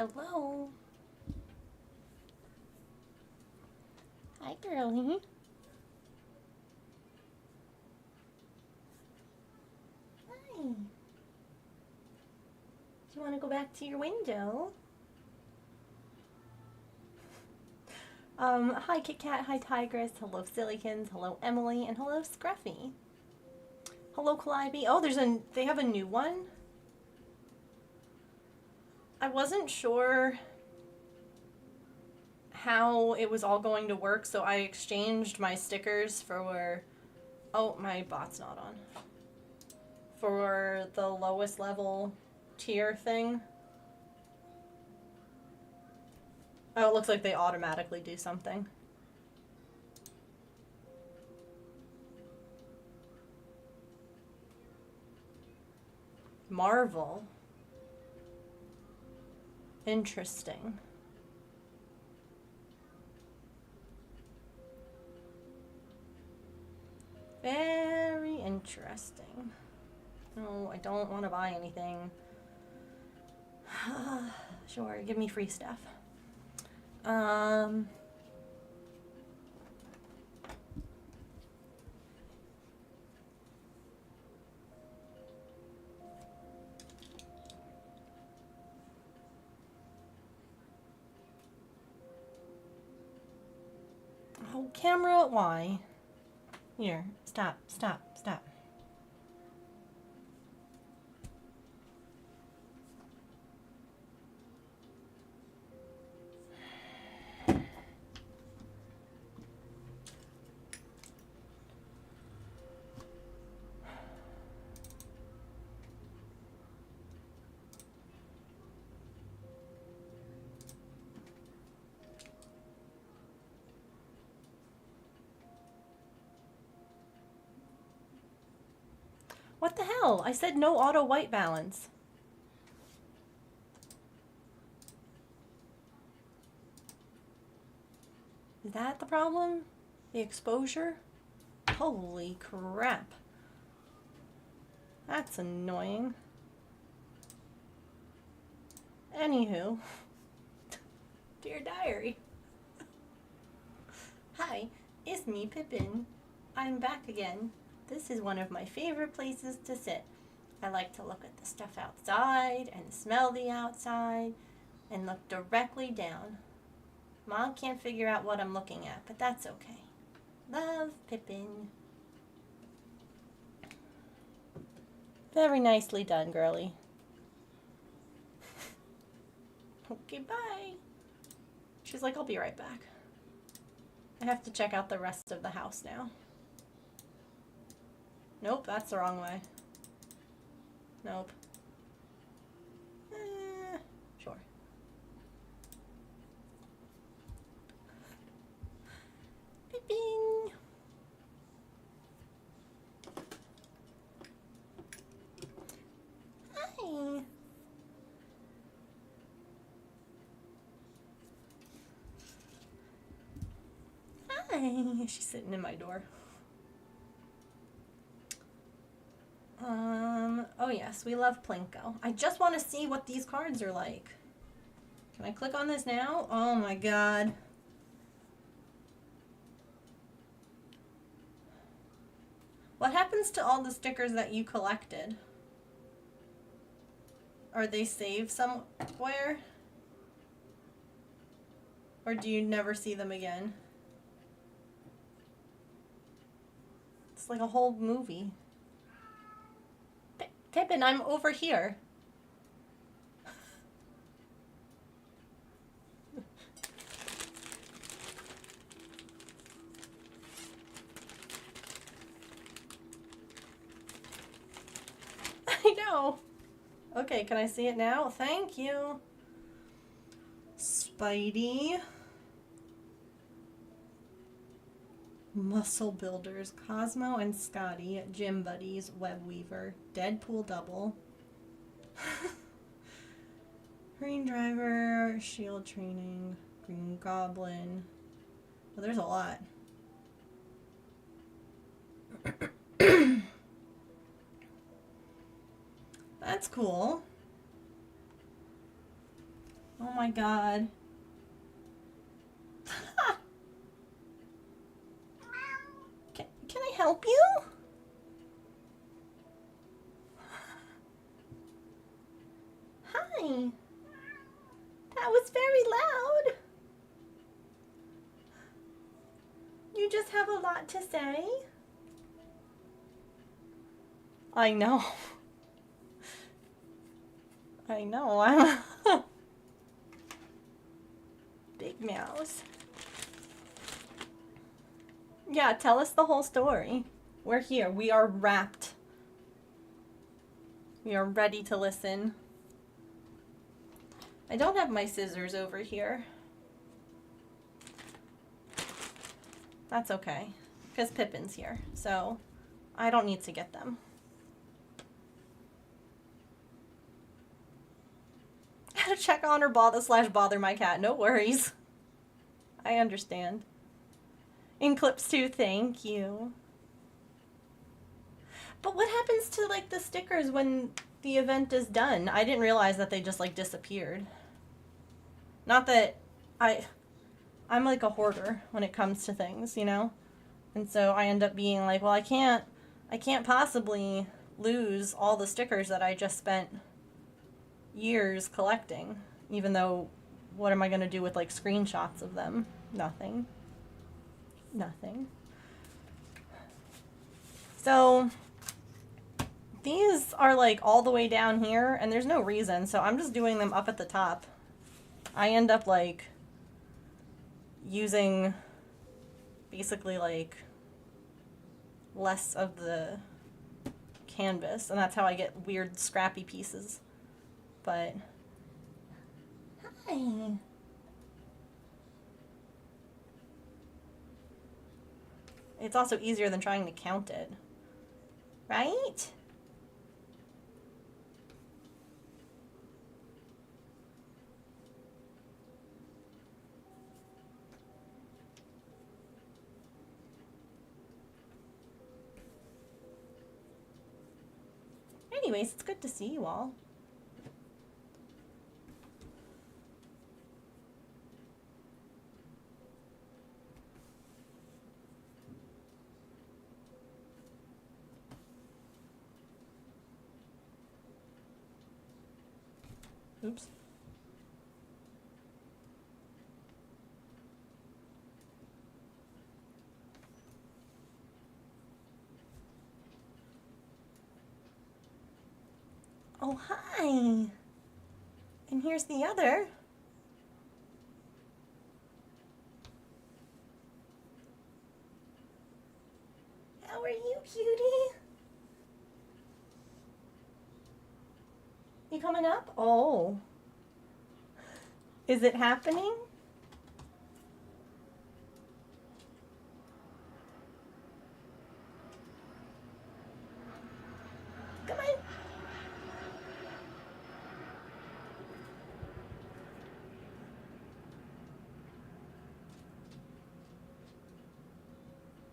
Hello. Hi, girlie. Hi. Do you want to go back to your window? Hi, Kit Kat. Hi, Tigress. Hello, Sillykins. Hello, Emily. And hello, Scruffy. Hello, Calliope. Oh, they have a new one? I wasn't sure how it was all going to work, so I exchanged my stickers for... Oh, my bot's not on. For the lowest level tier thing. Oh, it looks like they automatically do something. Marvel. Interesting. Very interesting. No, I don't want to buy anything. Sure, give me free stuff. Oh, camera, why? Here, stop. What the hell? I said no auto white balance. Is that the problem? The exposure? Holy crap. That's annoying. Anywho. Dear diary. Hi, it's me, Pippin. I'm back again. This is one of my favorite places to sit. I like to look at the stuff outside and smell the outside and look directly down. Mom can't figure out what I'm looking at, but that's okay. Love, Pippin. Very nicely done, girlie. Okay, bye. She's like, I'll be right back. I have to check out the rest of the house now. Nope, that's the wrong way. Nope. Sure. Pippin! Hi! Hi! She's sitting in my door. Oh yes, we love Plinko. I just want to see what these cards are like. Can I click on this now? Oh my god. What happens to all the stickers that you collected? Are they saved somewhere? Or do you never see them again? It's like a whole movie. Pippin, I'm over here. I know. Okay, can I see it now? Thank you. Spidey. Muscle Builders, Cosmo and Scotty, Gym Buddies, Web Weaver, Deadpool Double, Green Driver, Shield Training, Green Goblin. Well, there's a lot. That's cool. Oh my god. Can I help you? Hi. That was very loud. You just have a lot to say? I know. I know. I'm Big Mouse. Yeah, tell us the whole story. We're here. We are wrapped. We are ready to listen. I don't have my scissors over here. That's okay, because Pippin's here, so I don't need to get them. I had to check on or bother my cat. No worries. I understand. In clips too, thank you. But what happens to like the stickers when the event is done? I didn't realize that they just like disappeared. Not that I'm like a hoarder when it comes to things, you know? And so I end up being like, well, I can't possibly lose all the stickers that I just spent years collecting, even though what am I going to do with like screenshots of them? Nothing. So these are like all the way down here and there's no reason, so I'm just doing them up at the top. I end up like using basically like less of the canvas, and that's how I get weird scrappy pieces. But hi. It's also easier than trying to count it, right? Anyways, it's good to see you all. Oops. Oh, hi. And here's the other. How are you, cutie? You coming up? Oh. Is it happening? Come on.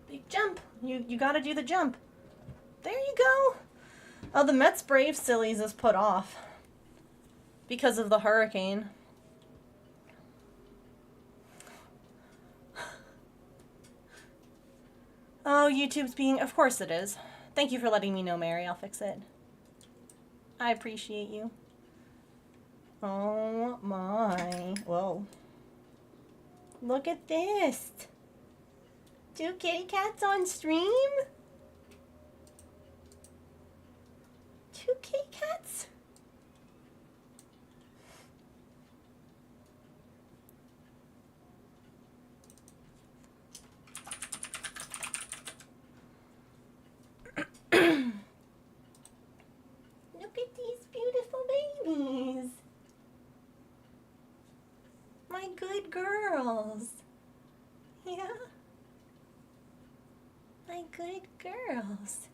Big jump. You gotta do the jump. There you go. Oh, the Mets Braves Sillies is put off because of the hurricane. Oh, YouTube's being... Of course it is. Thank you for letting me know, Mary. I'll fix it. I appreciate you. Oh my. Whoa. Look at this. 2 kitty cats on stream? 2 kitty cats? Look at these beautiful babies. My good girls. Yeah. My good girls.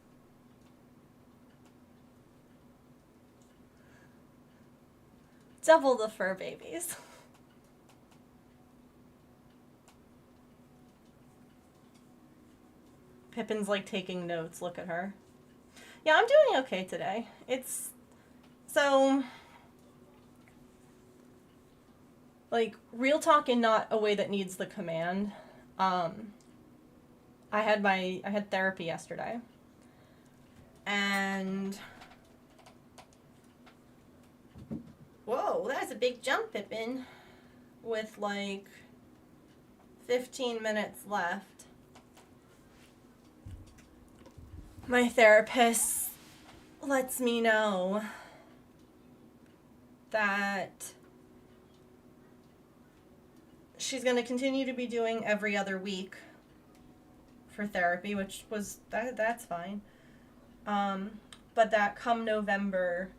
Double the fur babies. Pippin's like taking notes. Look at her. Yeah, I'm doing okay today. It's... So... like, real talk in not a way that needs the command. I had therapy yesterday. And whoa, that's a big jump, Pippin. With like 15 minutes left, my therapist lets me know that she's going to continue to be doing every other week for therapy, which was, that's fine. But that come November,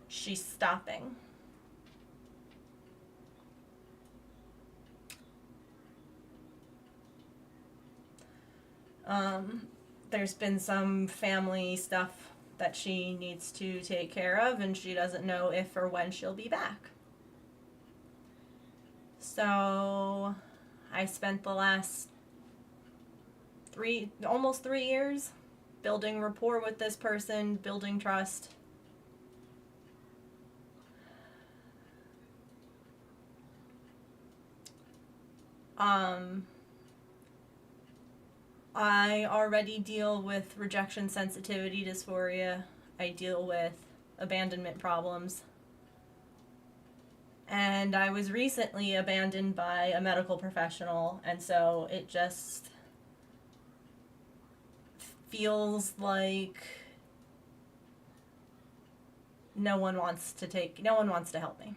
she's stopping. There's been some family stuff that she needs to take care of, and she doesn't know if or when she'll be back. So I spent the last almost 3 years building rapport with this person, building trust. I already deal with rejection sensitivity dysphoria. I deal with abandonment problems. And I was recently abandoned by a medical professional, and so it just feels like no one wants to help me.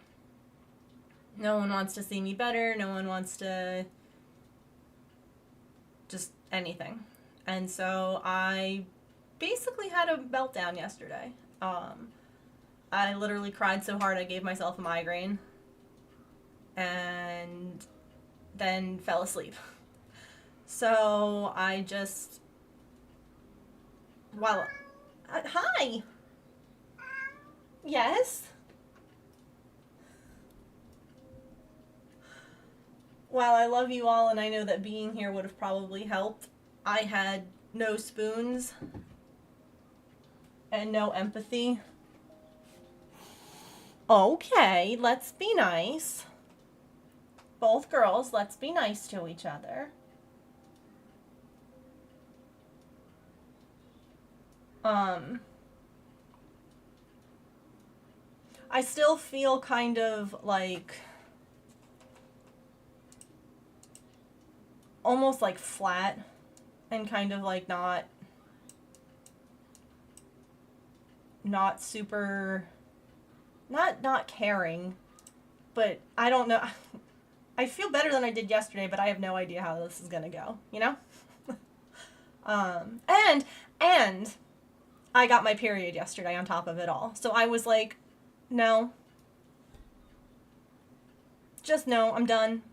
No one wants to see me better. No one wants to just anything. And so I basically had a meltdown yesterday. I literally cried so hard I gave myself a migraine and then fell asleep. So I just, hi. Yes. While I love you all and I know that being here would have probably helped, I had no spoons and no empathy. Okay, let's be nice. Both girls, let's be nice to each other. I still feel kind of like almost like flat and kind of like not super, not caring, but I don't know. I feel better than I did yesterday, but I have no idea how this is gonna go, you know? And I got my period yesterday on top of it all. So I was like, no. Just no, I'm done.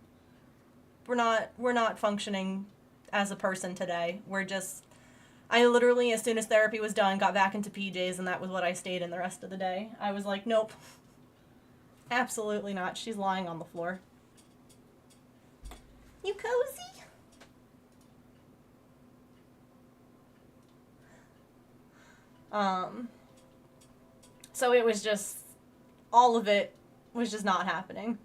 We're not functioning as a person today. I literally, as soon as therapy was done, got back into PJs, and that was what I stayed in the rest of the day. I was like, nope. Absolutely not. She's lying on the floor. You cozy? So it was just, all of it was just not happening.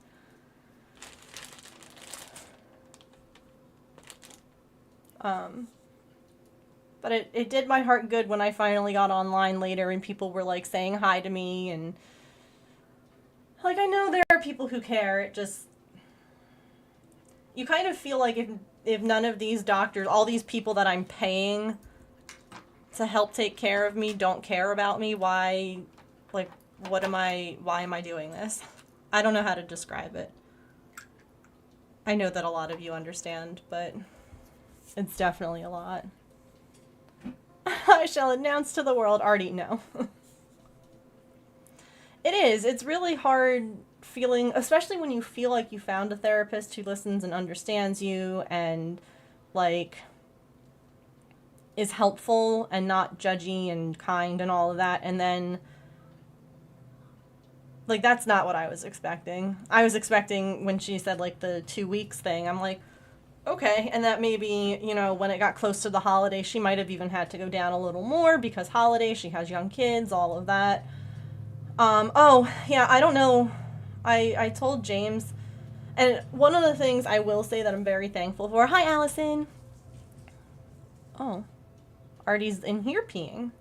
But it did my heart good when I finally got online later and people were like saying hi to me, and like, I know there are people who care. It just, you kind of feel like if none of these doctors, all these people that I'm paying to help take care of me don't care about me, why am I doing this? I don't know how to describe it. I know that a lot of you understand, but it's definitely a lot. I shall announce to the world, Artie, no. It is. It's really hard feeling, especially when you feel like you found a therapist who listens and understands you and, like, is helpful and not judgy and kind and all of that, and then, like, that's not what I was expecting. I was expecting, when she said, like, the 2 weeks thing, I'm like, okay, and that maybe, you know, when it got close to the holiday, she might have even had to go down a little more because holiday, she has young kids, all of that. Oh, yeah, I don't know I told James, and one of the things I will say that I'm very thankful for. Hi, Allison. Oh, Artie's in here peeing.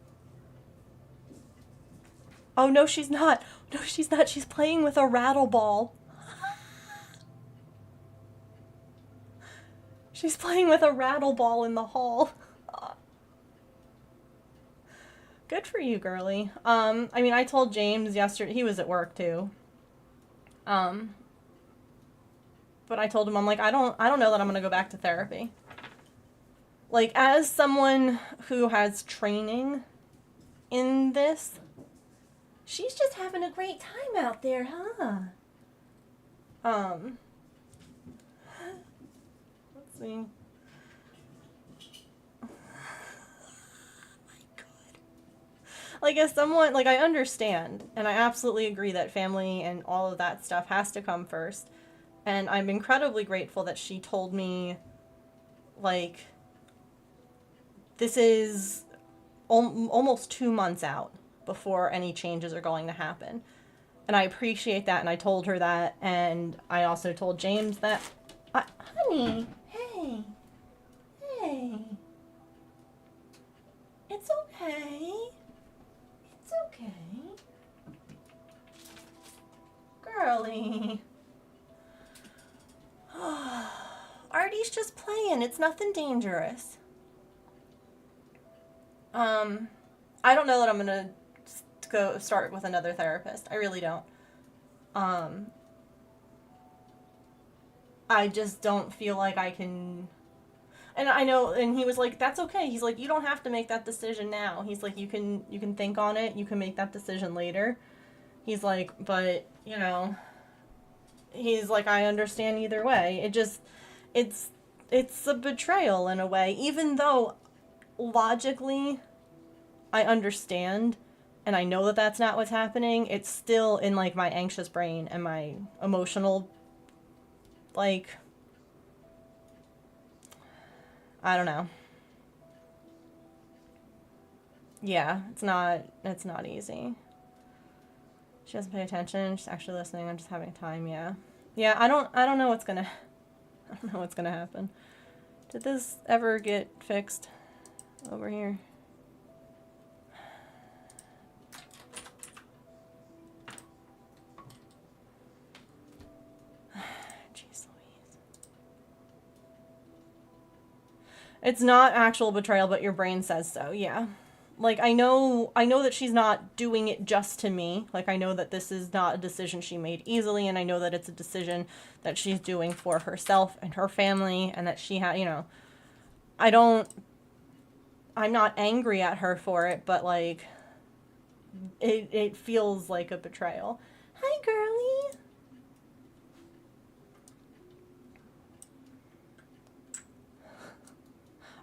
Oh, no, she's not. No, she's not. She's playing with a rattle ball. She's playing with a rattle ball in the hall. Good for you, girly. I mean, I told James yesterday, he was at work too. But I told him, I'm like, I don't know that I'm gonna go back to therapy. Like, as someone who has training in this, she's just having a great time out there, huh? Let's see. Like, as someone, like, I understand, and I absolutely agree that family and all of that stuff has to come first. And I'm incredibly grateful that she told me, like, this is almost 2 months out before any changes are going to happen. And I appreciate that, and I told her that, and I also told James that, honey, hey, it's okay. It's okay. Girly. Artie's just playing. It's nothing dangerous. I don't know that I'm gonna go start with another therapist. I really don't. I just don't feel like I can. And I know, and he was like, that's okay. He's like, you don't have to make that decision now. He's like, you can think on it. You can make that decision later. He's like, but, you know, he's like, I understand either way. It's a betrayal in a way, even though logically I understand and I know that that's not what's happening. It's still in, like, my anxious brain and my emotional, like, I don't know. Yeah, it's not easy. She doesn't pay attention. She's actually listening. I'm just having time. Yeah. Yeah, I don't know what's gonna happen. Did this ever get fixed over here? Jeez Louise. It's not actual betrayal, but your brain says so. Yeah. Like, I know that she's not doing it just to me. Like, I know that this is not a decision she made easily, and I know that it's a decision that she's doing for herself and her family, and that she had, you know, I'm not angry at her for it, but, like, it feels like a betrayal. Hi, girly.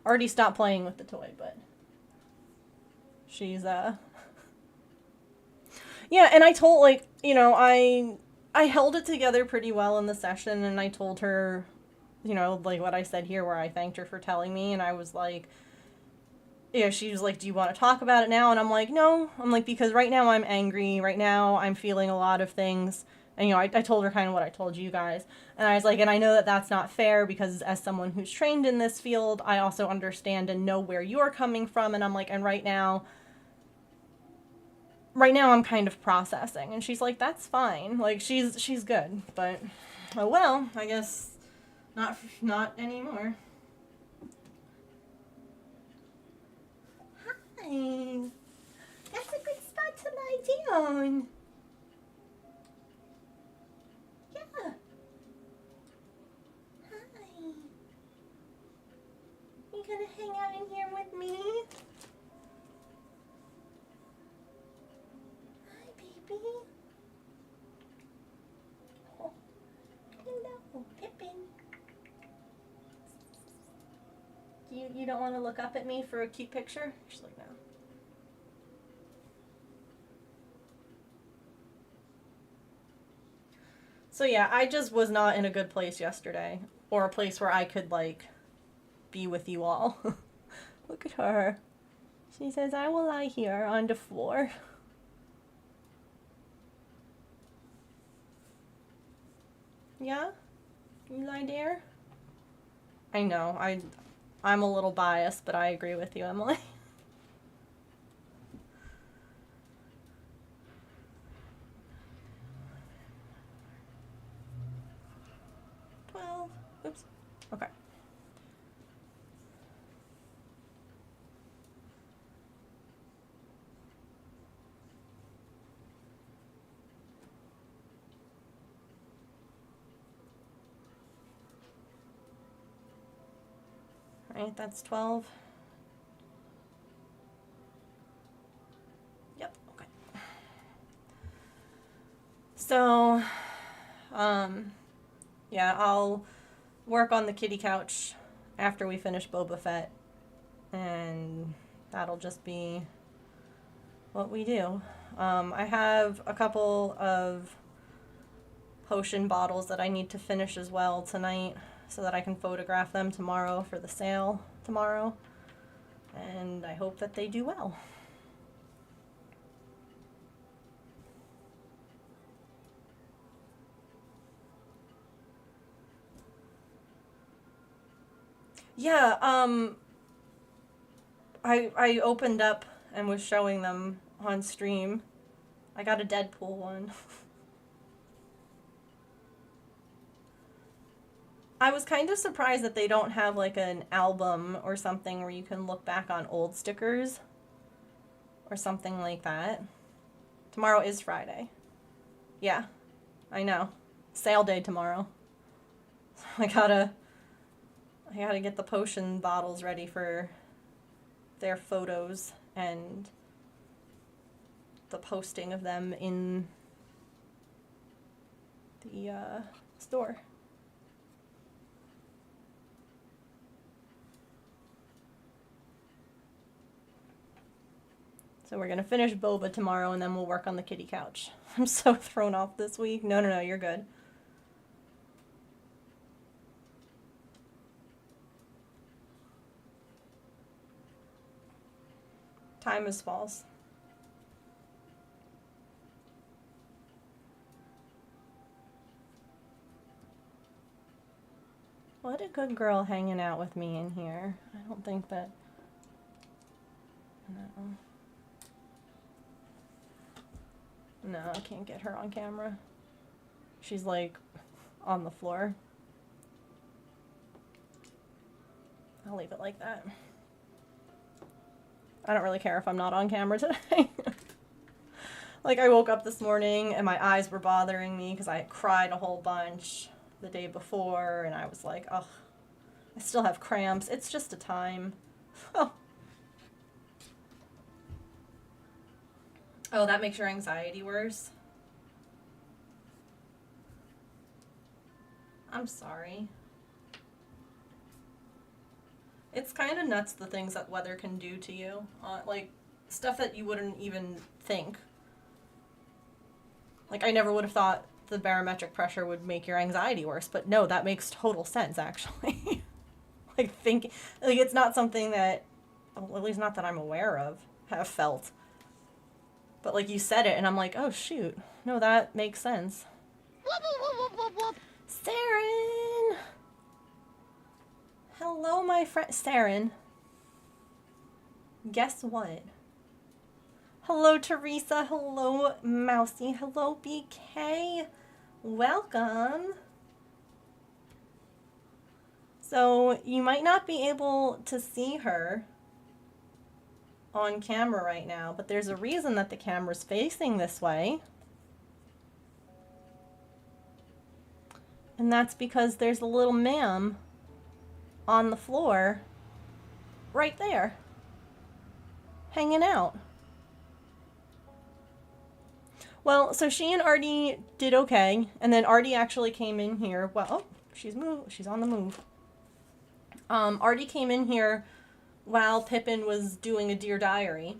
Already stopped playing with the toy, but she's, yeah, and I told, like, you know, I held it together pretty well in the session, and I told her, you know, like what I said here, where I thanked her for telling me, and I was like, yeah, she was like, do you want to talk about it now? And I'm like, no. I'm like, because right now I'm angry. Right now I'm feeling a lot of things. And, you know, I told her kind of what I told you guys. And I was like, and I know that that's not fair, because as someone who's trained in this field, I also understand and know where you're coming from. And I'm like, and right now I'm kind of processing. And she's like, that's fine. Like, she's good. But, oh well, I guess not anymore. Hi. That's a good spot to lie down. Yeah. Hi. You gonna hang out in here with me? Hi, baby. Oh, hello, Pippin. You don't want to look up at me for a cute picture? She's like, no. So yeah, I just was not in a good place yesterday, or a place where I could, like, be with you all. Look at her. She says, I will lie here on the floor. Yeah? Eli dear? I know, I'm a little biased, but I agree with you, Emily. Oops. Okay. All right, that's 12. Yep, okay. So, yeah, I'll work on the kitty couch after we finish Boba Fett, and that'll just be what we do. I have a couple of potion bottles that I need to finish as well tonight so that I can photograph them tomorrow for the sale tomorrow, and I hope that they do well. Yeah, I opened up and was showing them on stream. I got a Deadpool one. I was kind of surprised that they don't have like an album or something where you can look back on old stickers or something like that. Tomorrow is Friday. Yeah, I know. Sale day tomorrow. I gotta get the potion bottles ready for their photos and the posting of them in the store. So we're gonna finish Boba tomorrow and then we'll work on the kitty couch. I'm so thrown off this week. No, you're good. Time is false. What a good girl hanging out with me in here. I don't think that... No, I can't get her on camera. She's like on the floor. I'll leave it like that. I don't really care if I'm not on camera today. Like, I woke up this morning and my eyes were bothering me because I had cried a whole bunch the day before, and I was like, ugh, I still have cramps. It's just a time. Oh, that makes your anxiety worse? I'm sorry. It's kind of nuts, the things that weather can do to you. Like, stuff that you wouldn't even think. Like, I never would have thought the barometric pressure would make your anxiety worse, but no, that makes total sense, actually. Like, it's not something that, well, at least not that I'm aware of, have felt. But, like, you said it, and I'm like, oh, shoot. No, that makes sense. Saren! Hello, my friend. Saren. Guess what? Hello, Teresa. Hello, Mousy. Hello, BK. Welcome. So, you might not be able to see her on camera right now, but there's a reason that the camera's facing this way. And that's because there's a little ma'am on the floor right there, hanging out. Well, so she and Artie did okay, and then Artie actually came in here. Well, oh, she's on the move. Artie came in here while Pippin was doing a Dear Diary,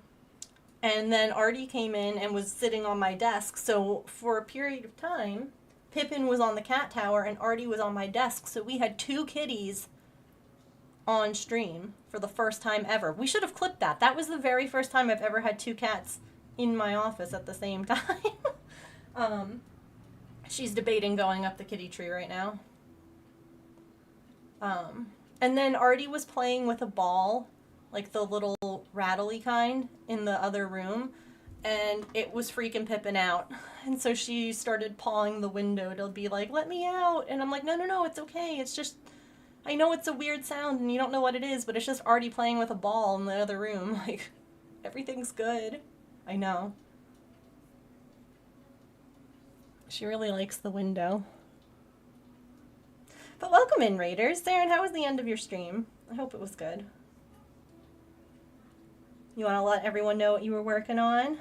and then Artie came in and was sitting on my desk. So for a period of time, Pippin was on the cat tower and Artie was on my desk. So we had two kitties on stream for the first time ever. We should have clipped that. That was the very first time I've ever had two cats in my office at the same time. She's debating going up the kitty tree right now. And then Artie was playing with a ball, like the little rattly kind, in the other room, and it was freaking Pippin out. And so she started pawing the window to be like, let me out. And I'm like, no, no, no, it's okay. It's just, I know it's a weird sound and you don't know what it is, but it's just Artie playing with a ball in the other room. Like, everything's good. I know. She really likes the window. But welcome in, Raiders. Saren, how was the end of your stream? I hope it was good. You want to let everyone know what you were working on?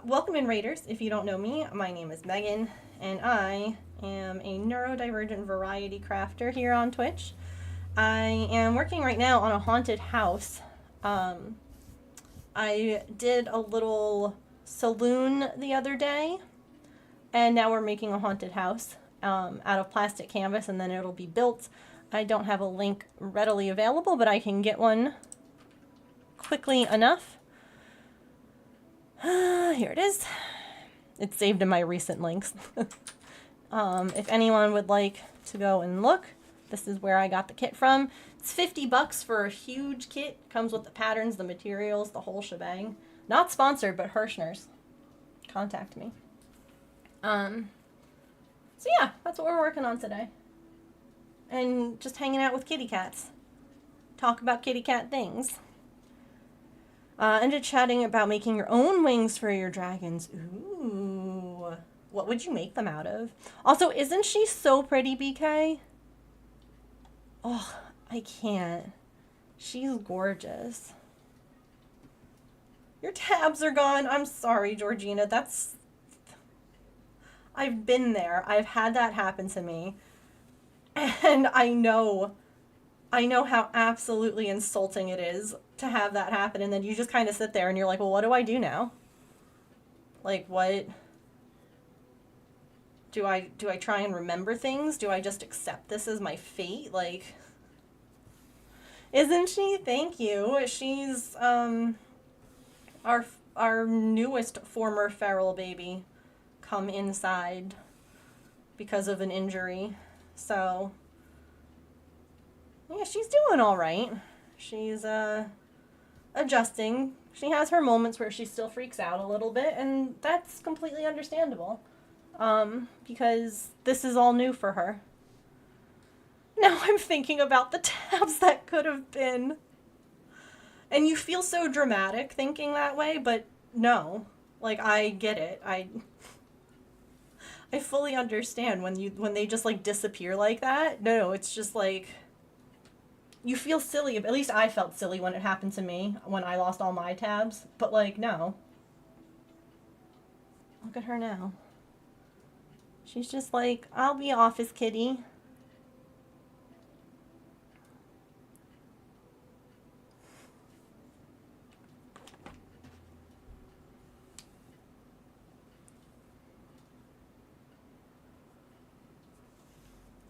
Welcome in, Raiders. If you don't know me, my name is Megan, and I am a neurodivergent variety crafter here on Twitch. I am working right now on a haunted house. I did a little saloon the other day, and now we're making a haunted house out of plastic canvas, and then it'll be built. I don't have a link readily available, but I can get one quickly enough. Here it is. It's saved in my recent links. If anyone would like to go and look, this is where I got the kit from. It's $50 for a huge kit. Comes with the patterns, the materials, the whole shebang. Not sponsored, but Hirschner's. Contact me. So yeah, that's what we're working on today. And just hanging out with kitty cats. Talk about kitty cat things. Ended chatting about making your own wings for your dragons. Ooh. What would you make them out of? Also, isn't she so pretty, BK? Oh, I can't. She's gorgeous. Your tabs are gone. I'm sorry, Georgina. I've been there. I've had that happen to me. And I know how absolutely insulting it is to have that happen, and then you just kind of sit there and you're like, well, what do I do now? Like, what? Do I try and remember things? Do I just accept this as my fate? Like, isn't she? Thank you. She's our newest former feral baby come inside because of an injury. So yeah, she's doing all right. She's adjusting. She has her moments where she still freaks out a little bit, and that's completely understandable. Because this is all new for her. Now I'm thinking about the tabs that could have been. And you feel so dramatic thinking that way, but no. Like, I get it. I fully understand when they just like disappear like that. No, it's just like you feel silly. At least I felt silly when it happened to me when I lost all my tabs, but like no. Look at her now. She's just like, I'll be office kitty.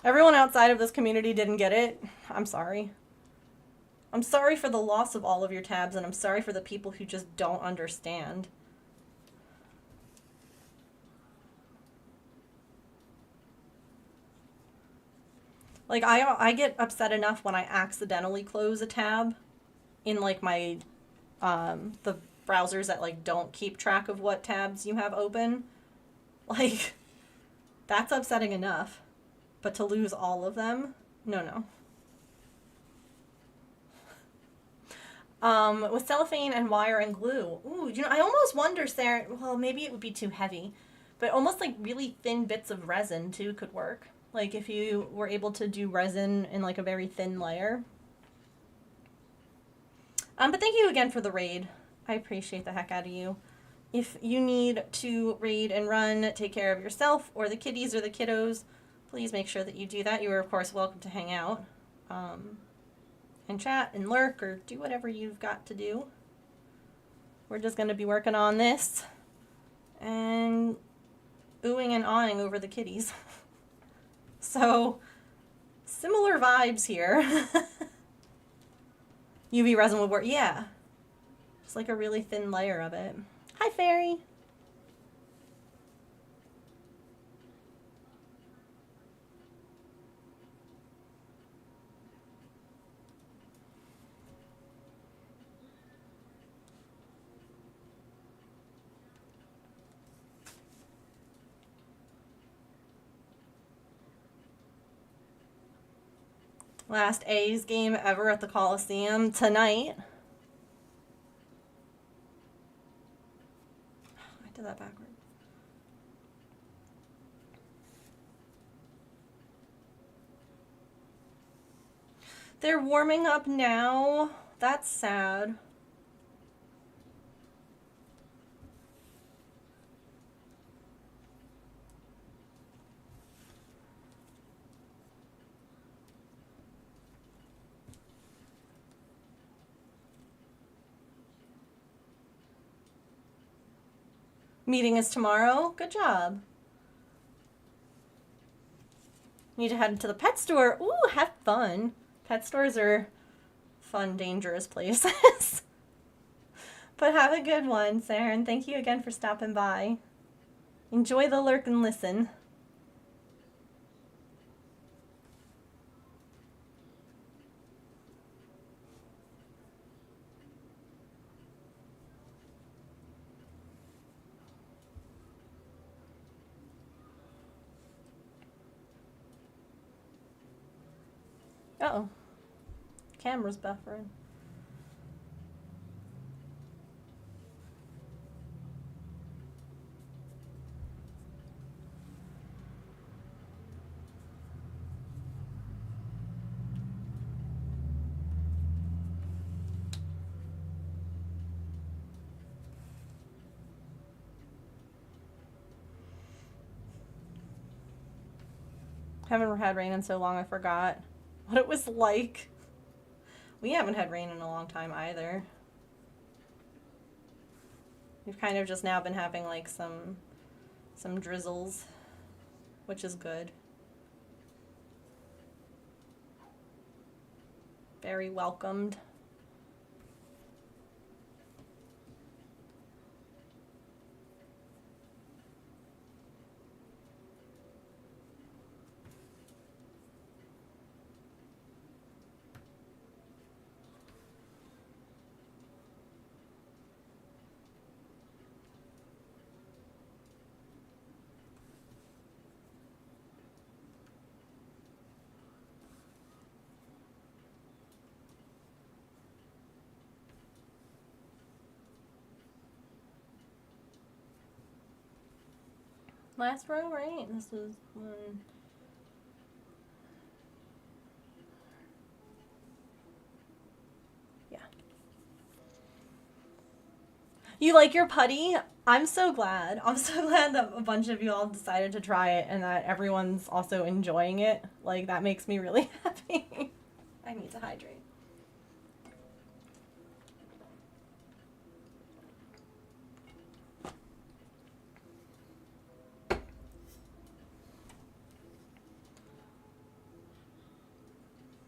Everyone outside of this community didn't get it. I'm sorry. I'm sorry for the loss of all of your tabs, and I'm sorry for the people who just don't understand. Like, I get upset enough when I accidentally close a tab in, like, my, the browsers that, like, don't keep track of what tabs you have open. Like, that's upsetting enough. But to lose all of them? No. With cellophane and wire and glue. Ooh, you know, I almost wonder, Sarah, well, maybe it would be too heavy. But almost like really thin bits of resin, too, could work. Like, if you were able to do resin in, like, a very thin layer. But thank you again for the raid. I appreciate the heck out of you. If you need to raid and run, take care of yourself, or the kitties or the kiddos, please make sure that you do that. You are, of course, welcome to hang out and chat and lurk or do whatever you've got to do. We're just going to be working on this and oohing and awing over the kitties. So, similar vibes here. UV resin would work. Yeah. Just like a really thin layer of it. Hi, Fairy. Last A's game ever at the Coliseum tonight. I did that backward. They're warming up now. That's sad. Meeting is tomorrow. Good job. Need to head to the pet store. Ooh, have fun. Pet stores are fun, dangerous places. But have a good one, Sarah, and thank you again for stopping by. Enjoy the lurk and listen. Uh-oh. Camera's buffering. Haven't had rain in so long I forgot what it was like. We haven't had rain in a long time either. We've kind of just now been having like some drizzles, which is good. Very welcomed. Last row, right? This was one. Yeah. You like your putty? I'm so glad. I'm so glad that a bunch of you all decided to try it and that everyone's also enjoying it. Like, that makes me really happy. I need to hydrate.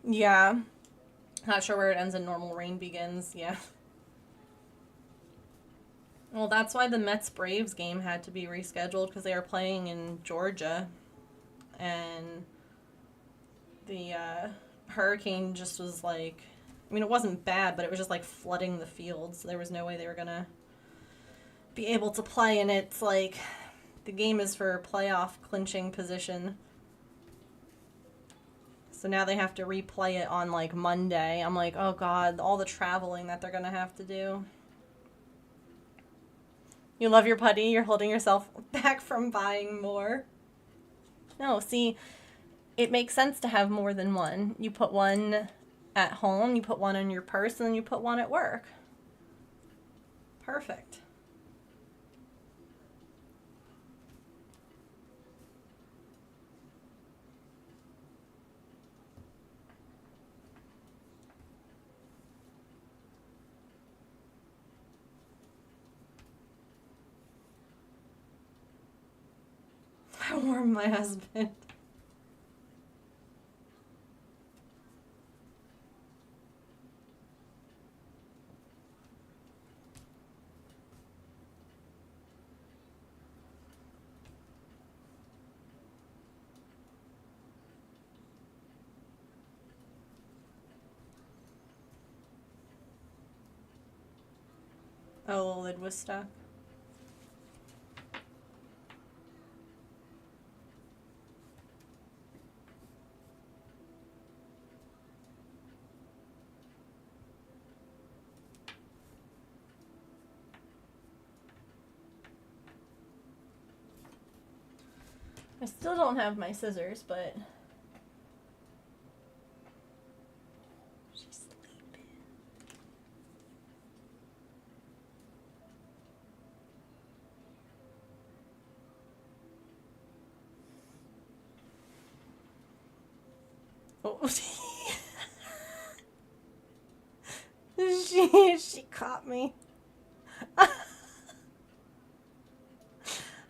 Yeah. Not sure where it ends and normal rain begins. Yeah. Well, that's why the Mets Braves game had to be rescheduled because they were playing in Georgia. And the hurricane just was like, I mean, it wasn't bad, but it was just like flooding the field. So there was no way they were going to be able to play. And it's like, the game is for playoff clinching position. So now they have to replay it on like Monday. I'm like, oh God, all the traveling that they're going to have to do. You love your putty? You're holding yourself back from buying more? No, see, it makes sense to have more than one. You put one at home, you put one in your purse, and then you put one at work. Perfect. I warm my husband. Oh, the lid was stuck. I still don't have my scissors, but she's sleeping. Oh. She caught me.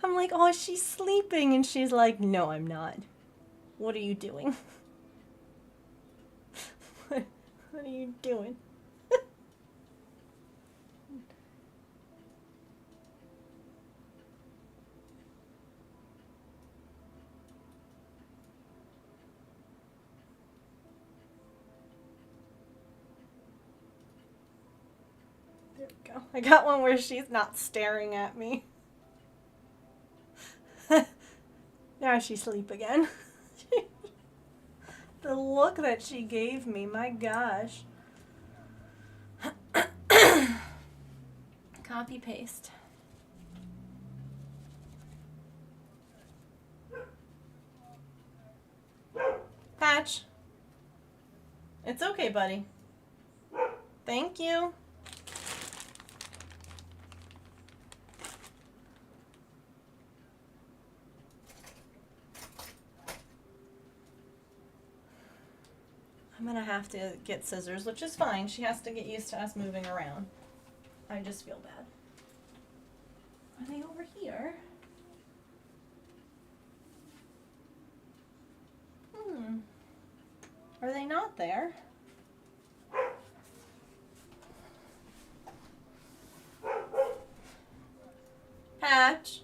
I'm like, oh, she's sleeping, and she's like, no, I'm not. What are you doing? What are you doing? There we go. I got one where she's not staring at me. Now she's asleep again. The look that she gave me, my gosh. Copy paste. Patch. It's okay, buddy. Thank you. I'm gonna have to get scissors, which is fine. She has to get used to us moving around. I just feel bad. Are they over here? Are they not there? Patch.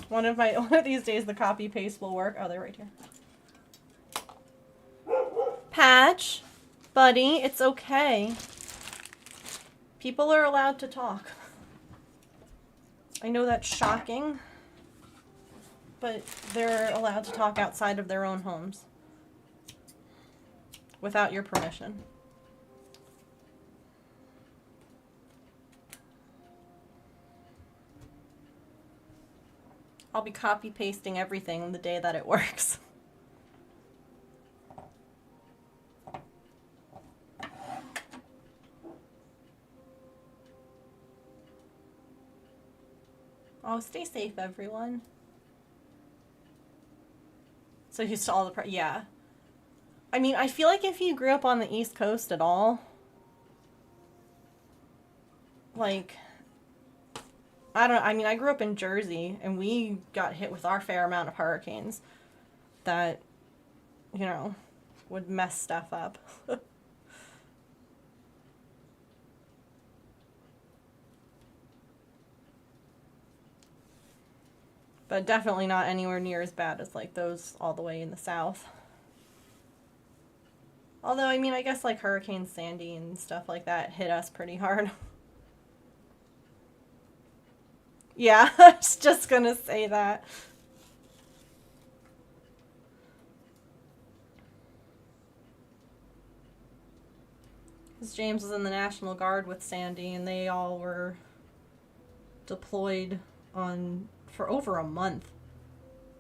One of these days the copy paste will work. Oh, they're right here. Patch, buddy, it's okay. People are allowed to talk. I know that's shocking, but they're allowed to talk outside of their own homes without your permission. I'll be copy pasting everything the day that it works. Oh, stay safe, everyone. So used to all the yeah. I mean, I feel like if you grew up on the East Coast at all, like, I mean, I grew up in Jersey, and we got hit with our fair amount of hurricanes that, you know, would mess stuff up. But definitely not anywhere near as bad as, like, those all the way in the south. Although, I mean, I guess, like, Hurricane Sandy and stuff like that hit us pretty hard. Yeah, I was just gonna say that. Because James was in the National Guard with Sandy, and they all were deployed for over a month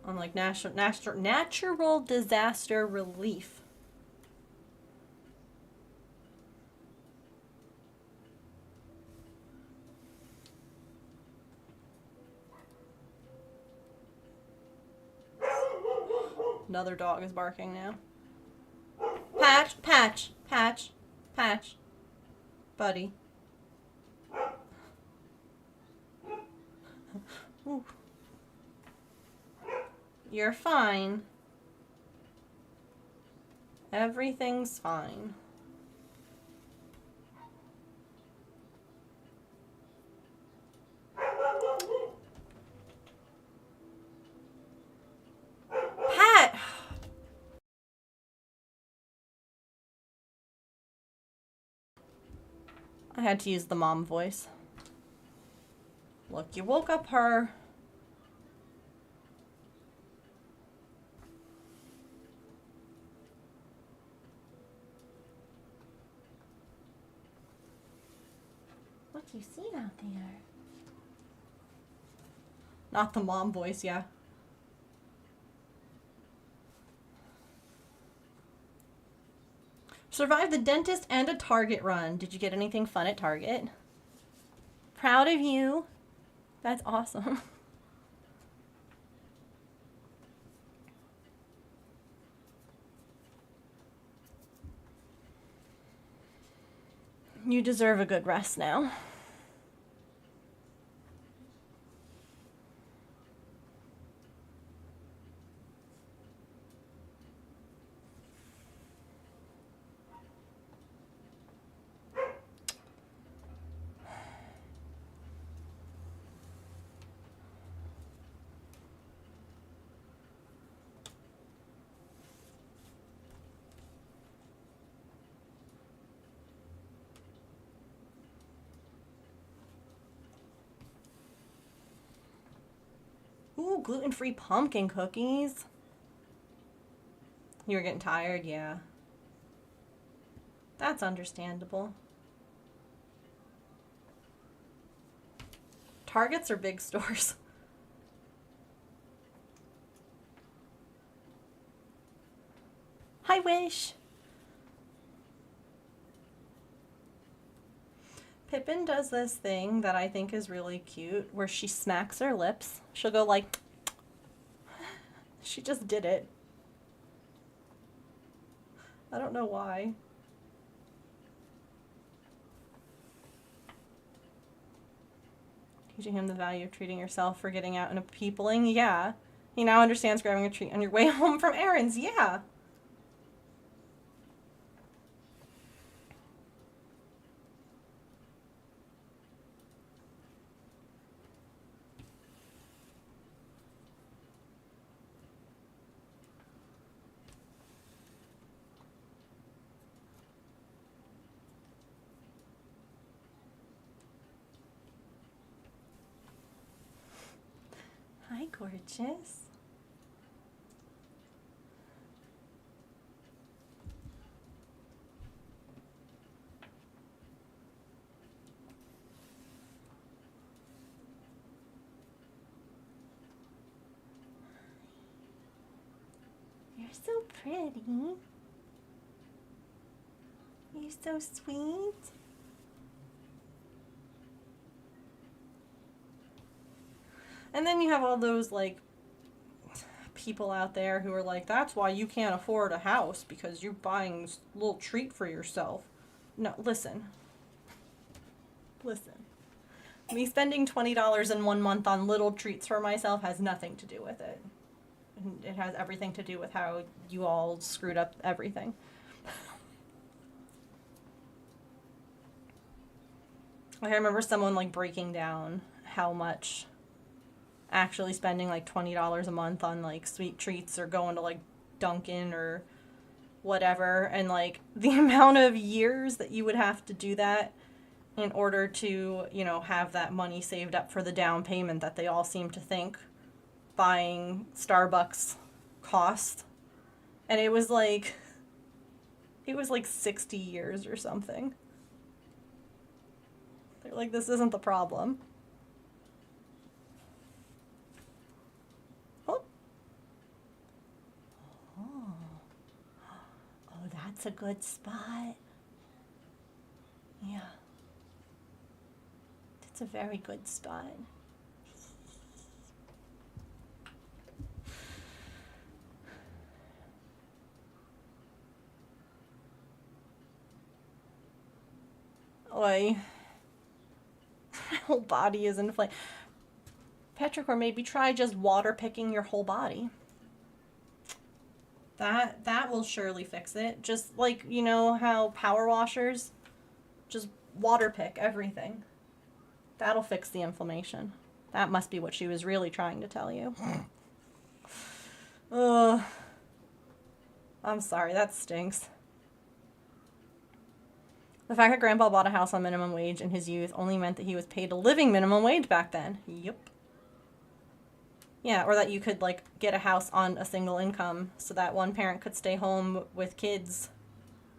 on, like, natural disaster relief. Another dog is barking now. Patch, Patch, Patch, Patch. Buddy. Ooh. You're fine. Everything's fine. Pat! I had to use the mom voice. Look, you woke up her. do you see out there? Not the mom voice, yeah. Survived the dentist and a Target run. Did you get anything fun at Target? Proud of you. That's awesome. You deserve a good rest now. Ooh, gluten-free pumpkin cookies. You were getting tired, yeah. That's understandable. Targets are big stores. Hi, Wish. Pippin does this thing that I think is really cute where she smacks her lips. She'll go like, she just did it. I don't know why. Teaching him the value of treating yourself for getting out and a peopling, yeah. He now understands grabbing a treat on your way home from errands, yeah. Hi, gorgeous. You're so pretty. You're so sweet. And then you have all those, like, people out there who are like, that's why you can't afford a house, because you're buying this little treat for yourself. No, listen. Listen. Me spending $20 in 1 month on little treats for myself has nothing to do with it. It has everything to do with how you all screwed up everything. Like, I remember someone, like, breaking down how much actually spending like $20 a month on like sweet treats or going to like Dunkin' or whatever, and like the amount of years that you would have to do that in order to, you know, have that money saved up for the down payment that they all seem to think buying Starbucks cost. And it was like 60 years or something. They're like, this isn't the problem. That's a good spot. Yeah. That's a very good spot. Oi. My whole body is inflamed. Petrichor, maybe try just water picking your whole body. That will surely fix it. Just like, you know how power washers just water pick everything. That'll fix the inflammation. That must be what she was really trying to tell you. Ugh. I'm sorry, that stinks. The fact that Grandpa bought a house on minimum wage in his youth only meant that he was paid a living minimum wage back then. Yep. Yeah, or that you could, like, get a house on a single income so that one parent could stay home with kids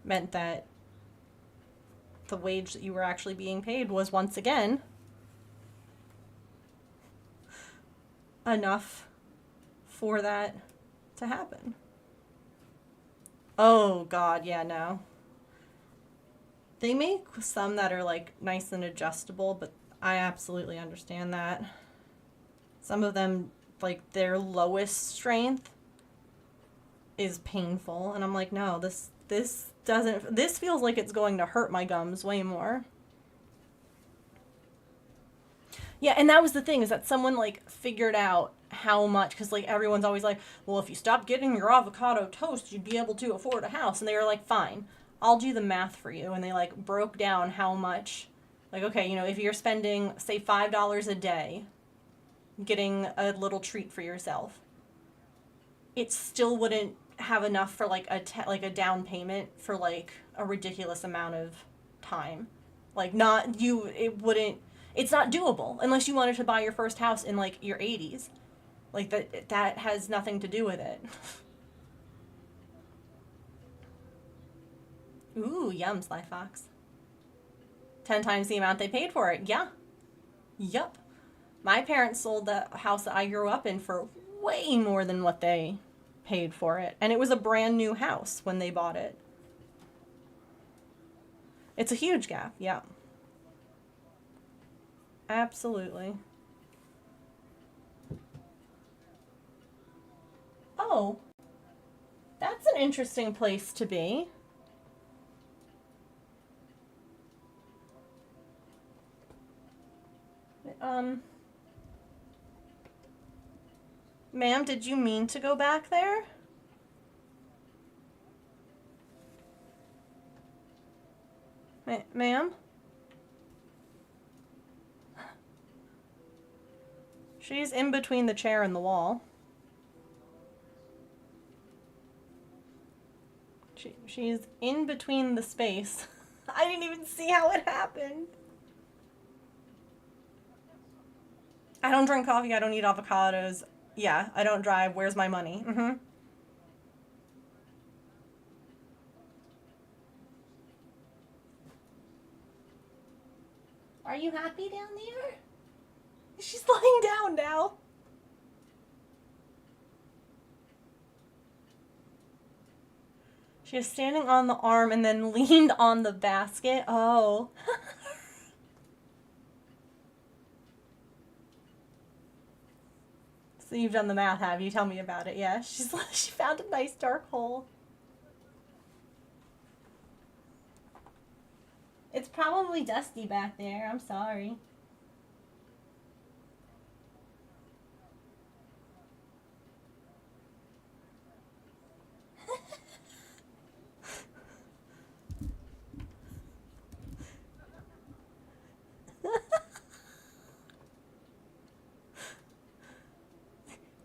meant that the wage that you were actually being paid was once again enough for that to happen. Oh God, yeah, no. They make some that are like nice and adjustable, but I absolutely understand that. Some of them, like their lowest strength is painful, and I'm like, no, this feels like it's going to hurt my gums way more. Yeah, and that was the thing, is that someone like figured out how much, because like everyone's always like, well, if you stop getting your avocado toast, you'd be able to afford a house. And they were like, fine, I'll do the math for you. And they like broke down how much, like, okay, you know, if you're spending say $5 a day getting a little treat for yourself, it still wouldn't have enough for like a down payment for like a ridiculous amount of time. Like it's not doable unless you wanted to buy your first house in like your 80s. Like that has nothing to do with it. Ooh, yum, Sly Fox. 10 times the amount they paid for it. Yeah. Yup. My parents sold the house that I grew up in for way more than what they paid for it. And it was a brand new house when they bought it. It's a huge gap, yeah. Absolutely. Oh, that's an interesting place to be. Ma'am, did you mean to go back there? Ma'am? She's in between the chair and the wall. She's in between the space. I didn't even see how it happened. I don't drink coffee. I don't eat avocados. Yeah, I don't drive. Where's my money? Mm-hmm. Are you happy down there? She's lying down now. She was standing on the arm and then leaned on the basket. Oh. So you've done the math, have you? Tell me about it. Yeah, she found a nice dark hole. It's probably dusty back there. I'm sorry.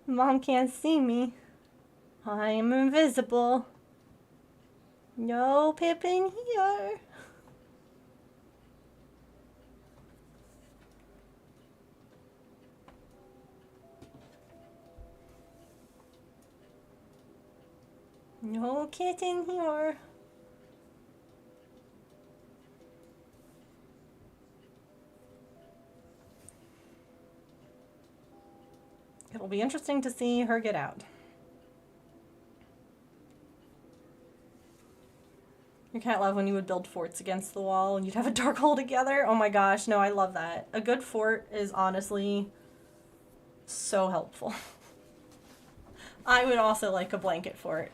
Mom can't see me. I am invisible. No Pippin here. No kitten here. It'll be interesting to see her get out. Your cat loved when you would build forts against the wall and you'd have a dark hole together. Oh my gosh, no, I love that. A good fort is honestly so helpful. I would also like a blanket fort.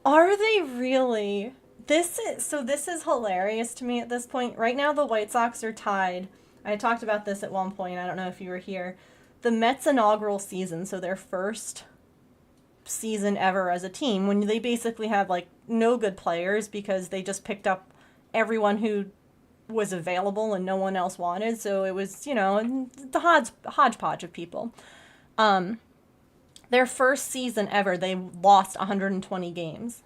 Are they really? This is hilarious to me at this point. Right now the White Sox are tied. I talked about this at one point. I don't know if you were here. The Mets' inaugural season, so their first season ever as a team, when they basically have like no good players because they just picked up everyone who was available and no one else wanted. So it was, you know, the hodgepodge of people. Their first season ever, they lost 120 games.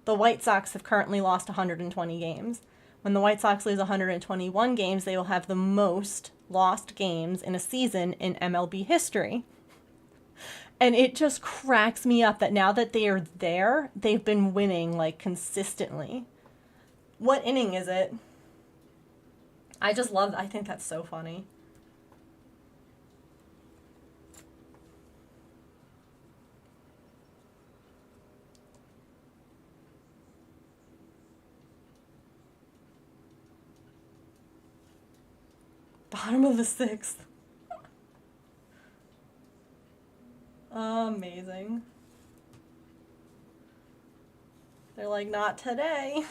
The White Sox have currently lost 120 games. When the White Sox lose 121 games, they will have the most lost games in a season in MLB history. And it just cracks me up that now that they are there, they've been winning like consistently. What inning is it? I just love, I think that's so funny. Bottom of the sixth. Amazing. They're like, not today.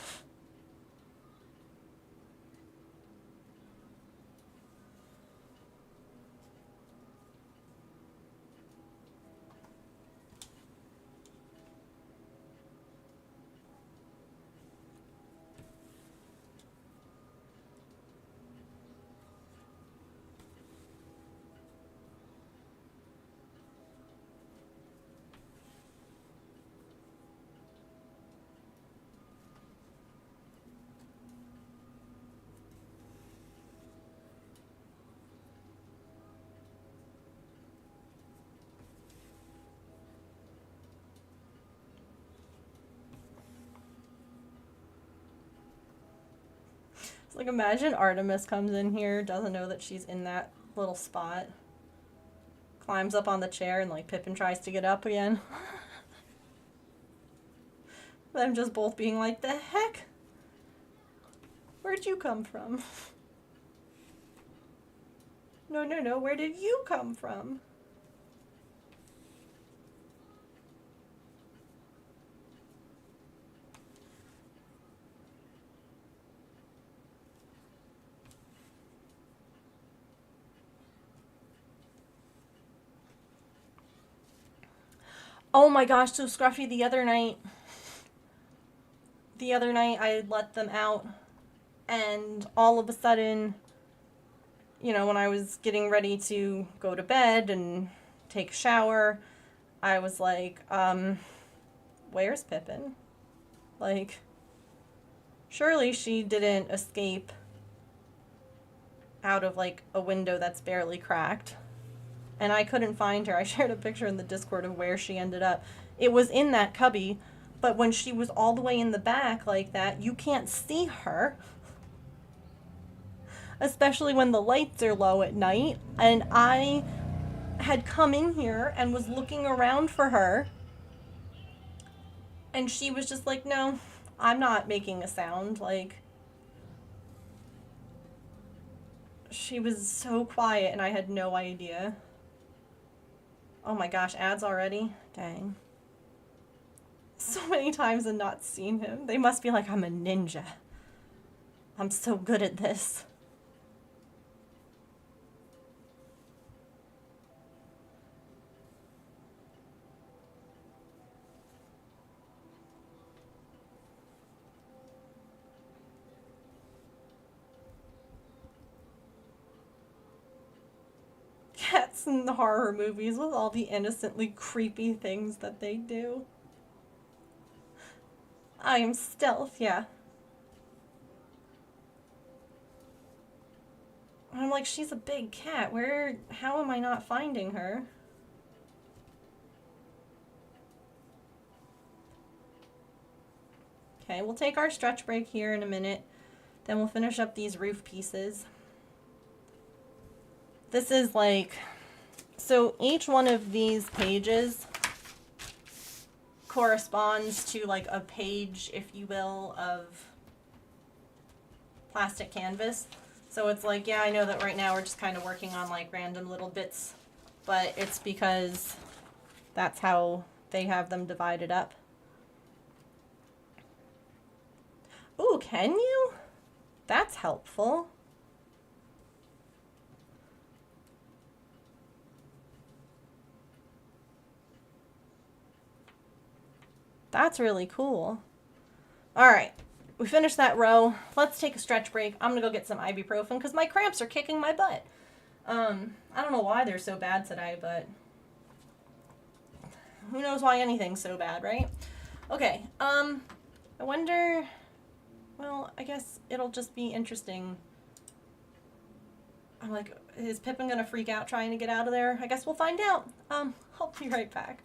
It's like, imagine Artemis comes in here, doesn't know that she's in that little spot, climbs up on the chair, and like Pippin tries to get up again. Them just both being like, the heck? Where'd you come from? No, no, no, where did you come from? Oh my gosh, so Scruffy, the other night I let them out, and all of a sudden, you know, when I was getting ready to go to bed and take a shower, I was like, where's Pippin? Like, surely she didn't escape out of like a window that's barely cracked. And I couldn't find her. I shared a picture in the Discord of where she ended up. It was in that cubby, but when she was all the way in the back like that, you can't see her. Especially when the lights are low at night. And I had come in here and was looking around for her. And she was just like, no, I'm not making a sound. Like, she was so quiet and I had no idea. Oh my gosh, ads already? Dang. So many times and not seen him. They must be like, I'm a ninja. I'm so good at this. Cats in the horror movies with all the innocently creepy things that they do. I am stealth, yeah. I'm like, she's a big cat. How am I not finding her? Okay, we'll take our stretch break here in a minute. Then we'll finish up these roof pieces. This is like, so each one of these pages corresponds to like a page, if you will, of plastic canvas. So it's like, yeah, I know that right now we're just kind of working on like random little bits, but it's because that's how they have them divided up. Ooh, can you? That's helpful. That's really cool. All right, we finished that row. Let's take a stretch break. I'm gonna go get some ibuprofen because my cramps are kicking my butt. I don't know why they're so bad today, but who knows why anything's so bad, right? Okay, I wonder, well, I guess it'll just be interesting. I'm like, is Pippin gonna freak out trying to get out of there? I guess we'll find out. I'll be right back.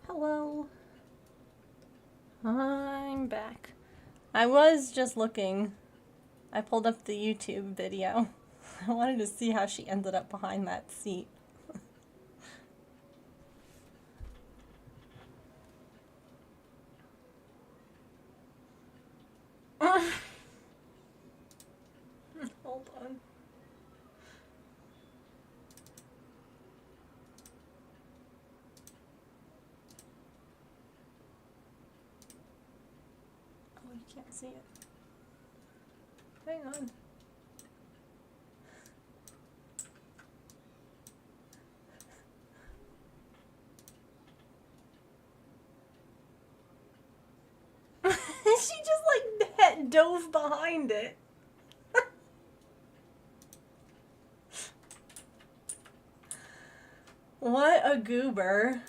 Hello. I'm back. I was just looking. I pulled up the YouTube video. I wanted to see how she ended up behind that seat. Hold on. Oh, you can't see it. Hang on. She just like dove behind it. What a goober.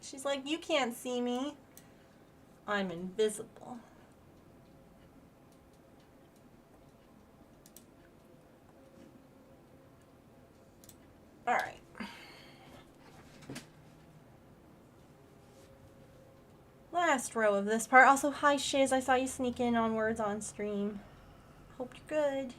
She's like, you can't see me. I'm invisible. Alright. Last row of this part. Also, hi Shiz, I saw you sneak in on Words on stream. Hope you're good.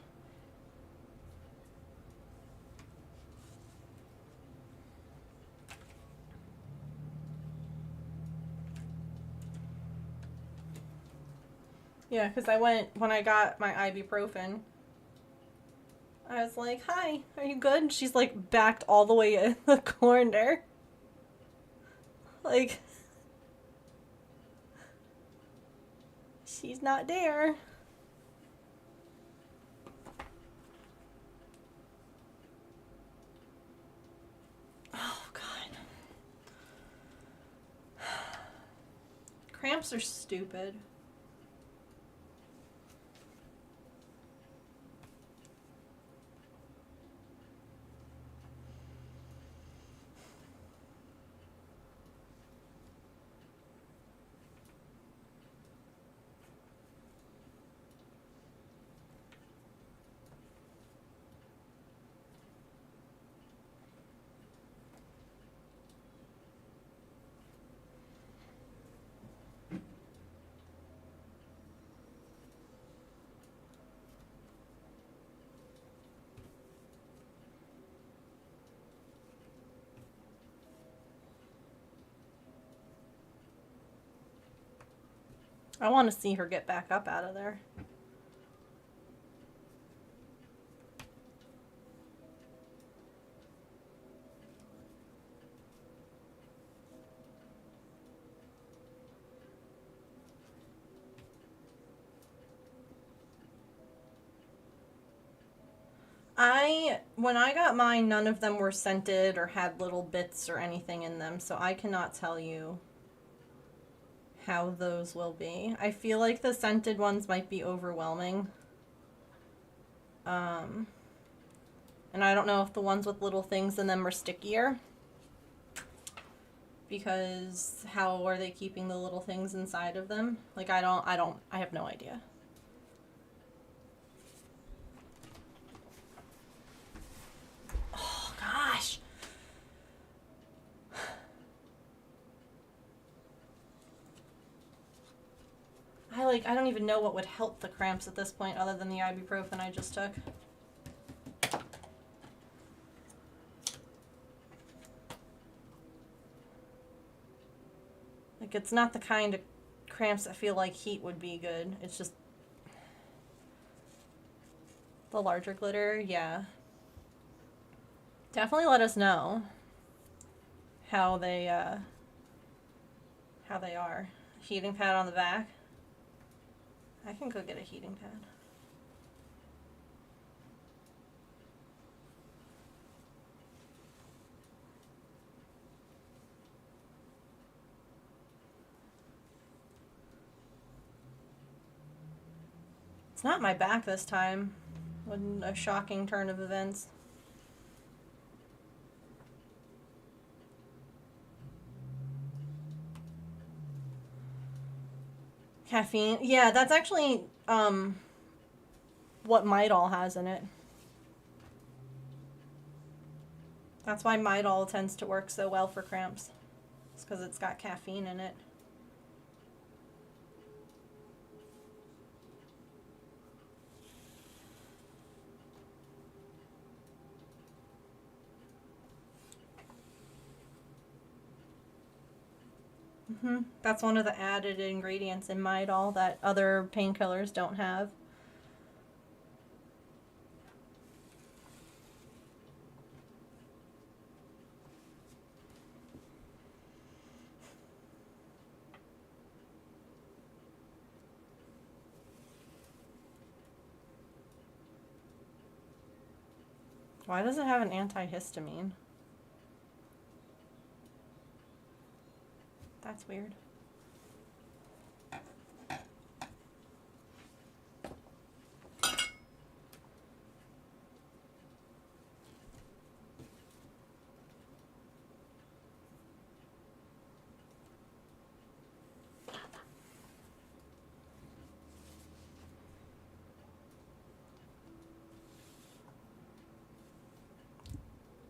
Yeah, because when I got my ibuprofen, I was like, hi, are you good? And she's like backed all the way in the corner. Like, she's not there. Oh, God. Cramps are stupid. I want to see her get back up out of there. When I got mine, none of them were scented or had little bits or anything in them, so I cannot tell you how those will be. I feel like the scented ones might be overwhelming. And I don't know if the ones with little things in them are stickier. Because how are they keeping the little things inside of them? Like, I have no idea. Oh, gosh. I don't even know what would help the cramps at this point other than the ibuprofen I just took. Like, it's not the kind of cramps that feel like heat would be good. It's just the larger glitter, yeah. Definitely let us know how they are. Heating pad on the back. I can go get a heating pad. It's not my back this time. What a shocking turn of events. Caffeine. Yeah, that's actually what Midol has in it. That's why Midol tends to work so well for cramps. It's because it's got caffeine in it. That's one of the added ingredients in Midol that other painkillers don't have. Why does it have an antihistamine? That's weird.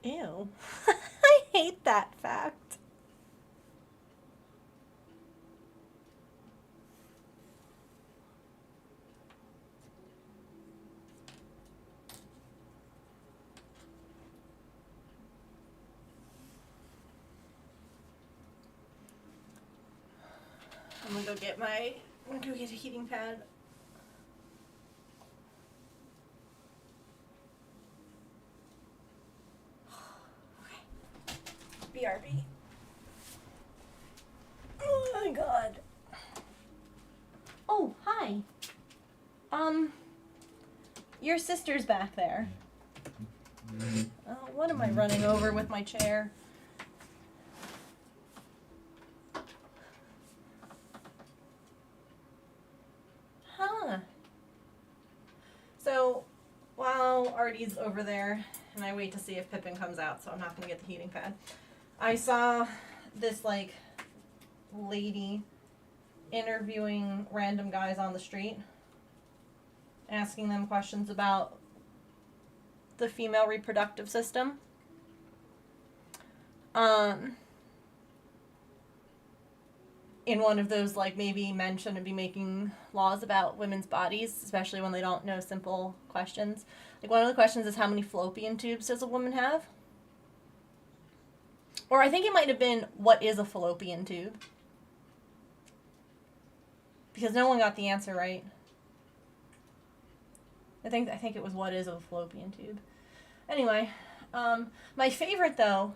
Ew. I hate that fact. I'm gonna go get a heating pad. Okay. BRB. Oh my god. Oh, hi. Your sister's back there. Oh, what am I running over with my chair? Huh. So, while Artie's over there, and I wait to see if Pippin comes out, so I'm not going to get the heating pad, I saw this, lady interviewing random guys on the street, asking them questions about the female reproductive system. In one of those, maybe men shouldn't be making laws about women's bodies, especially when they don't know simple questions. One of the questions is, how many fallopian tubes does a woman have? Or I think it might have been, what is a fallopian tube? Because no one got the answer right. I think it was, what is a fallopian tube? Anyway, my favorite, though,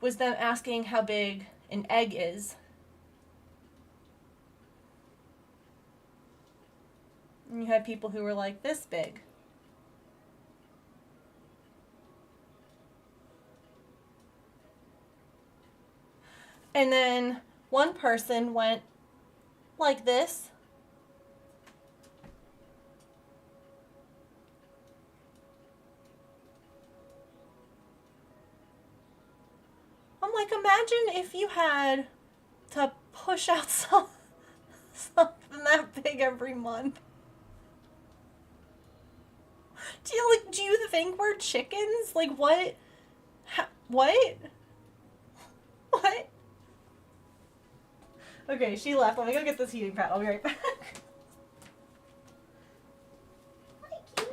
was them asking how big an egg is. And you had people who were like, this big. And then one person went like this. I'm like, imagine if you had to push out something that big every month. Do you think we're chickens? Like, what? What? What? Okay, she left. Let me go get this heating pad. I'll be right back. Hi, cutie.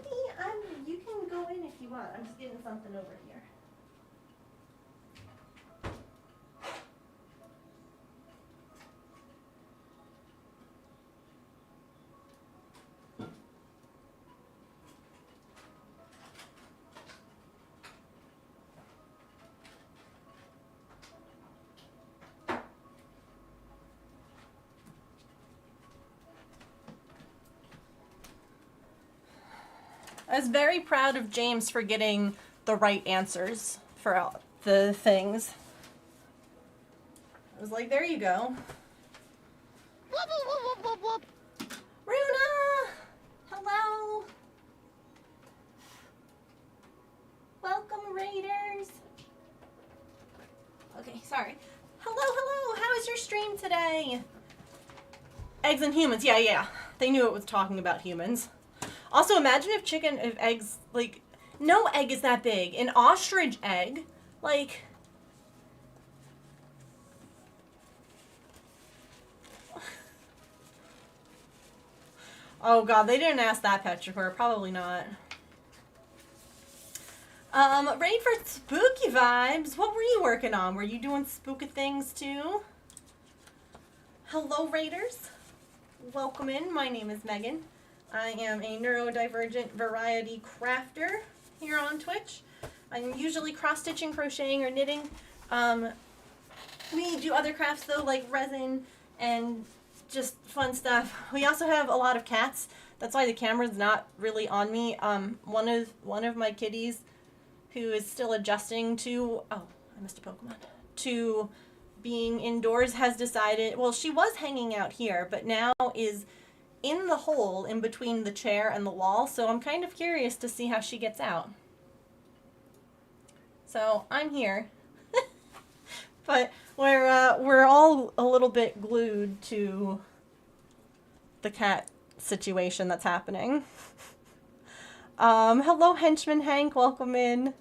You can go in if you want. I'm just getting something over here. I was very proud of James for getting the right answers for all the things. I was like, there you go. Runa! Hello! Welcome, Raiders! Okay, sorry. Hello! How is your stream today? Eggs and humans. Yeah. They knew it was talking about humans. Also, imagine if eggs, like, no egg is that big. An ostrich egg, like, oh god, they didn't ask that Petrichor, probably not. Raid for spooky vibes. What were you working on? Were you doing spooky things too? Hello, Raiders. Welcome in. My name is Megan. I am a neurodivergent variety crafter here on Twitch. I'm usually cross-stitching, crocheting, or knitting. We do other crafts though, like resin and just fun stuff. We also have a lot of cats. That's why the camera's not really on me. One of my kitties, who is still adjusting to I missed a Pokemon, to being indoors, has decided, well, she was hanging out here, but now is in the hole in between the chair and the wall, so I'm kind of curious to see how she gets out. So I'm here. But we're all a little bit glued to the cat situation that's happening. Hello, Henchman Hank, welcome in.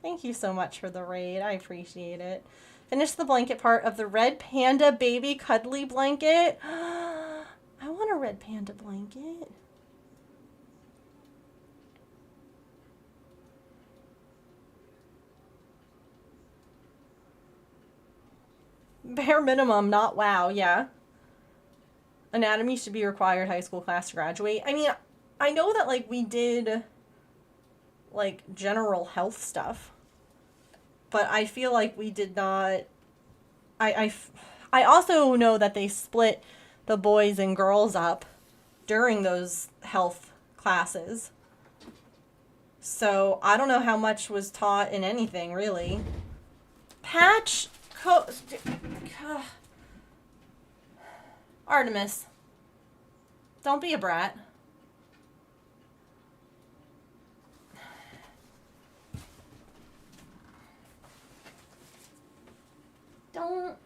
Thank you so much for the raid, I appreciate it. Finish the blanket part of the red panda baby cuddly blanket. I want a red panda blanket. Bare minimum, not wow, yeah. Anatomy should be required high school class to graduate. I mean, I know that, like, we did, like, general health stuff. But I feel like we did not... I also know that they split the boys and girls up during those health classes. So I don't know how much was taught in anything, really. Artemis, don't be a brat. Don't.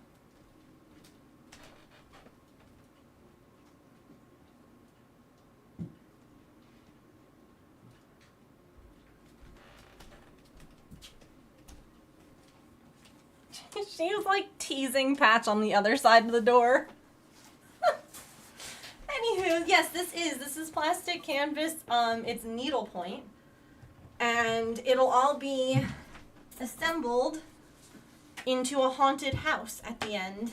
She was like teasing Patch on the other side of the door. Anywho, yes, this is plastic canvas. It's needlepoint, and it'll all be assembled into a haunted house at the end.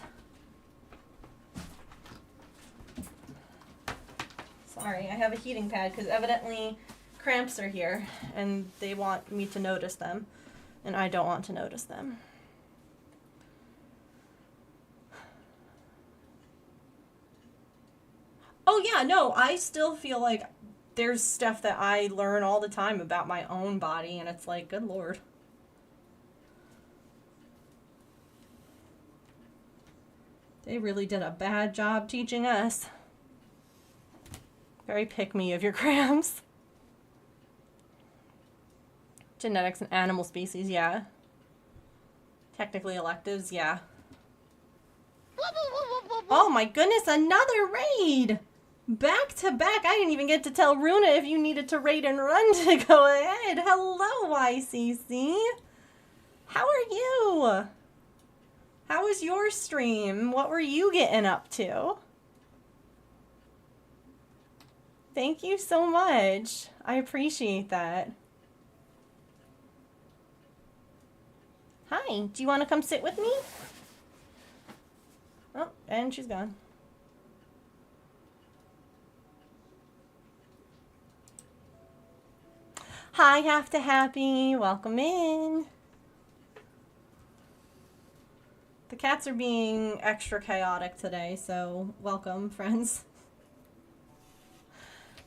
Sorry, I have a heating pad because evidently cramps are here and they want me to notice them, and I don't want to notice them. Oh yeah, no, I still feel like there's stuff that I learn all the time about my own body, and it's like, good lord. They really did a bad job teaching us. Very pick me of your crams. Genetics and animal species, yeah. Technically electives, yeah. Oh my goodness, another raid! Back to back. I didn't even get to tell Runa if you needed to raid and run to go ahead. Hello, YCC. How are you? How was your stream? What were you getting up to? Thank you so much. I appreciate that. Hi, do you want to come sit with me? Oh, and she's gone. Hi, Half to Happy. Welcome in. The cats are being extra chaotic today, so welcome, friends.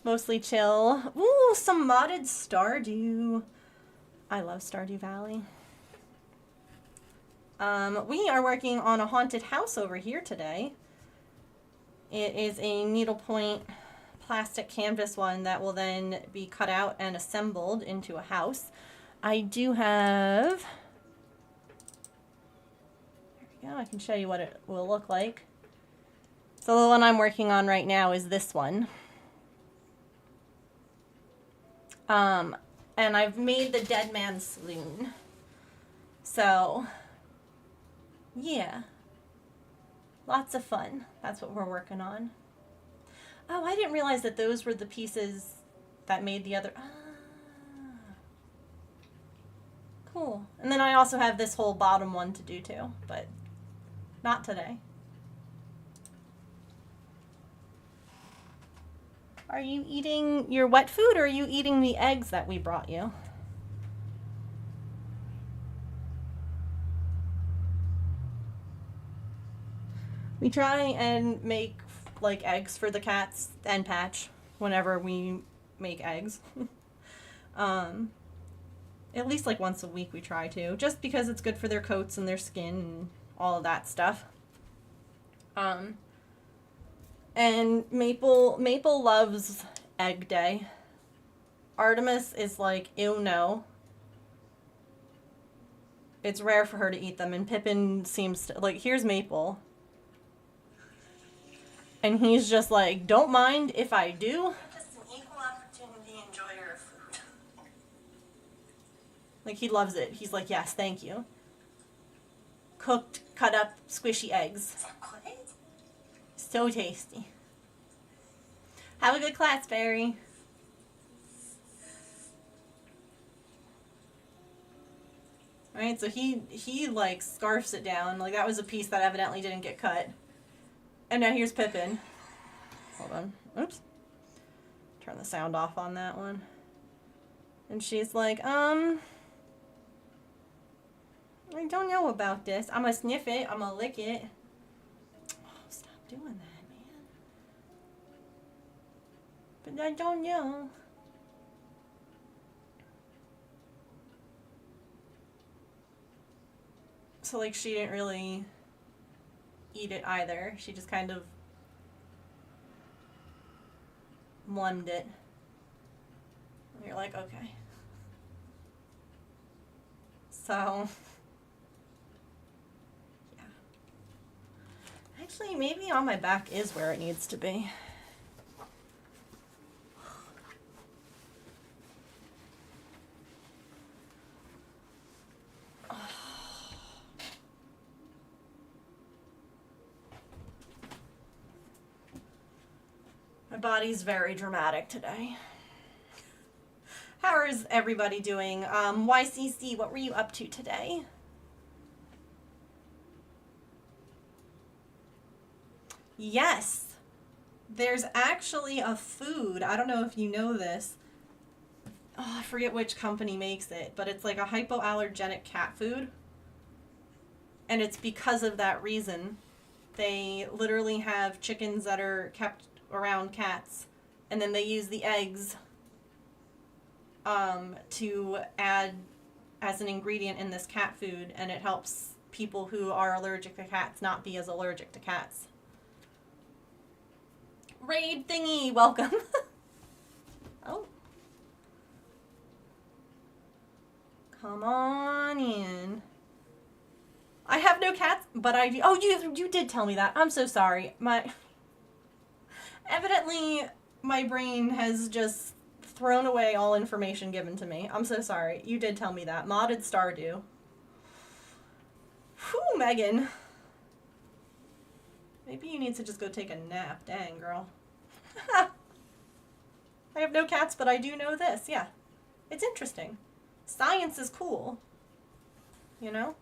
Mostly chill. Ooh, some modded Stardew. I love Stardew Valley. We are working on a haunted house over here today. It is a needlepoint plastic canvas one that will then be cut out and assembled into a house. I do have... There we go, I can show you what it will look like. So the one I'm working on right now is this one. And I've made the Dead Man Saloon. So, yeah. Lots of fun. That's what we're working on. Oh, I didn't realize that those were the pieces that made the other... Ah. Cool. And then I also have this whole bottom one to do too, but not today. Are you eating your wet food or are you eating the eggs that we brought you? We try and make like eggs for the cats and Patch whenever we make eggs. At least like once a week we try to, just because it's good for their coats and their skin and all of that stuff. And Maple loves Egg Day. Artemis is like, ew, no. It's rare for her to eat them, and Pippin seems to, like, here's Maple. And he's just like, don't mind if I do. Just an equal opportunity enjoyer of food. Like, he loves it. He's like, yes, thank you. Cooked, cut up, squishy eggs. Is that good? So tasty. Have a good class, Barry. Alright, so he like scarfs it down. Like that was a piece that evidently didn't get cut. And now here's Pippin. Hold on. Oops. Turn the sound off on that one. And she's like, I don't know about this. I'm gonna sniff it. I'm gonna lick it. Oh, stop doing that, man. But I don't know. So, like, she didn't really eat it either. She just kind of mummed it. And you're like, okay. So, yeah. Actually, maybe on my back is where it needs to be. My body's very dramatic today. How is everybody doing? YCC, what were you up to today? Yes. There's actually a food. I don't know if you know this. Oh, I forget which company makes it, but it's like a hypoallergenic cat food. And it's because of that reason. They literally have chickens that are kept around cats, and then they use the eggs to add as an ingredient in this cat food, and it helps people who are allergic to cats not be as allergic to cats. Raid thingy, welcome. Oh. Come on in. I have no cats, but I do. Oh, you did tell me that. I'm so sorry. Evidently, my brain has just thrown away all information given to me. I'm so sorry. You did tell me that. Modded Stardew. Whew, Megan. Maybe you need to just go take a nap. Dang, girl. I have no cats, but I do know this. Yeah. It's interesting. Science is cool. You know?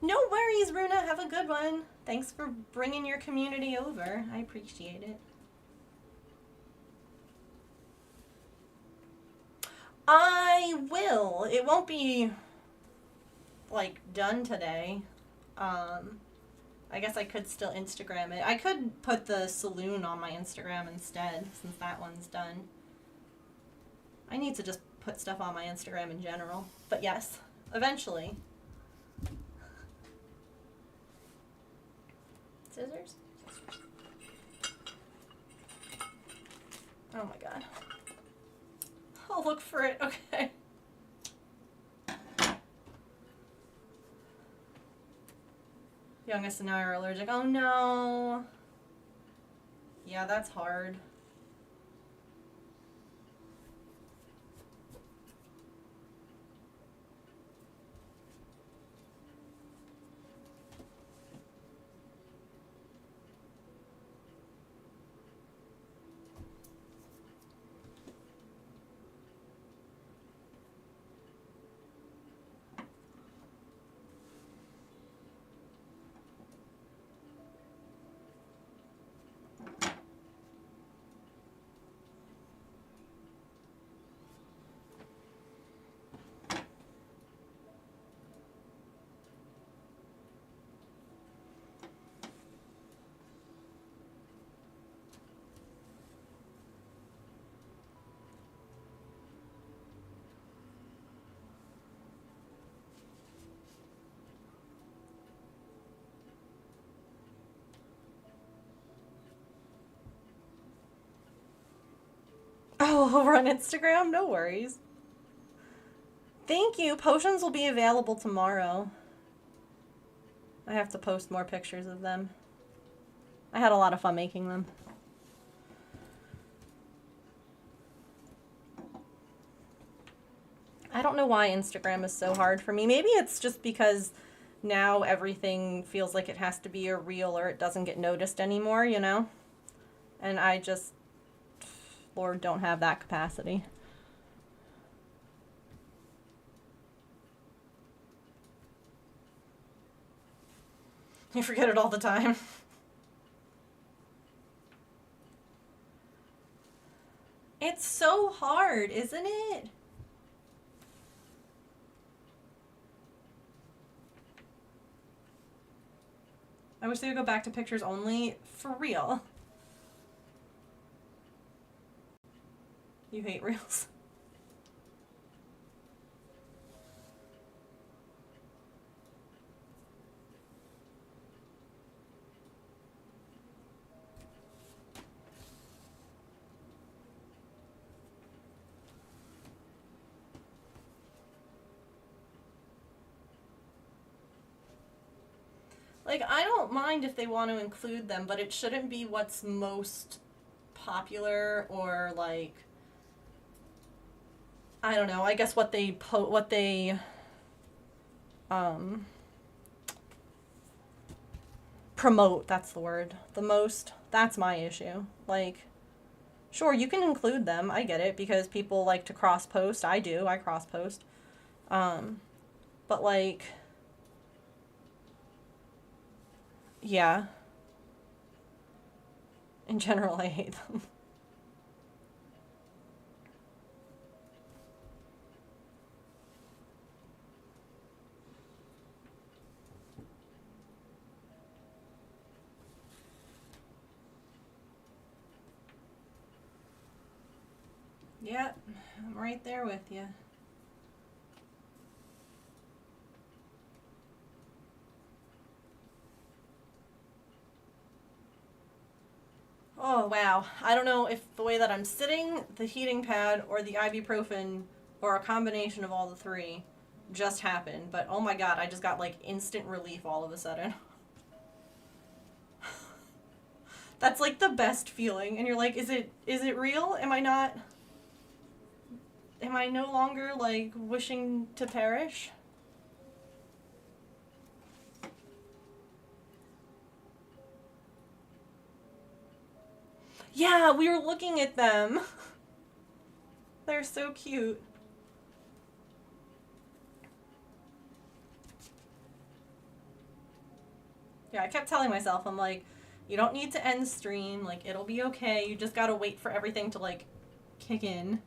No worries, Runa. Have a good one. Thanks for bringing your community over. I appreciate it. I will. It won't be, like, done today. I guess I could still Instagram it. I could put the saloon on my Instagram instead, since that one's done. I need to just put stuff on my Instagram in general. But yes, eventually. Scissors? Oh my god. I'll look for it. Okay. Youngest and I are allergic. Oh no. Yeah, that's hard. Oh, over on Instagram? No worries. Thank you. Potions will be available tomorrow. I have to post more pictures of them. I had a lot of fun making them. I don't know why Instagram is so hard for me. Maybe it's just because now everything feels like it has to be a reel or it doesn't get noticed anymore, you know? And I just, Lord, don't have that capacity. You forget it all the time. It's so hard, isn't it? I wish they would go back to pictures only. For real. You hate reels. Like, I don't mind if they want to include them, but it shouldn't be what's most popular or, like, I don't know, I guess what they promote, that's the word, the most. That's my issue. Like, sure, you can include them, I get it, because people like to cross-post. I do, I cross-post. But, like, yeah. In general, I hate them. Yep, I'm right there with you. Oh, wow. I don't know if the way that I'm sitting, the heating pad, or the ibuprofen, or a combination of all the three just happened. But oh my god, I just got like instant relief all of a sudden. That's like the best feeling. And you're like, is it real? Am I no longer like wishing to perish? Yeah, we were looking at them. They're so cute. Yeah, I kept telling myself, I'm like, you don't need to end stream, like, it'll be okay, you just gotta wait for everything to, like, kick in.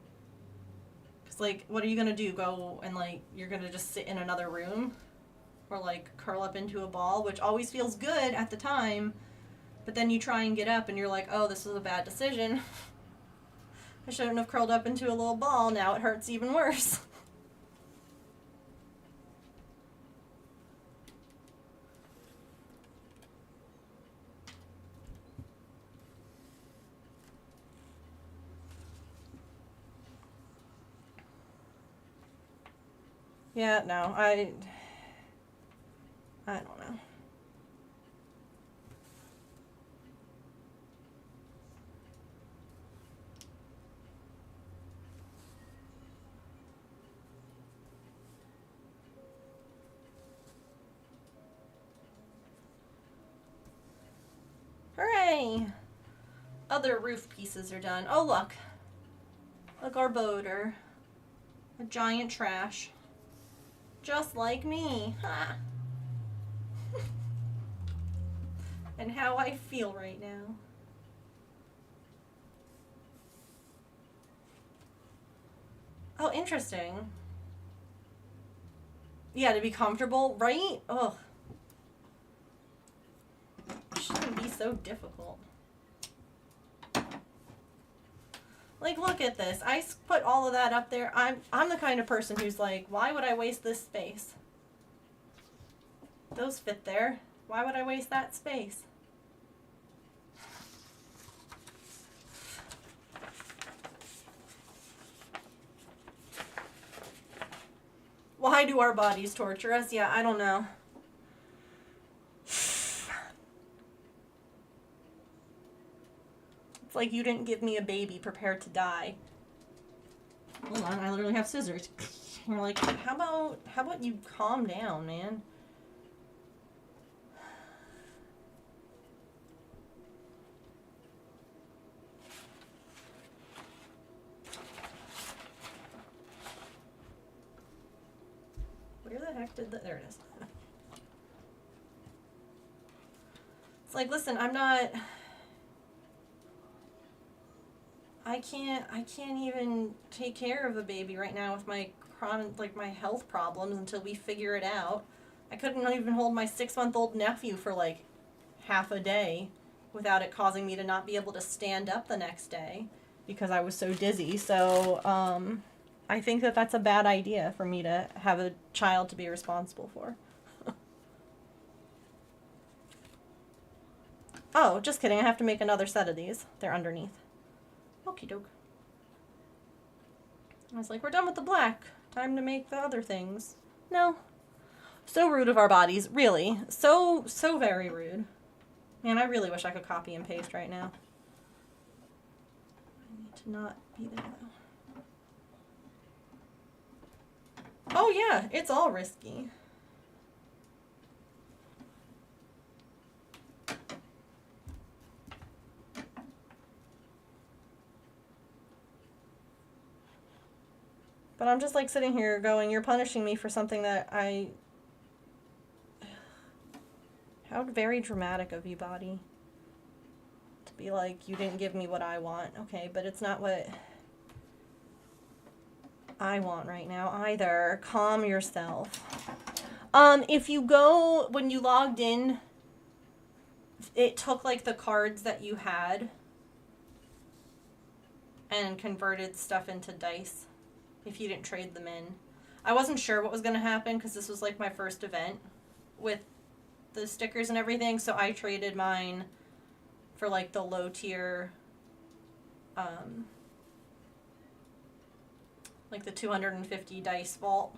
Because, like, what are you gonna do? Go and, like, you're gonna just sit in another room? Or, like, curl up into a ball, which always feels good at the time, but then you try and get up and you're like, oh, this was a bad decision. I shouldn't have curled up into a little ball, now it hurts even worse. Yeah, no, I don't know. Hooray! Other roof pieces are done. Oh, look. A Garbodor. A giant trash. Just like me. Ha! And how I feel right now. Oh, interesting. Yeah, to be comfortable, right? Ugh. It shouldn't be so difficult. Like, look at this. I put all of that up there. I'm the kind of person who's like, why would I waste this space? Those fit there. Why would I waste that space? Why do our bodies torture us? Yeah, I don't know. It's like you didn't give me a baby prepared to die. Hold on, I literally have scissors. You're like, how about you calm down, man? Where the heck did that? There it is. It's like, listen, I can't even take care of a baby right now with my my health problems until we figure it out. I couldn't even hold my 6-month-old nephew for like half a day without it causing me to not be able to stand up the next day because I was so dizzy. So, I think that that's a bad idea for me to have a child to be responsible for. Oh, just kidding. I have to make another set of these. They're underneath. Okie doke. I was like, we're done with the black. Time to make the other things. No. So rude of our bodies. Really. So very rude. Man, I really wish I could copy and paste right now. I need to not be there, though. Oh, yeah. It's all risky. But I'm just like sitting here going, you're punishing me for something that How very dramatic of you, body. To be like, you didn't give me what I want. Okay, but it's not what I want right now either. Calm yourself. If you go, when you logged in, it took like the cards that you had and converted stuff into dice if you didn't trade them in. I wasn't sure what was going to happen because this was like my first event with the stickers and everything, so I traded mine for like the low tier, like the 250 dice vault,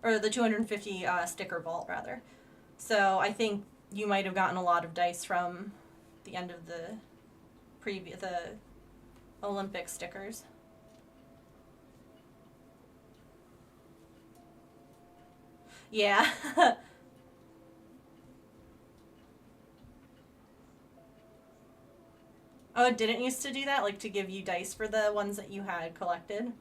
or the 250 sticker vault rather. So I think you might have gotten a lot of dice from the end of the Olympic stickers. Yeah. Oh, it didn't used to do that? Like to give you dice for the ones that you had collected?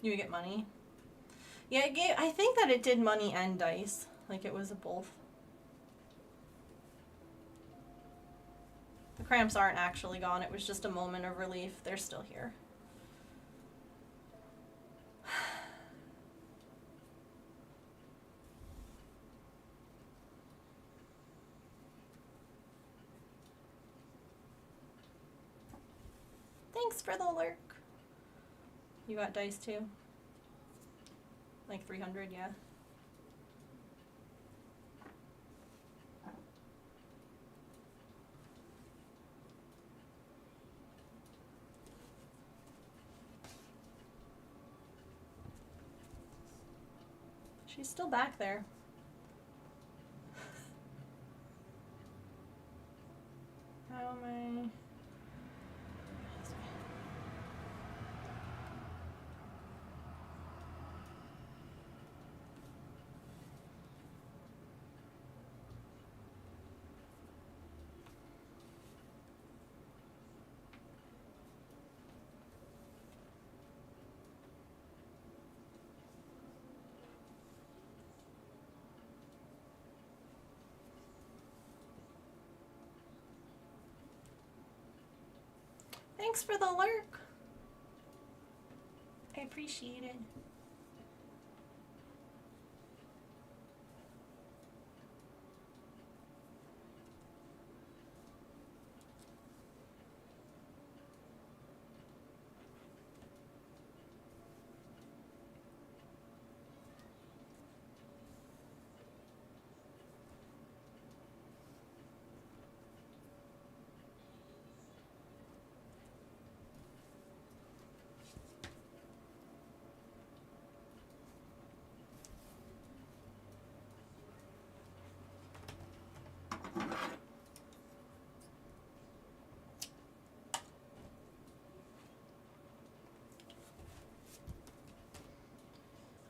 You would get money? Yeah, I think that it did money and dice. Like it was a both. The cramps aren't actually gone. It was just a moment of relief. They're still here. Thanks for the lurk. You got dice too? Like 300, yeah. She's still back there. How am I? Thanks for the lurk. I appreciate it.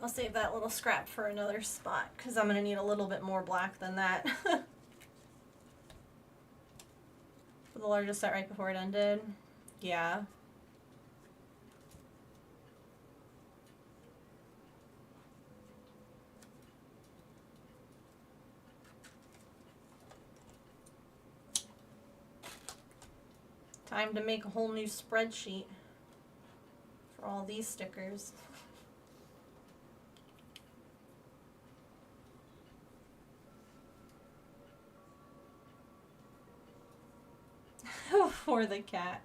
I'll save that little scrap for another spot because I'm going to need a little bit more black than that. For the largest set right before it ended. Yeah. Time to make a whole new spreadsheet for all these stickers. For the cat.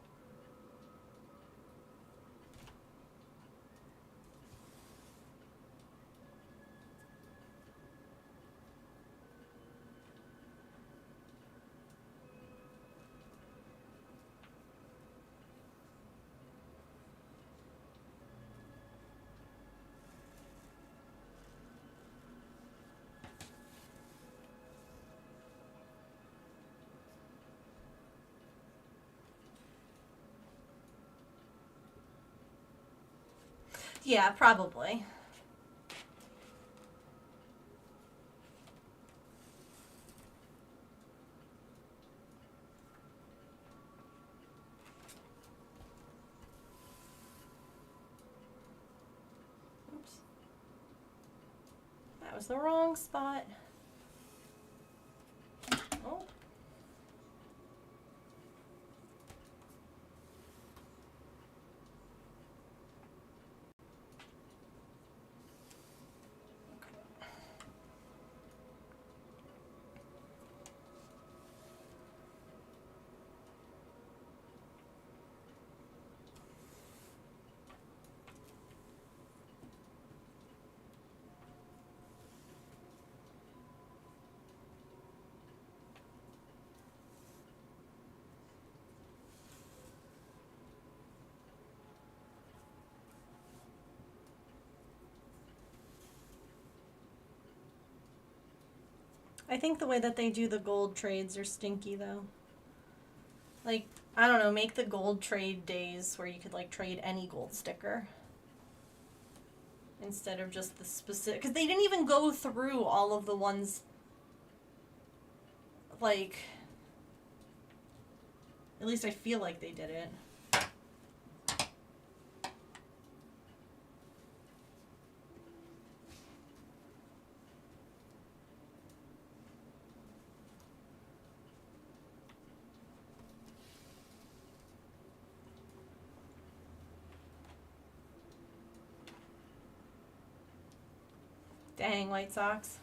Yeah, probably. Oops. That was the wrong spot. Oh. I think the way that they do the gold trades are stinky though. Like, I don't know, make the gold trade days where you could like trade any gold sticker instead of just the specific, because they didn't even go through all of the ones, like, at least I feel like they did it. Dang, White Sox.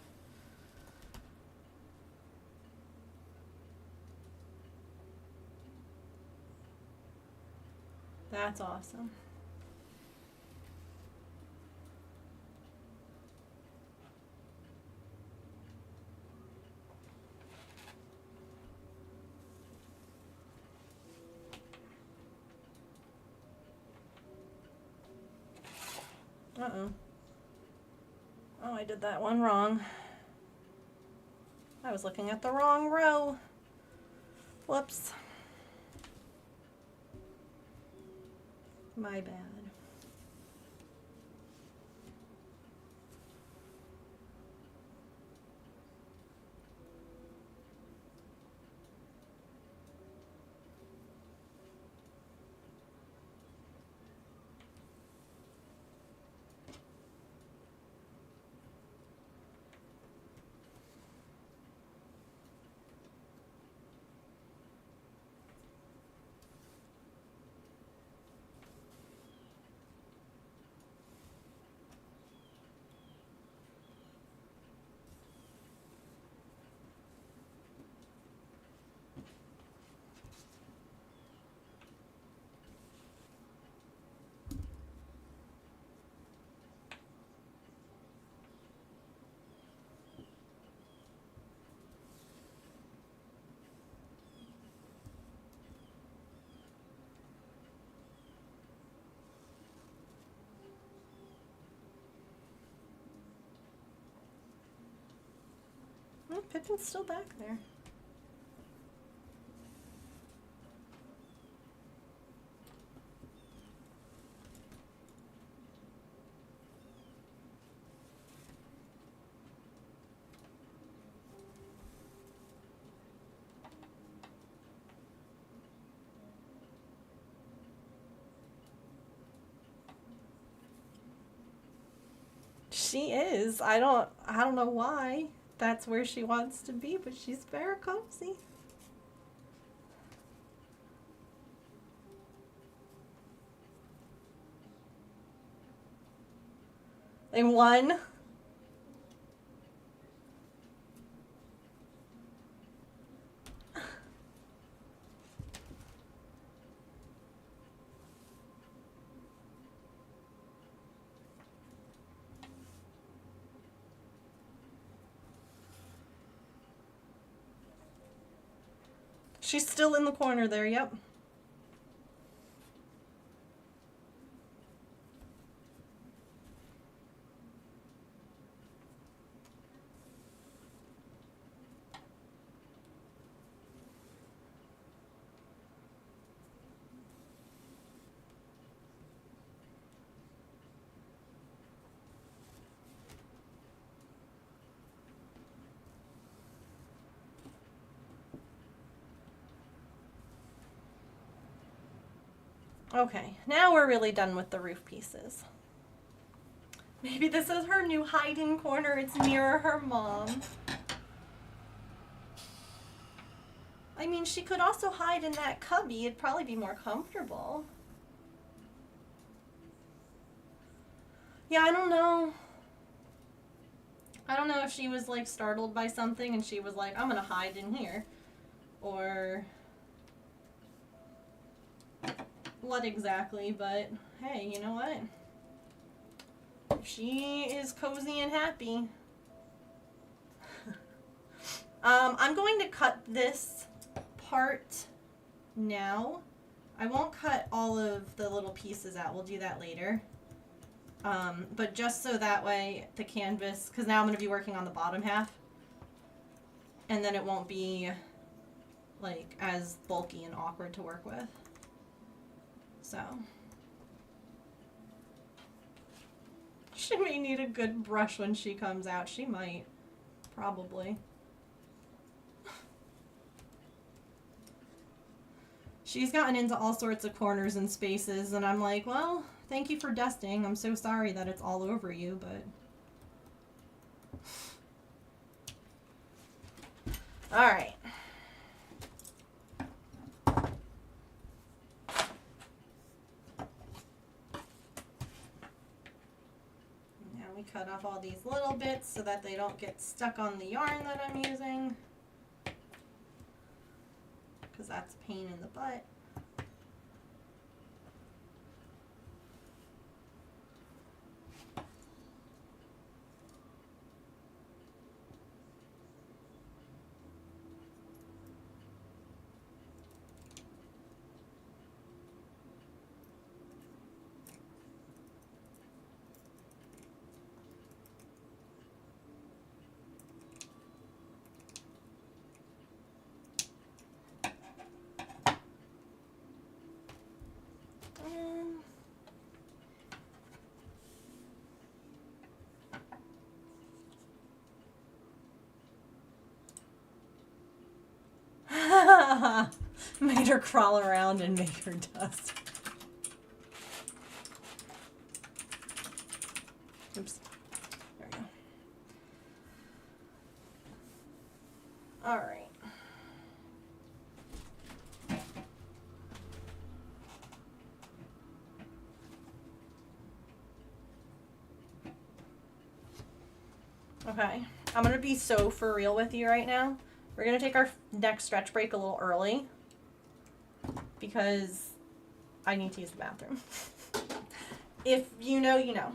That's awesome. Uh-oh. Oh, I did that one wrong. I was looking at the wrong row. Whoops. My bad. Oh, Pippin's still back there. She is. I don't know why that's where she wants to be, but she's very cozy. They won. She's still in the corner there, yep. Okay, now we're really done with the roof pieces. Maybe this is her new hiding corner. It's near her mom. I mean, she could also hide in that cubby. It'd probably be more comfortable. Yeah, I don't know. I don't know if she was like startled by something and she was like, I'm gonna hide in here. Or what exactly, but hey, you know what? She is cozy and happy. I'm going to cut this part now. I won't cut all of the little pieces out. We'll do that later. But just so that way the canvas, because now I'm going to be working on the bottom half. and then it won't be like as bulky and awkward to work with. So she may need a good brush when she comes out. She might. Probably. She's gotten into all sorts of corners and spaces, and I'm like, well, thank you for dusting. I'm so sorry that it's all over you, but... Alright. Now we cut off all these little bits so that they don't get stuck on the yarn that I'm using, because that's a pain in the butt. Made her crawl around and make her dust. Oops. There we go. All right. Okay. I'm going to be so for real with you right now. We're going to take our next stretch break a little early because I need to use the bathroom. If you know, you know.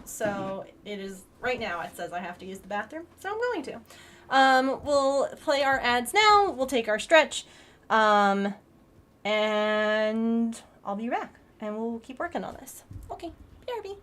So it is, right now it says I have to use the bathroom, so I'm going to. We'll play our ads now, we'll take our stretch, and I'll be back, and we'll keep working on this. Okay, BRB.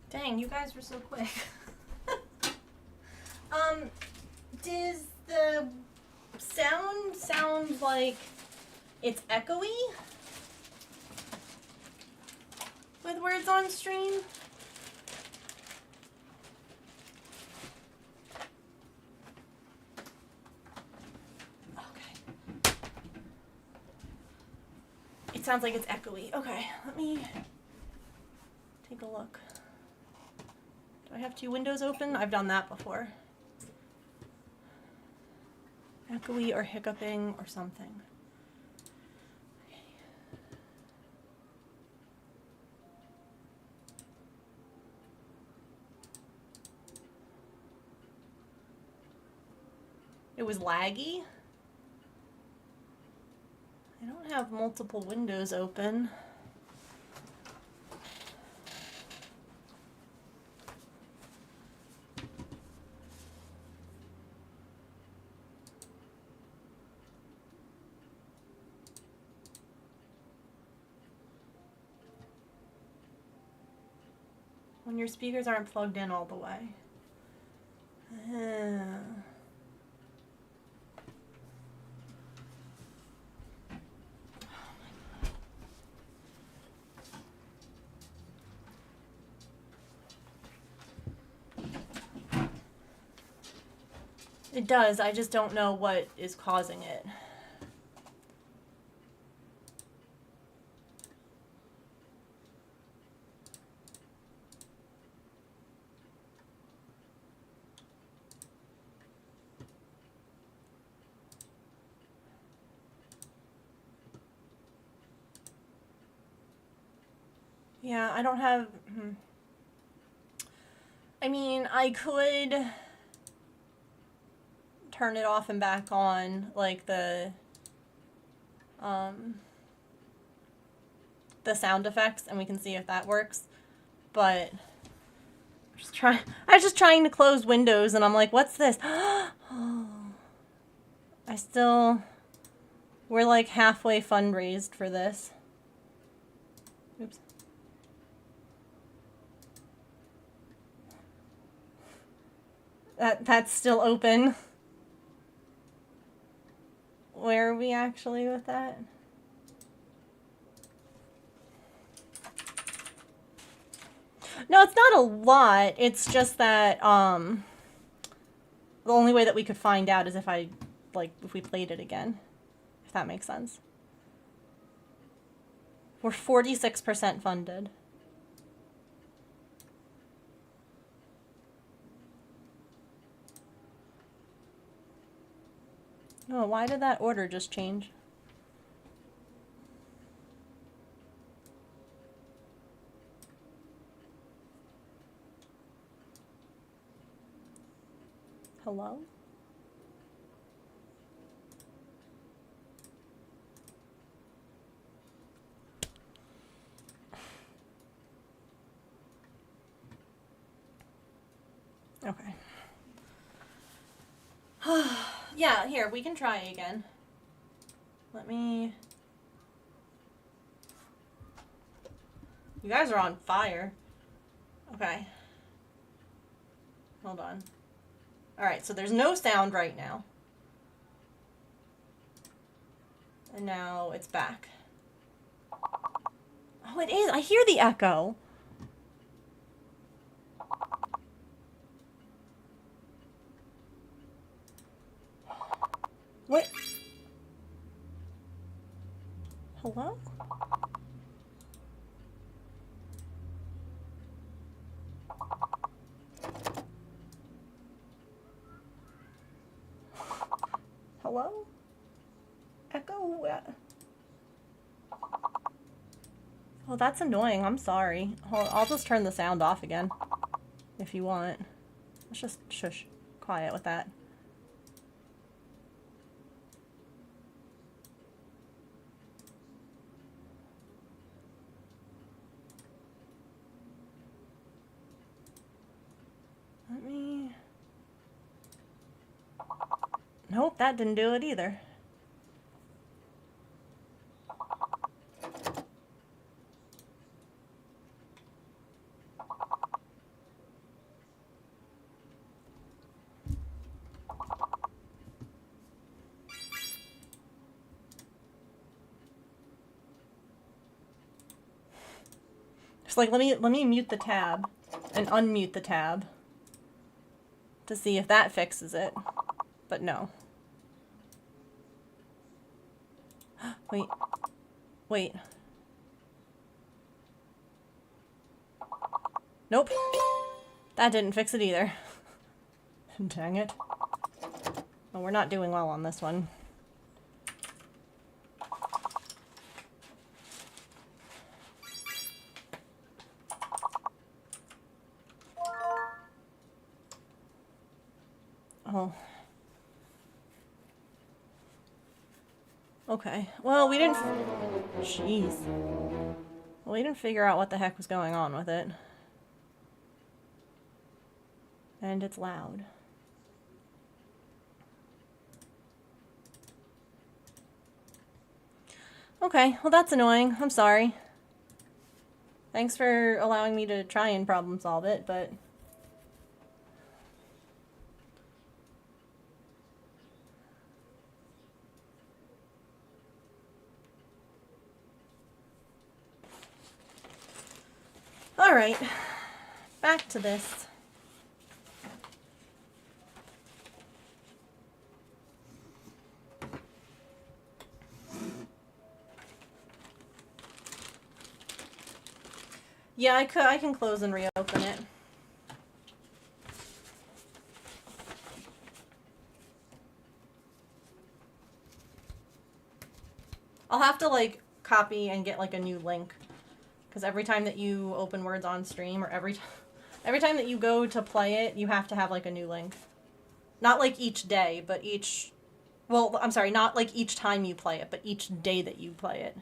Dang, you guys were so quick. um, Does the sound sound like it's echoey with words on stream? Okay. It sounds like it's echoey. Okay, let me take a look. Do I have 2 windows open? I've done that before. Echoey or hiccuping or something. Okay. It was laggy. I don't have multiple windows open. When your speakers aren't plugged in all the way. It does, I just don't know what is causing it. Yeah, I don't have... I mean, I could turn it off and back on, like the sound effects, and we can see if that works. But I was just trying to close windows, and I'm like, what's this? We're like halfway fundraised for this. Oops. That's still open. Where are we actually with that? No, it's not a lot. It's just that the only way that we could find out is if we played it again. If that makes sense. We're 46% funded. Oh, why did that order just change? Hello? Okay. Yeah, here, we can try again. Let me... You guys are on fire. Okay. Hold on. Alright, so there's no sound right now. And now it's back. Oh, it is! I hear the echo! What? Hello? Hello? Echo? Oh, that's annoying. I'm sorry. I'll just turn the sound off again. If you want. Let's just shush. Quiet with that. Let me... Nope, that didn't do it either. So like, let me mute the tab and unmute the tab to see if that fixes it. But no. Wait. Wait. Nope. That didn't fix it either. Dang it. Well, we're not doing well on this one. Oh. Okay. Well, we didn't... Jeez. Well, we didn't figure out what the heck was going on with it. And it's loud. Okay, well that's annoying. I'm sorry. Thanks for allowing me to try and problem solve it, but... Alright, back to this. Yeah, I can close and reopen it. I'll have to like copy and get like a new link, because every time that you open Words on stream, or every time that you go to play it, you have to have like a new link. Not like each day, but each... Well, I'm sorry, not like each time you play it, but each day that you play it.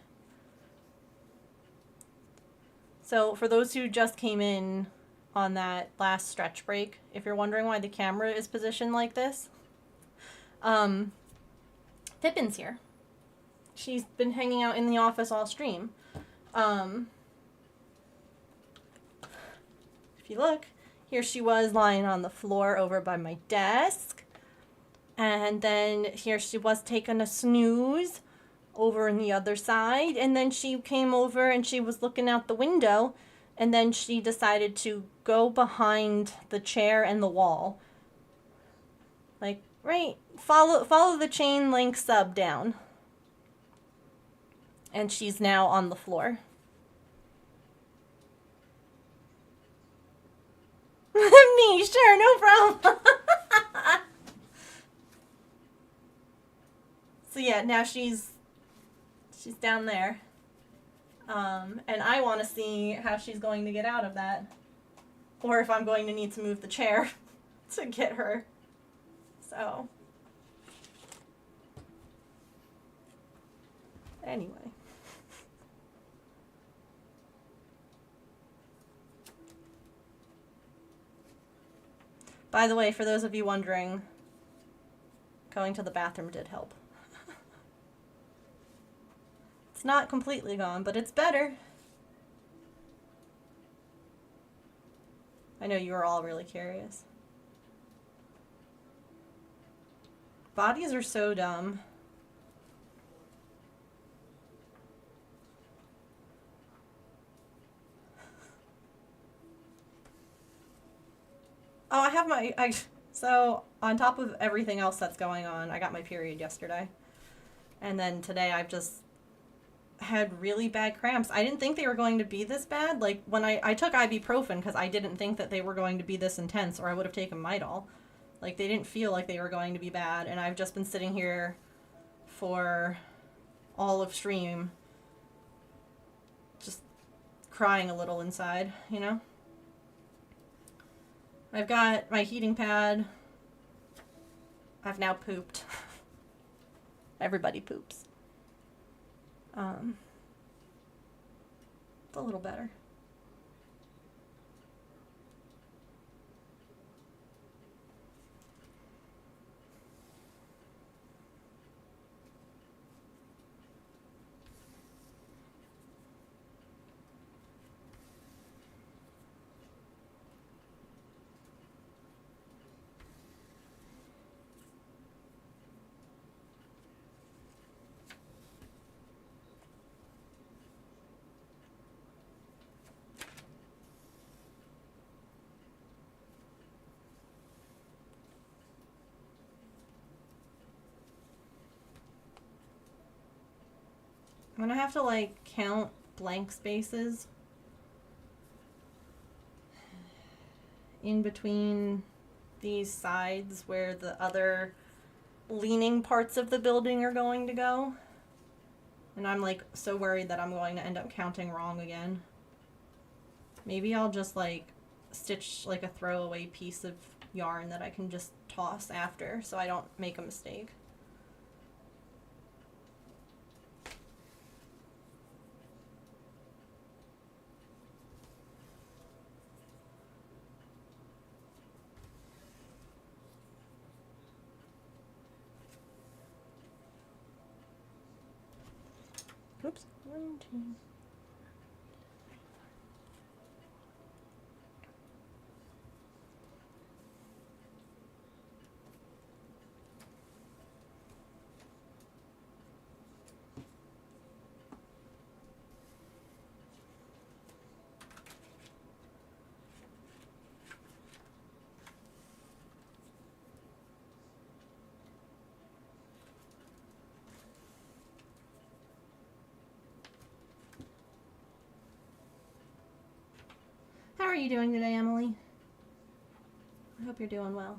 So for those who just came in on that last stretch break, if you're wondering why the camera is positioned like this, Pippin's here. She's been hanging out in the office all stream. If you look, here she was lying on the floor over by my desk. And then here she was taking a snooze over on the other side. And then she came over and she was looking out the window. And then she decided to go behind the chair and the wall. Like, right, follow the chain link sub down. And she's now on the floor. Me, sure, no problem. So yeah, now she's down there. And I want to see how she's going to get out of that. Or if I'm going to need to move the chair to get her. So. Anyway. By the way, for those of you wondering, going to the bathroom did help. It's not completely gone, but it's better. I know you were all really curious. Bodies are so dumb. Oh, I have my... So, on top of everything else that's going on, I got my period yesterday. And then today I've just had really bad cramps. I didn't think they were going to be this bad. Like, when I took ibuprofen because I didn't think that they were going to be this intense, or I would have taken Midol. Like, they didn't feel like they were going to be bad. And I've just been sitting here for all of stream just crying a little inside, you know? I've got my heating pad. I've now pooped. Everybody poops. It's a little better. I'm gonna have to like count blank spaces in between these sides where the other leaning parts of the building are going to go. And I'm like so worried that I'm going to end up counting wrong again. Maybe I'll just like stitch like a throwaway piece of yarn that I can just toss after so I don't make a mistake. Oops. 1, 2. How are you doing today, Emily? I hope you're doing well.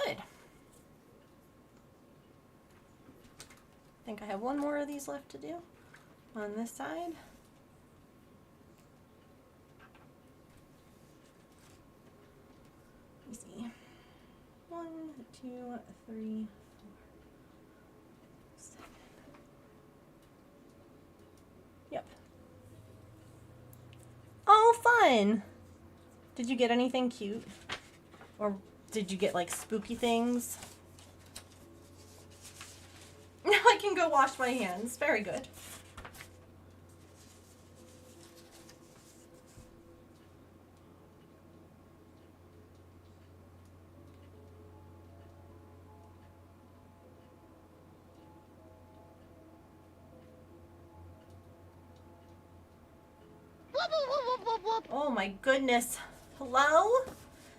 Good. I think I have one more of these left to do on this side. Easy. 1, 2, 3, 4, 7. Yep. Oh, fun! Did you get anything cute? Or did you get like spooky things? Now I can go wash my hands. Very good. Oh my goodness. Hello?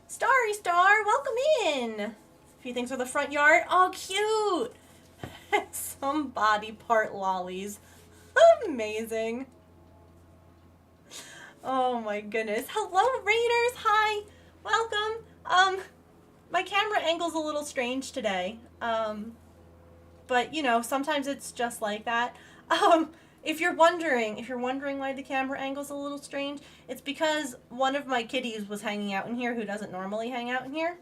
Starry Star, welcome in. A few things for the front yard. Oh, cute. Some body part lollies. Amazing. Oh my goodness. Hello, Raiders. Hi. Welcome. My camera angle's a little strange today. But you know, sometimes it's just like that. If you're wondering why the camera angle's a little strange, it's because one of my kitties was hanging out in here who doesn't normally hang out in here.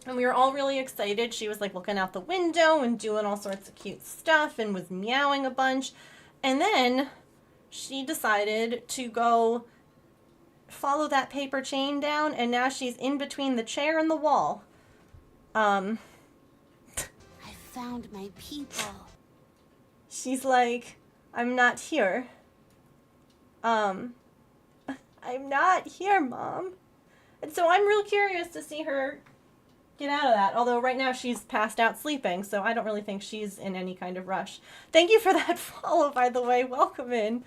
And we were all really excited. She was like looking out the window and doing all sorts of cute stuff and was meowing a bunch. And then she decided to go follow that paper chain down, and now she's in between the chair and the wall. I found my people. She's like, I'm not here. I'm not here, Mom. And so I'm real curious to see her get out of that. Although right now she's passed out sleeping, so I don't really think she's in any kind of rush. Thank you for that follow, by the way. Welcome in.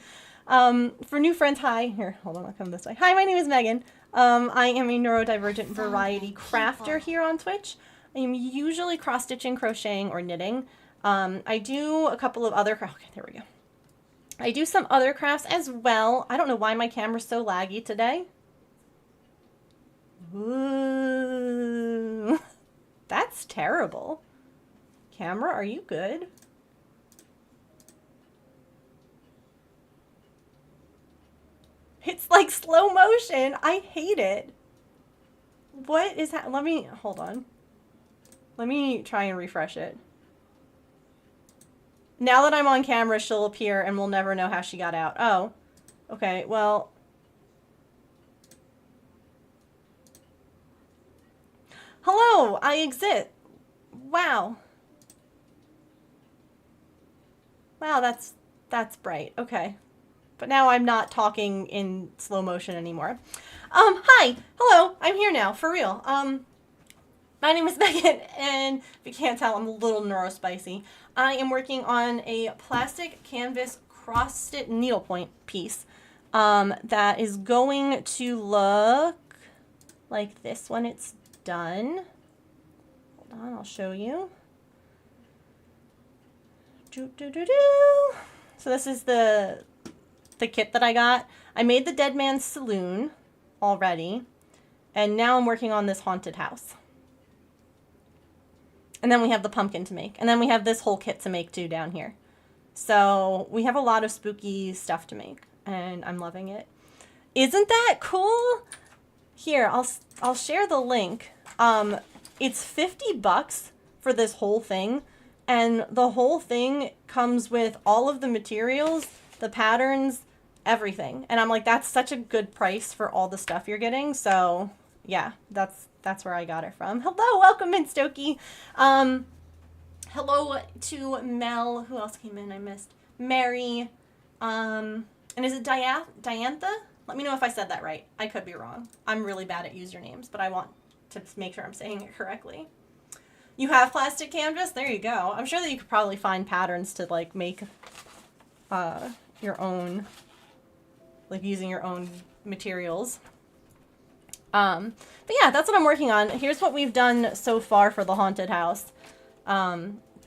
For new friends, hi. Here, hold on, I'll come this way. Hi, my name is Megan. I am a neurodivergent variety crafter here on Twitch. I am usually cross-stitching, crocheting, or knitting. I do a couple of other crafts. Okay, there we go. I do some other crafts as well. I don't know why my camera's so laggy today. Ooh, that's terrible. Camera, are you good? It's like slow motion. I hate it. What is that? Let me, hold on. Let me try and refresh it. Now that I'm on camera, she'll appear and we'll never know how she got out. Oh, okay, well. Hello, I exist. Wow. Wow, that's bright. Okay. But now I'm not talking in slow motion anymore. Hi. Hello. I'm here now, for real. My name is Megan, and if you can't tell, I'm a little neurospicy. I am working on a plastic canvas cross-stitch needlepoint piece that is going to look like this when it's done. Hold on, I'll show you. So this is the kit that I got. I made the Dead Man's Saloon already, and now I'm working on this haunted house. And then we have the pumpkin to make. And then we have this whole kit to make too down here. So we have a lot of spooky stuff to make, and I'm loving it. Isn't that cool? Here, I'll share the link. It's $50 for this whole thing, and the whole thing comes with all of the materials, the patterns, everything. And I'm like, that's such a good price for all the stuff you're getting. So yeah, that's where I got it from. Hello, welcome in, Stokey. Hello to Mel. Who else came in? I missed. Mary. And is it Diantha? Let me know if I said that right. I could be wrong. I'm really bad at usernames, but I want to make sure I'm saying it correctly. You have plastic canvas? There you go. I'm sure that you could probably find patterns to like make your own, like using your own materials. But yeah, that's what I'm working on. Here's what we've done so far for the haunted house.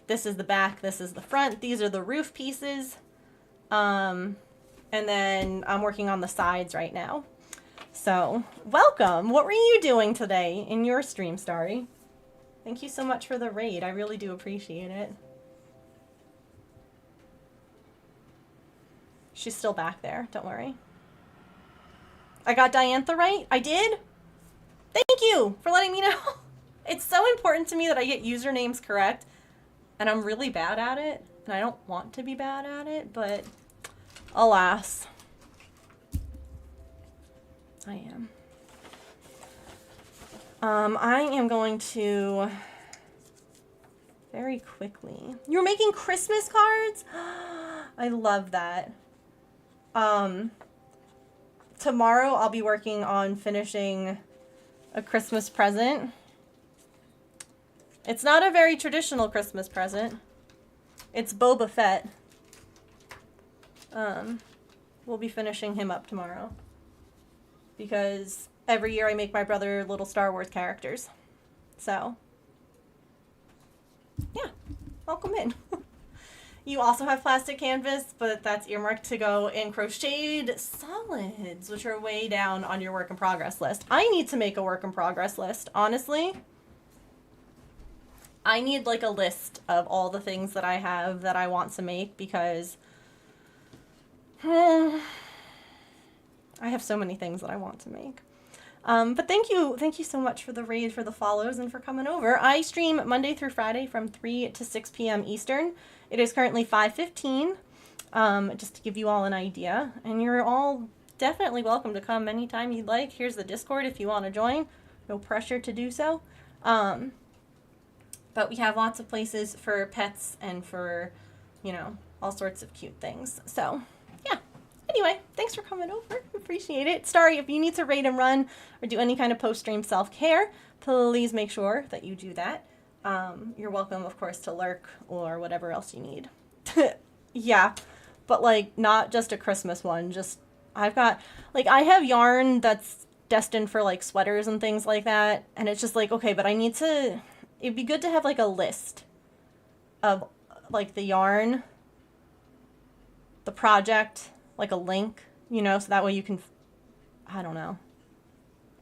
This is the back, this is the front. These are the roof pieces. And then I'm working on the sides right now. So, welcome. What were you doing today in your stream, Starry? Thank you so much for the raid. I really do appreciate it. She's still back there. Don't worry. I got Diantha right? I did? Thank you for letting me know. It's so important to me that I get usernames correct. And I'm really bad at it. And I don't want to be bad at it, but alas. I am. I am going to very quickly. You're making Christmas cards? I love that. Tomorrow I'll be working on finishing a Christmas present. It's not a very traditional Christmas present. It's Boba Fett. We'll be finishing him up tomorrow. Because every year I make my brother little Star Wars characters. So, yeah, welcome in. You also have plastic canvas, but that's earmarked to go in crocheted solids, which are way down on your work in progress list. I need to make a work in progress list, honestly. I need like a list of all the things that I have that I want to make because I have so many things that I want to make. But thank you so much for the raid, for the follows, and for coming over. I stream Monday through Friday from 3 to 6 p.m. Eastern. It is currently 5:15, just to give you all an idea. And you're all definitely welcome to come anytime you'd like. Here's the Discord if you want to join. No pressure to do so. But we have lots of places for pets and for, you know, all sorts of cute things. So, yeah. Anyway, thanks for coming over. Appreciate it. Starry, if you need to raid and run or do any kind of post-stream self-care, please make sure that you do that. You're welcome, of course, to lurk or whatever else you need. Yeah, but, like, not just a Christmas one. Just, I've got, like, I have yarn that's destined for, like, sweaters and things like that. And it's just like, okay, but I need to, it'd be good to have, like, a list of, like, the yarn, the project, like a link, you know, so that way you can, I don't know.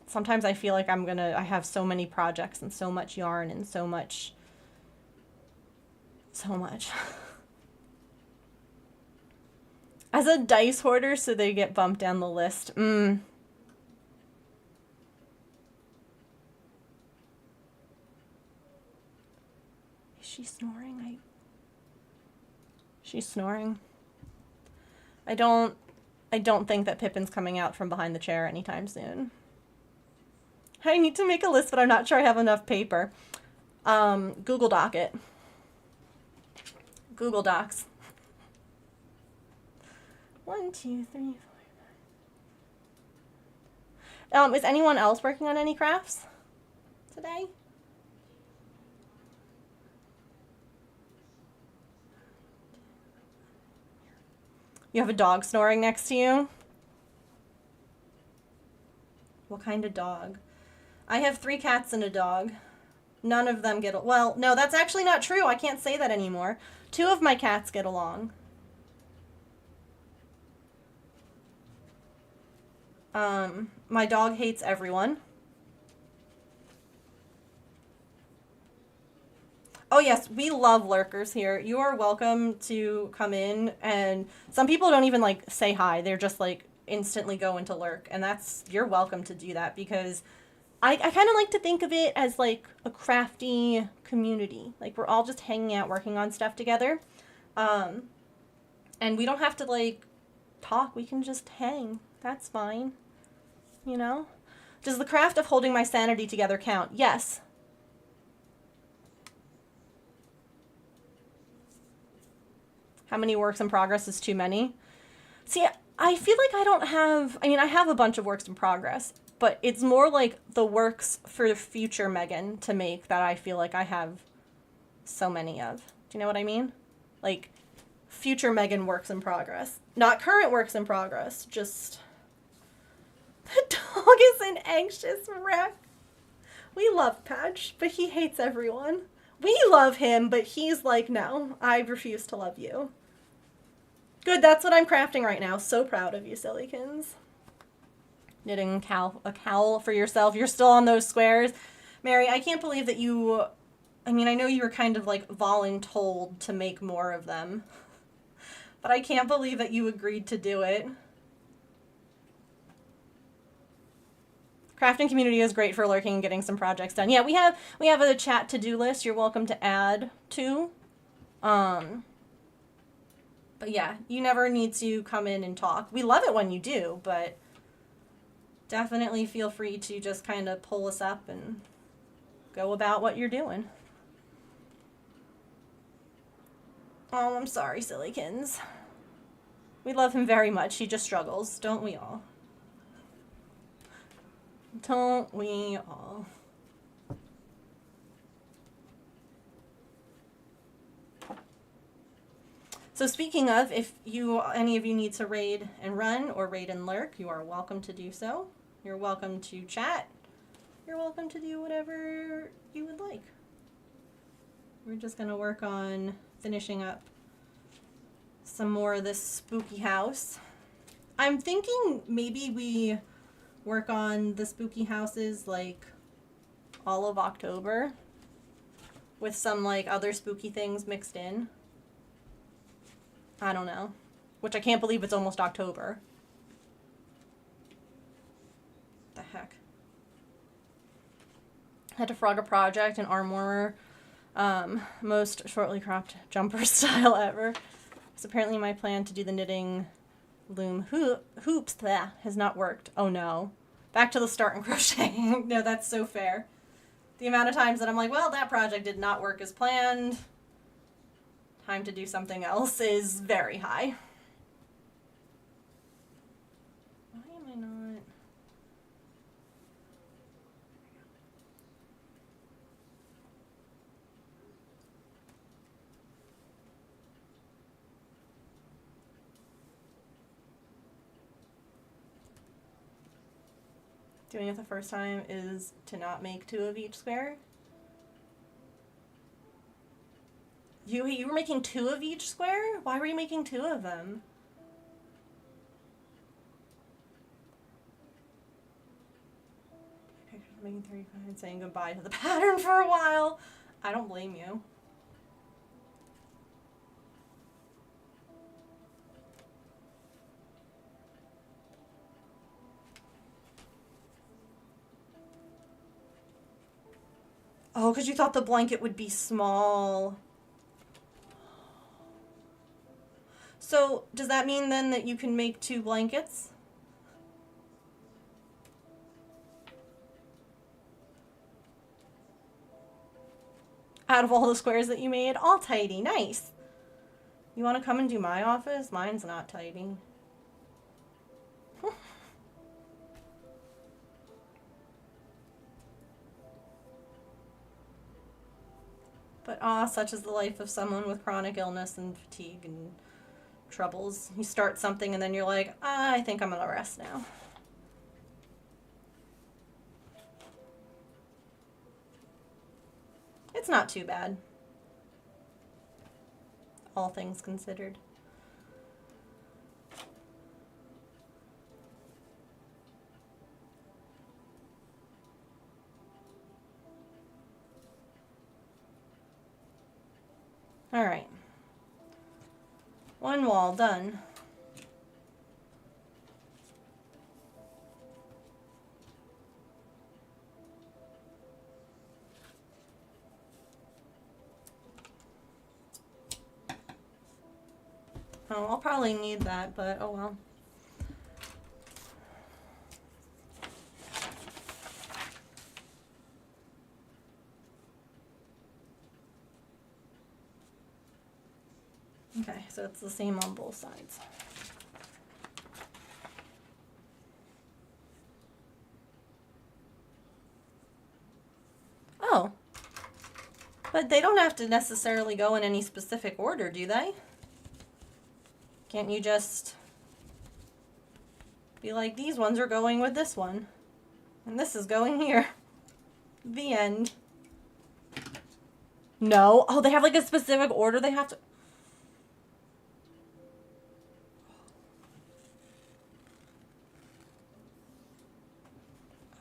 Sometimes I feel like I have so many projects and so much yarn and so much. As a dice hoarder, so they get bumped down the list. Is she snoring? She's snoring. I don't think that Pippin's coming out from behind the chair anytime soon. I need to make a list, but I'm not sure I have enough paper. Google Doc it. Google Docs. 1, 2, 3, 4. Is anyone else working on any crafts today? You have a dog snoring next to you? What kind of dog? I have 3 cats and a dog. None of them get... Well, no, that's actually not true. I can't say that anymore. 2 of my cats get along. My dog hates everyone. Oh yes, we love lurkers here. You are welcome to come in, and some people don't even like say hi. They're just like instantly go into lurk, and you're welcome to do that, because I kind of like to think of it as like a crafty community. Like we're all just hanging out, working on stuff together. And we don't have to like talk. We can just hang. That's fine. You know? Does the craft of holding my sanity together count? Yes. How many works in progress is too many? See, I feel like I don't have... I mean, I have a bunch of works in progress, but it's more like the works for the future Megan to make that I feel like I have so many of. Do you know what I mean? Like, future Megan works in progress. Not current works in progress, just... The dog is an anxious wreck. We love Patch, but he hates everyone. We love him, but he's like, no, I refuse to love you. Good, that's what I'm crafting right now. So proud of you, Sillykins. Knitting a cowl for yourself. You're still on those squares. Mary, I can't believe that you... I mean, I know you were kind of like voluntold to make more of them. But I can't believe that you agreed to do it. Crafting community is great for lurking and getting some projects done. Yeah, we have a chat to-do list you're welcome to add to. But yeah, you never need to come in and talk. We love it when you do, but definitely feel free to just kind of pull us up and go about what you're doing. Oh, I'm sorry, Sillykins. We love him very much. He just struggles, don't we all? Don't we all? So speaking of, if any of you need to raid and run or raid and lurk, you are welcome to do so. You're welcome to chat. You're welcome to do whatever you would like. We're just going to work on finishing up some more of this spooky house. I'm thinking maybe we work on the spooky houses like all of October with some like other spooky things mixed in. I don't know. Which I can't believe it's almost October. The heck. Had to frog a project, an arm warmer. Most shortly cropped jumper style ever. It's apparently my plan to do the knitting loom hoops that has not worked. Oh no. Back to the start and crocheting. No, that's so fair. The amount of times that I'm like, well, that project did not work as planned. Time to do something else is very high. Why am I not? Doing it the first time is to not make 2 of each square. You were making 2 of each square? Why were you making 2 of them? Pictures of making 35 and saying goodbye to the pattern for a while. I don't blame you. Oh, because you thought the blanket would be small. So, does that mean then that you can make 2 blankets? out of all the squares that you made. All tidy. Nice. You want to come and do my office? Mine's not tidy. But such is the life of someone with chronic illness and fatigue and troubles. You start something and then you're like, I think I'm gonna rest now. It's not too bad, all things considered. All right. One wall done. Oh, I'll probably need that, but oh well. Okay, so it's the same on both sides. Oh. But they don't have to necessarily go in any specific order, do they? Can't you just be like, these ones are going with this one, and this is going here? The end. No. Oh, they have like a specific order they have to...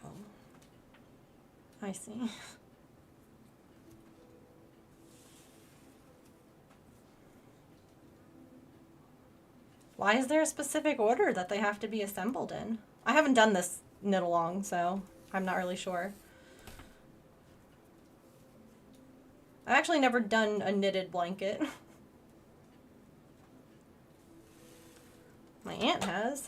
Oh. I see. Why is there a specific order that they have to be assembled in? I haven't done this knit along, so I'm not really sure. I've actually never done a knitted blanket. My aunt has.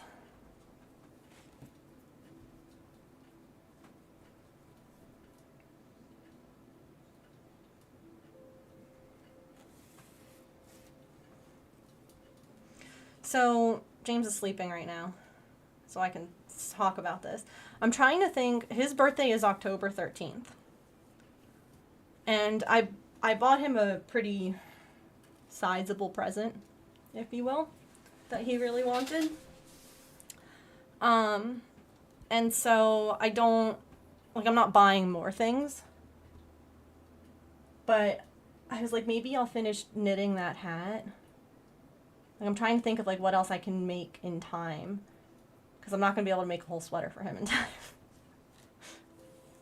So, James is sleeping right now, so I can talk about this. I'm trying to think, his birthday is October 13th. And I bought him a pretty sizable present, if you will, that he really wanted. And so I don't, like, I'm not buying more things. But I was like, maybe I'll finish knitting that hat. Like, I'm trying to think of, like, what else I can make in time. Because I'm not going to be able to make a whole sweater for him in time.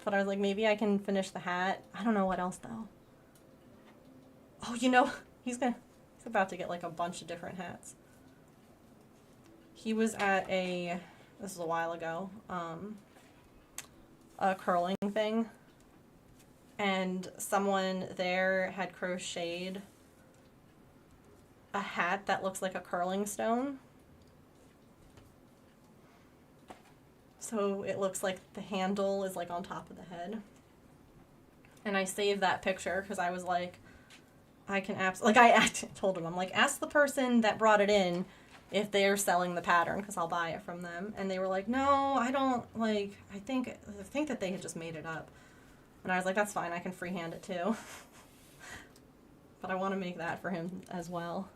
But I was like, maybe I can finish the hat. I don't know what else, though. Oh, you know, he's about to get, like, a bunch of different hats. He was at this was a while ago, a curling thing. And someone there had crocheted a hat that looks like a curling stone. So it looks like the handle is like on top of the head. And I saved that picture because I was like, I told him, I'm like, ask the person that brought it in if they're selling the pattern because I'll buy it from them. And they were like, no, I don't, like, I think that they had just made it up. And I was like, that's fine, I can freehand it too. But I want to make that for him as well.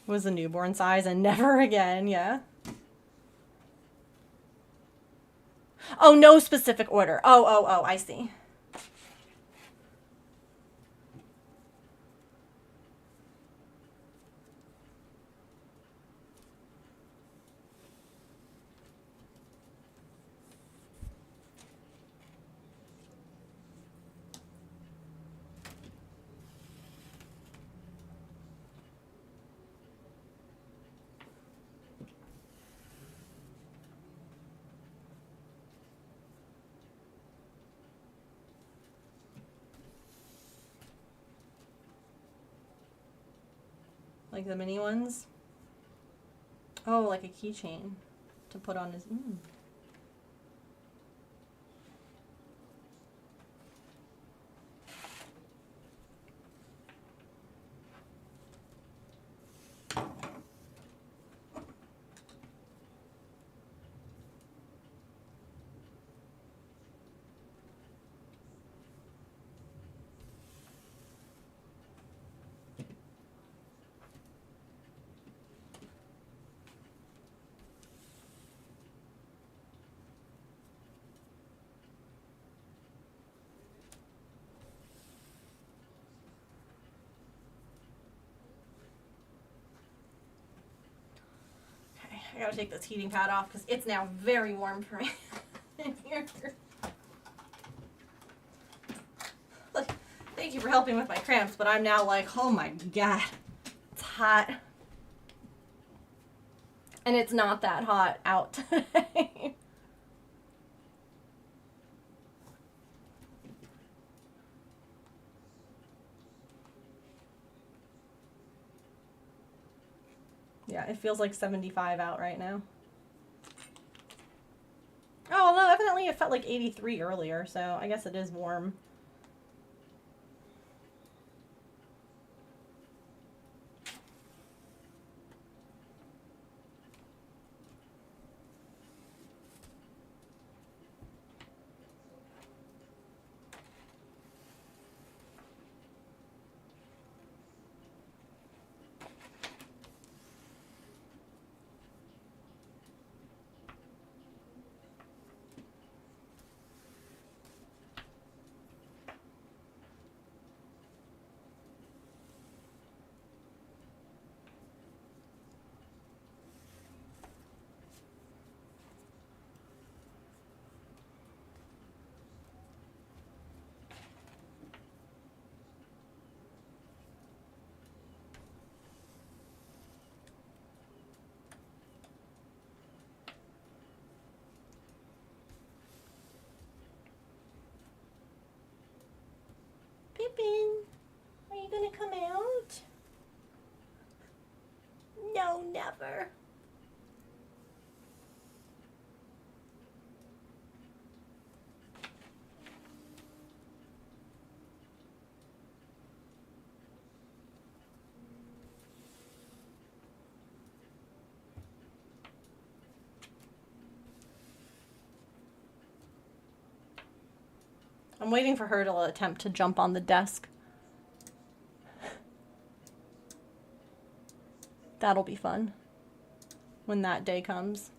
Was a newborn size and never again, yeah. Oh, no specific order. Oh, I see. Like the mini ones. Oh, like a keychain to put on his. I gotta take this heating pad off because it's now very warm for me in here. Like, thank you for helping with my cramps, but I'm now like, oh my god, it's hot. And it's not that hot out today. Yeah, it feels like 75 out right now. Oh, although evidently it felt like 83 earlier, so I guess it is warm. Pippin, are you gonna come out? No, never. I'm waiting for her to attempt to jump on the desk. That'll be fun when that day comes.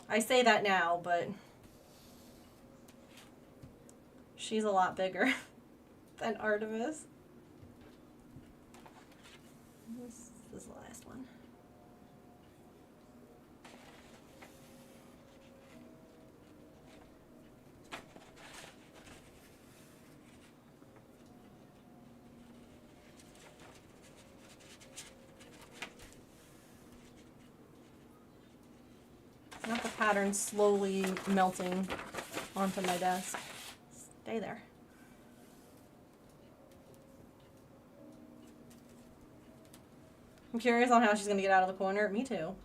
I say that now, but she's a lot bigger than Artemis. This is the last one. Not the pattern slowly melting onto my desk. Stay there. I'm curious on how she's gonna get out of the corner. Me too.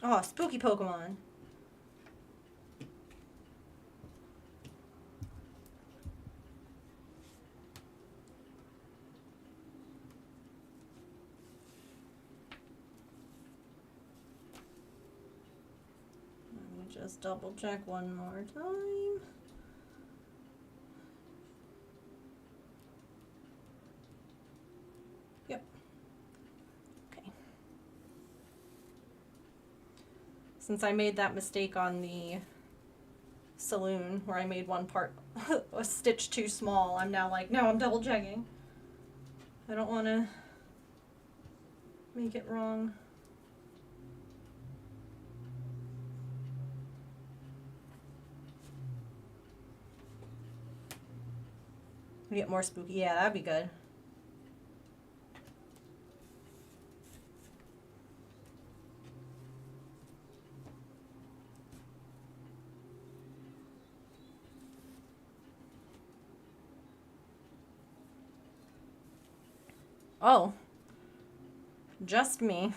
Oh, spooky Pokemon. just double check one more time. Yep. Okay. Since I made that mistake on the saloon where I made one part a stitch too small, I'm now like, no, I'm double checking. I don't want to make it wrong. We get more spooky. Yeah, that'd be good. Oh. Just me.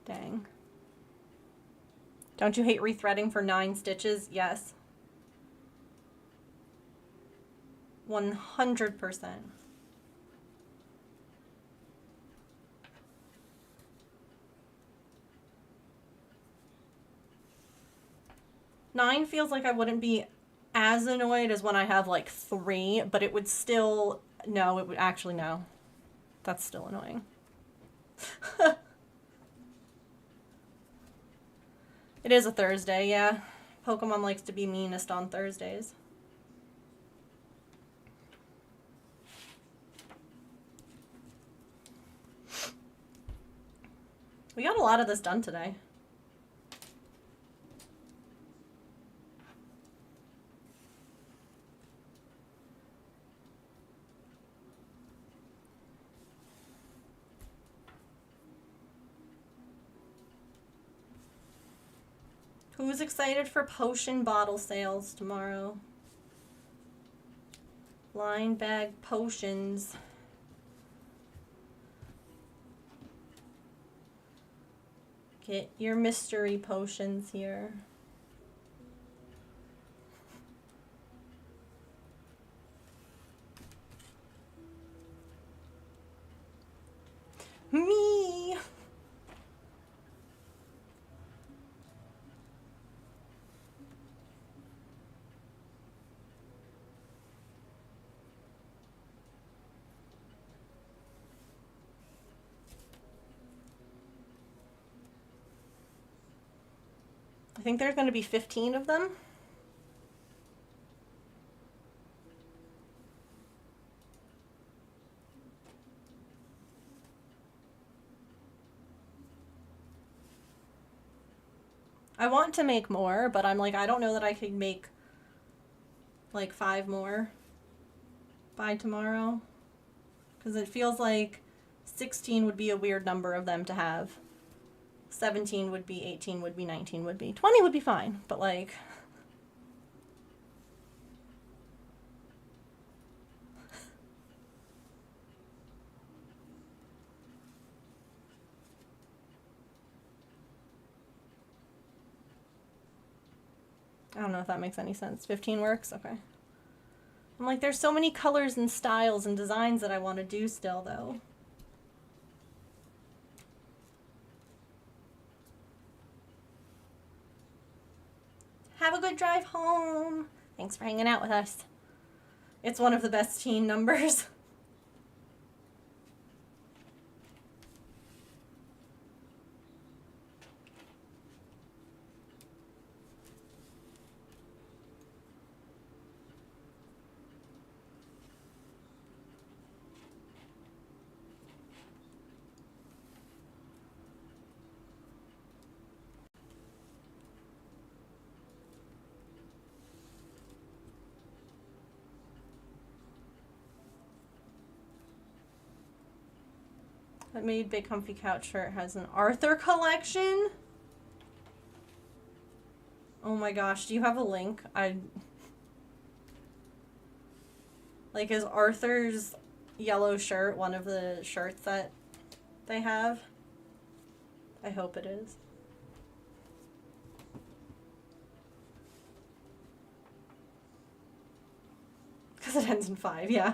Dang. Don't you hate rethreading for 9 stitches? Yes. 100%. Nine feels like I wouldn't be as annoyed as when I have like 3, but it would still, no, it would actually, no. That's still annoying. It is a Thursday, yeah. Pokemon likes to be meanest on Thursdays. We got a lot of this done today. Who's excited for potion bottle sales tomorrow? Line bag potions. Get your mystery potions here. Me! I think there's going to be 15 of them. I want to make more, but I'm like, I don't know that I could make like 5 more by tomorrow. Because it feels like 16 would be a weird number of them to have. 17 would be, 18 would be, 19 would be. 20 would be fine, but like... I don't know if that makes any sense. 15 works? Okay. I'm like, there's so many colors and styles and designs that I want to do still, though. Have a good drive home. Thanks for hanging out with us. It's one of the best teen numbers. That Made Big Comfy Couch shirt has an Arthur collection. Oh my gosh, do you have a link? Like, is Arthur's yellow shirt one of the shirts that they have? I hope it is. Because it ends in 5, yeah.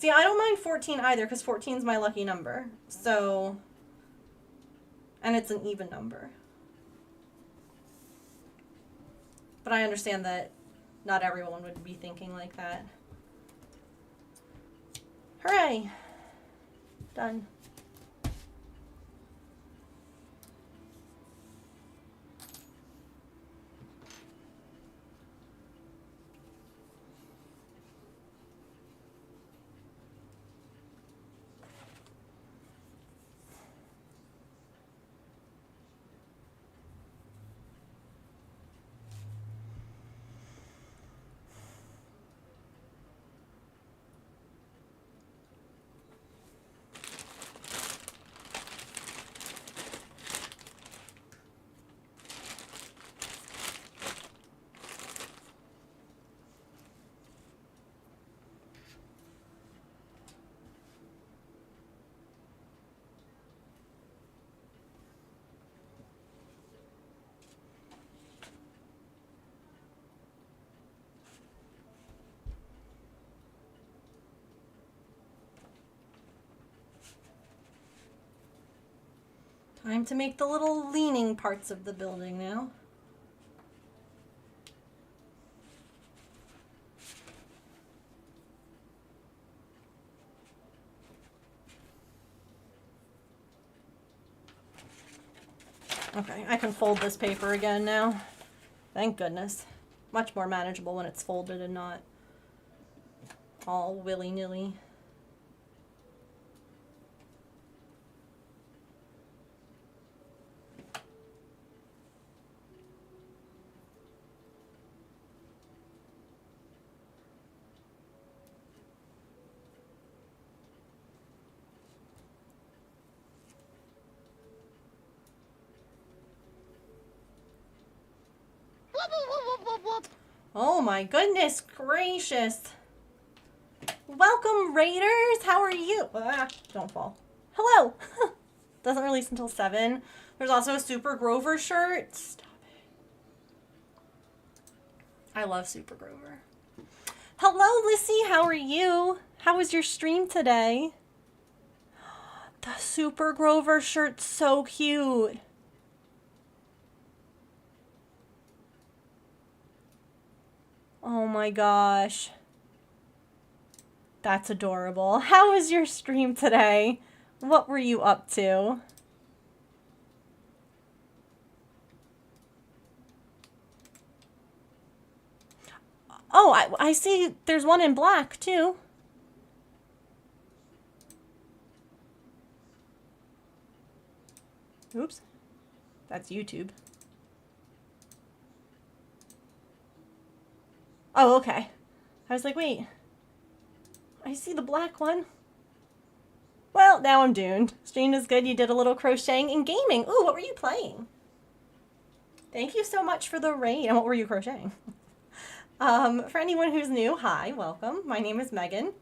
See, I don't mind 14 either because 14 is my lucky number. So, and it's an even number. But I understand that not everyone would be thinking like that. Hooray! Done. Time to make the little leaning parts of the building now. Okay, I can fold this paper again now. Thank goodness. Much more manageable when it's folded and not all willy-nilly. Oh my goodness gracious. Welcome, Raiders. How are you? Ah, don't fall. Hello. Doesn't release until 7. There's also a Super Grover shirt. Stop it. I love Super Grover. Hello, Lissy. How are you? How was your stream today? The Super Grover shirt's so cute. Oh my gosh. That's adorable. How was your stream today? What were you up to? Oh, I see there's one in black too. Oops. That's YouTube. Oh, okay. I was like, wait. I see the black one. Well, now I'm doomed. Stream is good. You did a little crocheting and gaming. Ooh, what were you playing? Thank you so much for the raid. And what were you crocheting? For anyone who's new, hi, welcome. My name is Megan.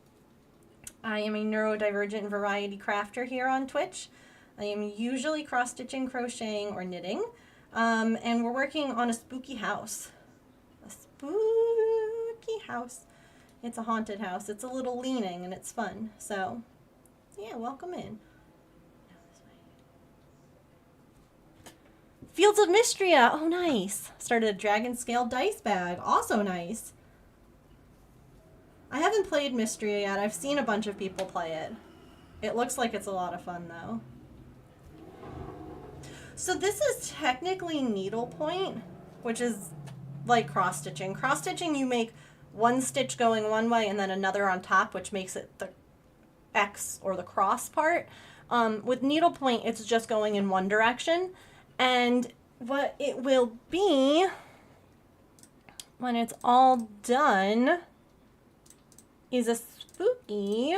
I am a neurodivergent variety crafter here on Twitch. I am usually cross-stitching, crocheting, or knitting. And we're working on a spooky house. A spooky house. It's a haunted house. It's a little leaning and it's fun. So, yeah, welcome in. Fields of Mystria. Oh, nice. Started a dragon scale dice bag. Also nice. I haven't played Mystria yet. I've seen a bunch of people play it. It looks like it's a lot of fun, though. So this is technically needlepoint, which is like cross-stitching. Cross-stitching, you make one stitch going one way and then another on top, which makes it the X or the cross part. With needlepoint, it's just going in one direction. And what it will be when it's all done is a spooky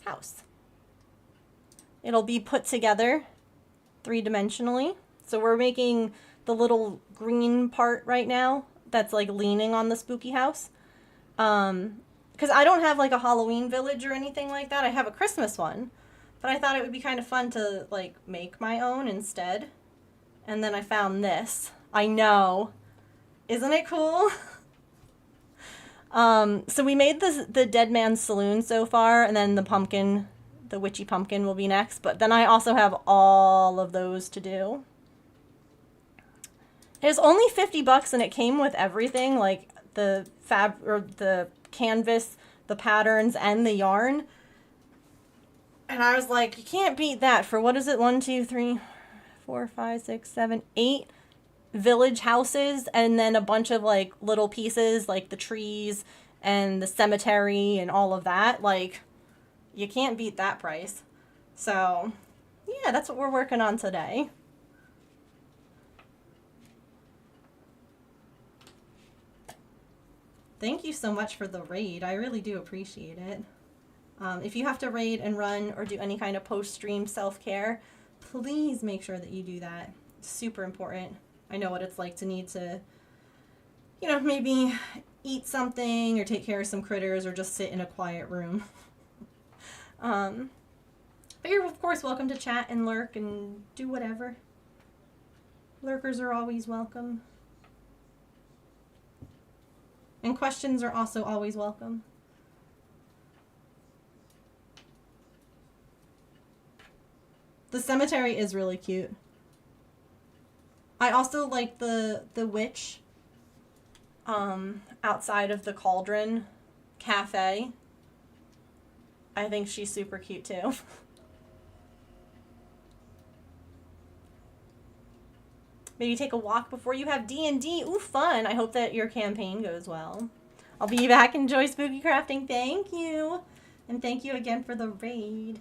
house. It'll be put together three-dimensionally. So we're making the little green part right now that's like leaning on the spooky house. Because I don't have like a Halloween village or anything like that. I have a Christmas one. But I thought it would be kind of fun to like make my own instead. And then I found this. I know. Isn't it cool? So we made the Dead Man's Saloon so far, and then the Witchy Pumpkin will be next. But then I also have all of those to do. It was only $50 and it came with everything, like the the canvas, the patterns, and the yarn. And I was like, you can't beat that for, what is it? 1, 2, 3, 4, 5, 6, 7, 8 village houses, and then a bunch of like little pieces like the trees and the cemetery and all of that. Like, you can't beat that price. So yeah, that's what we're working on today. Thank you so much for the raid. I really do appreciate it. If you have to raid and run or do any kind of post-stream self-care, please make sure that you do that. It's super important. I know what it's like to need to, you know, maybe eat something or take care of some critters or just sit in a quiet room. But you're, of course, welcome to chat and lurk and do whatever. Lurkers are always welcome. And questions are also always welcome. The cemetery is really cute. I also like the witch outside of the Cauldron Cafe. I think she's super cute too. Maybe take a walk before you have D&D. Ooh, fun. I hope that your campaign goes well. I'll be back. Enjoy spooky crafting. Thank you. And thank you again for the raid.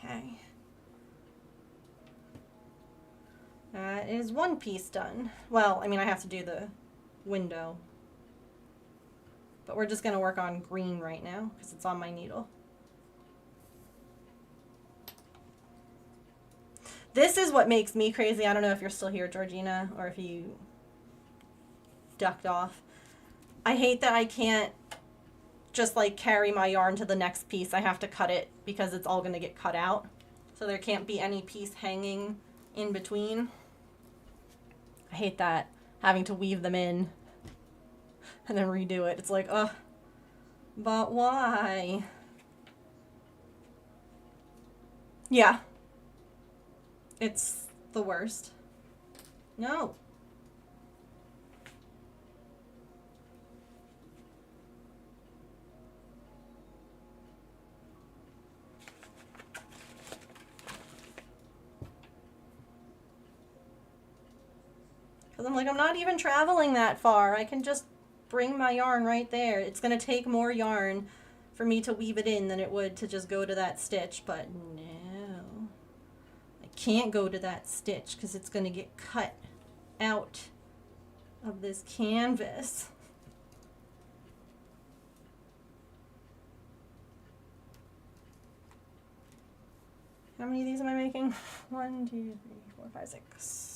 Okay. That is one piece done. Well, I mean, I have to do the window. But we're just going to work on green right now because it's on my needle. This is what makes me crazy. I don't know if you're still here, Georgina, or if you ducked off. I hate that I can't just like carry my yarn to the next piece. I have to cut it because it's all going to get cut out. So there can't be any piece hanging in between. I hate that, having to weave them in and then redo it. It's like, ugh, but why? Yeah. It's the worst. No. Because I'm like, I'm not even traveling that far. I can just bring my yarn right there. It's going to take more yarn for me to weave it in than it would to just go to that stitch, but no. I can't go to that stitch because it's going to get cut out of this canvas. How many of these am I making? 1, 2, 3, 4, 5, 6.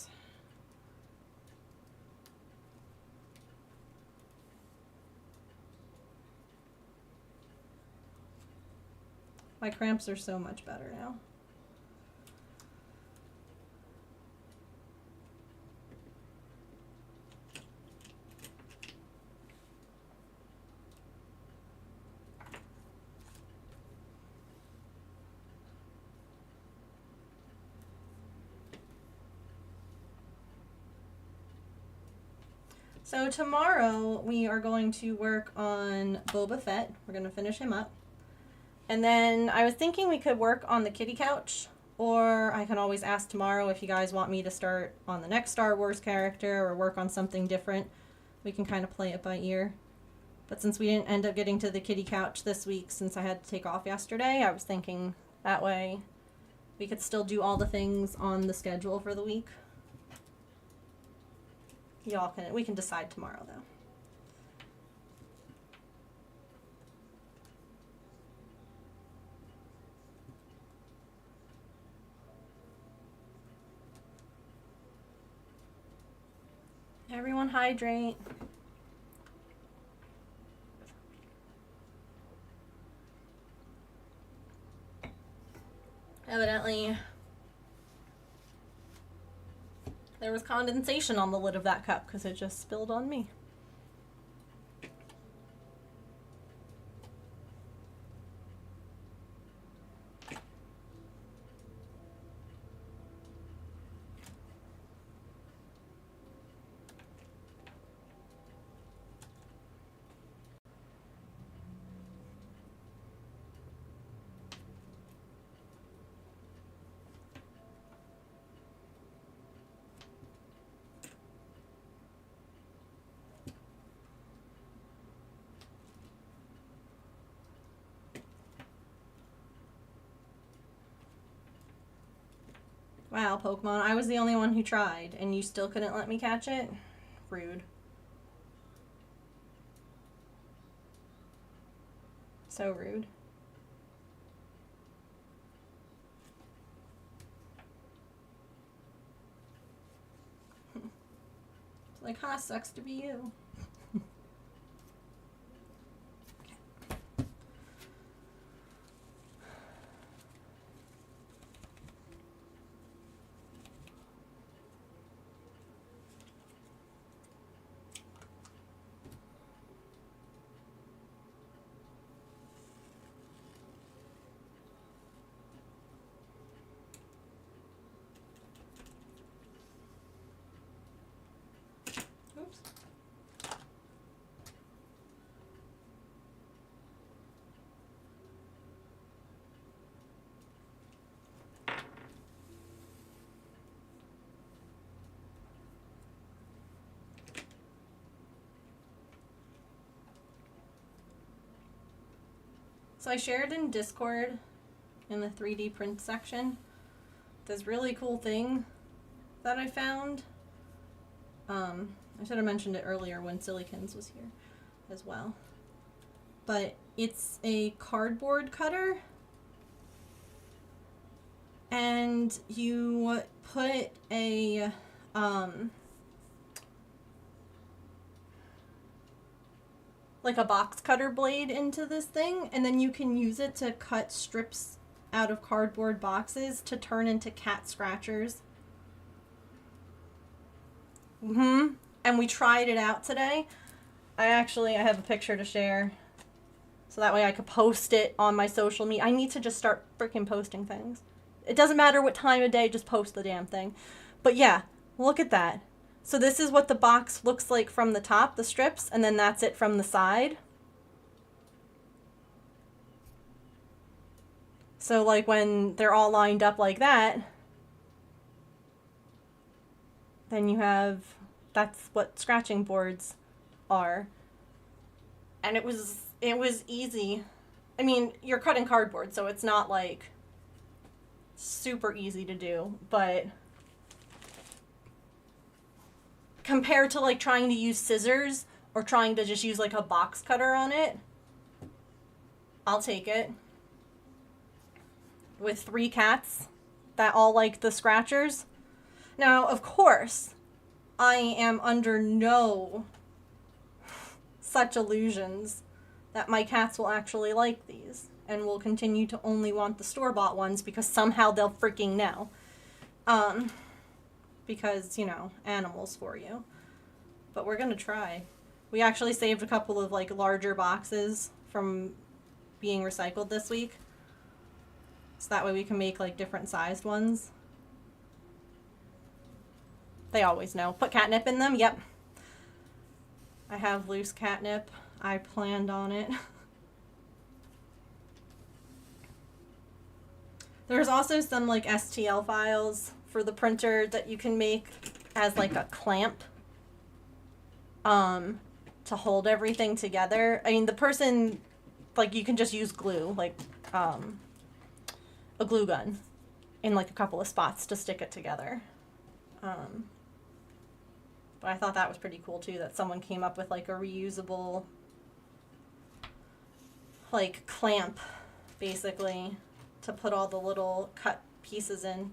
My cramps are so much better now. So tomorrow we are going to work on Boba Fett. We're going to finish him up. And then I was thinking we could work on the kitty couch, or I can always ask tomorrow if you guys want me to start on the next Star Wars character or work on something different. We can kind of play it by ear. But since we didn't end up getting to the kitty couch this week, since I had to take off yesterday, I was thinking that way we could still do all the things on the schedule for the week. We can decide tomorrow though. Everyone hydrate. Evidently, there was condensation on the lid of that cup because it just spilled on me. Wow, Pokemon, I was the only one who tried, and you still couldn't let me catch it? Rude. So rude. It's like, huh, sucks to be you. Oops. So I shared in Discord in the 3D print section this really cool thing that I found. I should have mentioned it earlier when Sillykins was here as well. But it's a cardboard cutter, and you put a like a box cutter blade into this thing, and then you can use it to cut strips out of cardboard boxes to turn into cat scratchers. And we tried it out today. I have a picture to share, so that way I could post it on my social media. I need to just start freaking posting things. It doesn't matter what time of day, just post the damn thing. But yeah, look at that. So this is what the box looks like from the top, the strips, and then that's it from the side. So like when they're all lined up like that, then you have, that's what scratching boards are. And it was easy. I mean, you're cutting cardboard, so it's not like super easy to do, but compared to like trying to use scissors or trying to just use like a box cutter on it, I'll take it. With 3 cats that all like the scratchers. Now, of course, I am under no such illusions that my cats will actually like these and will continue to only want the store-bought ones because somehow they'll freaking know. Because, you know, animals for you. But we're gonna try. We actually saved a couple of like larger boxes from being recycled this week. So that way we can make like different sized ones. They always know. Put catnip in them? Yep. I have loose catnip. I planned on it. There's also some like STL files for the printer that you can make as like a clamp to hold everything together. I mean, the person, like, you can just use glue, like a glue gun in like a couple of spots to stick it together. But I thought that was pretty cool too, that someone came up with like a reusable like clamp basically to put all the little cut pieces in,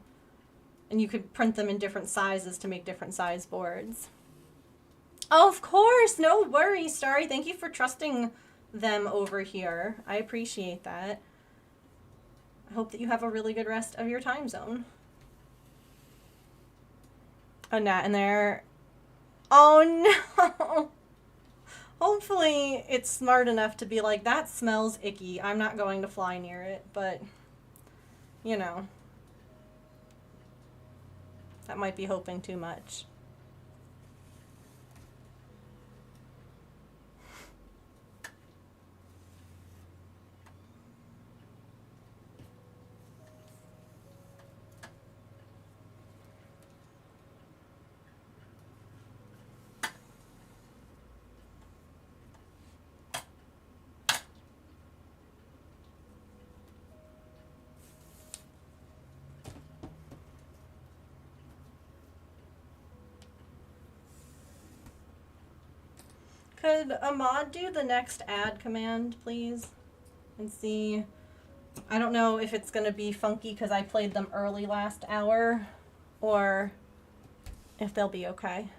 and you could print them in different sizes to make different size boards. Oh, of course, no worries, Starry. Thank you for trusting them over here. I appreciate that. I hope that you have a really good rest of your time zone. A gnat in there. Oh no! Hopefully it's smart enough to be like, that smells icky. I'm not going to fly near it, but, you know. That might be hoping too much. Could Ahmad do the next add command, please? And see. I don't know if it's going to be funky because I played them early last hour, or if they'll be okay.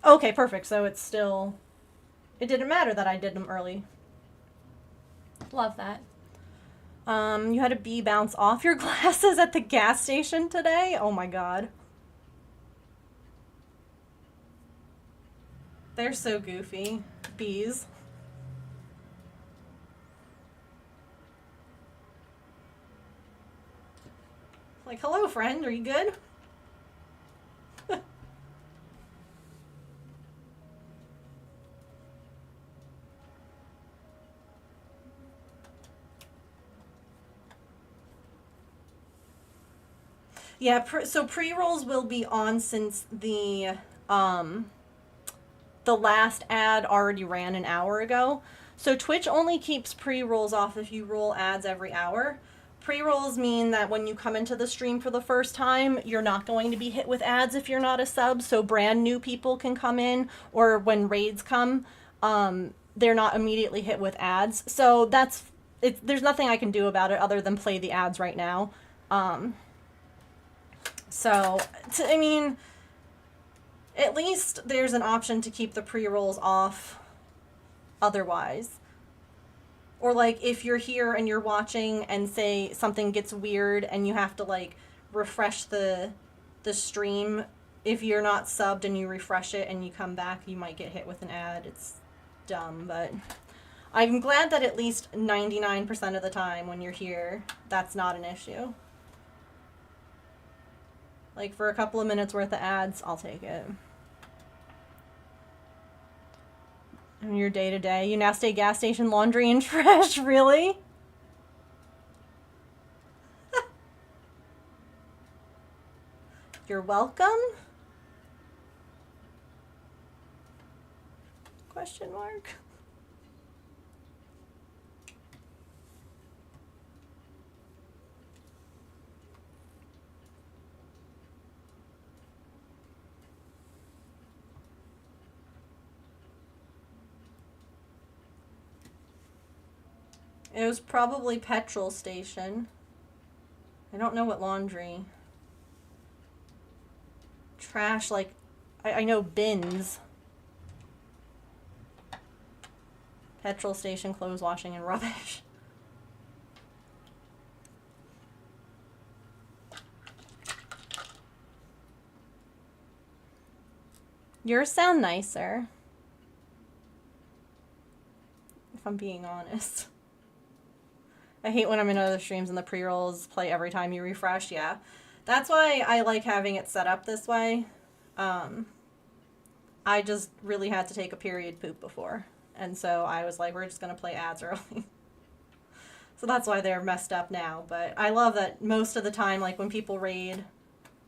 Okay, perfect. So it's still... It didn't matter that I did them early. Love that. You had a bee bounce off your glasses at the gas station today? Oh my god. They're so goofy. Bees. Like, hello, friend. Are you good? Yeah, so pre-rolls will be on since the last ad already ran an hour ago. So Twitch only keeps pre-rolls off if you roll ads every hour. Pre-rolls mean that when you come into the stream for the first time, you're not going to be hit with ads if you're not a sub, so brand new people can come in, or when raids come, they're not immediately hit with ads. So there's nothing I can do about it other than play the ads right now. I mean, at least there's an option to keep the pre-rolls off otherwise. Or, like, if you're here and you're watching and, say, something gets weird and you have to, like, refresh the stream, if you're not subbed and you refresh it and you come back, you might get hit with an ad. It's dumb, but I'm glad that at least 99% of the time when you're here, that's not an issue. Like, for a couple of minutes worth of ads, I'll take it. And your day-to-day, you now stay gas station, laundry, and trash, really? You're welcome? Question mark? It was probably petrol station. I don't know what laundry. Trash, like, I know bins. Petrol station, clothes washing, and rubbish. Yours sound nicer. If I'm being honest. I hate when I'm in other streams and the pre-rolls play every time you refresh, yeah. That's why I like having it set up this way. I just really had to take a period poop before. And so I was like, we're just going to play ads early. So that's why they're messed up now. But I love that most of the time, like when people raid,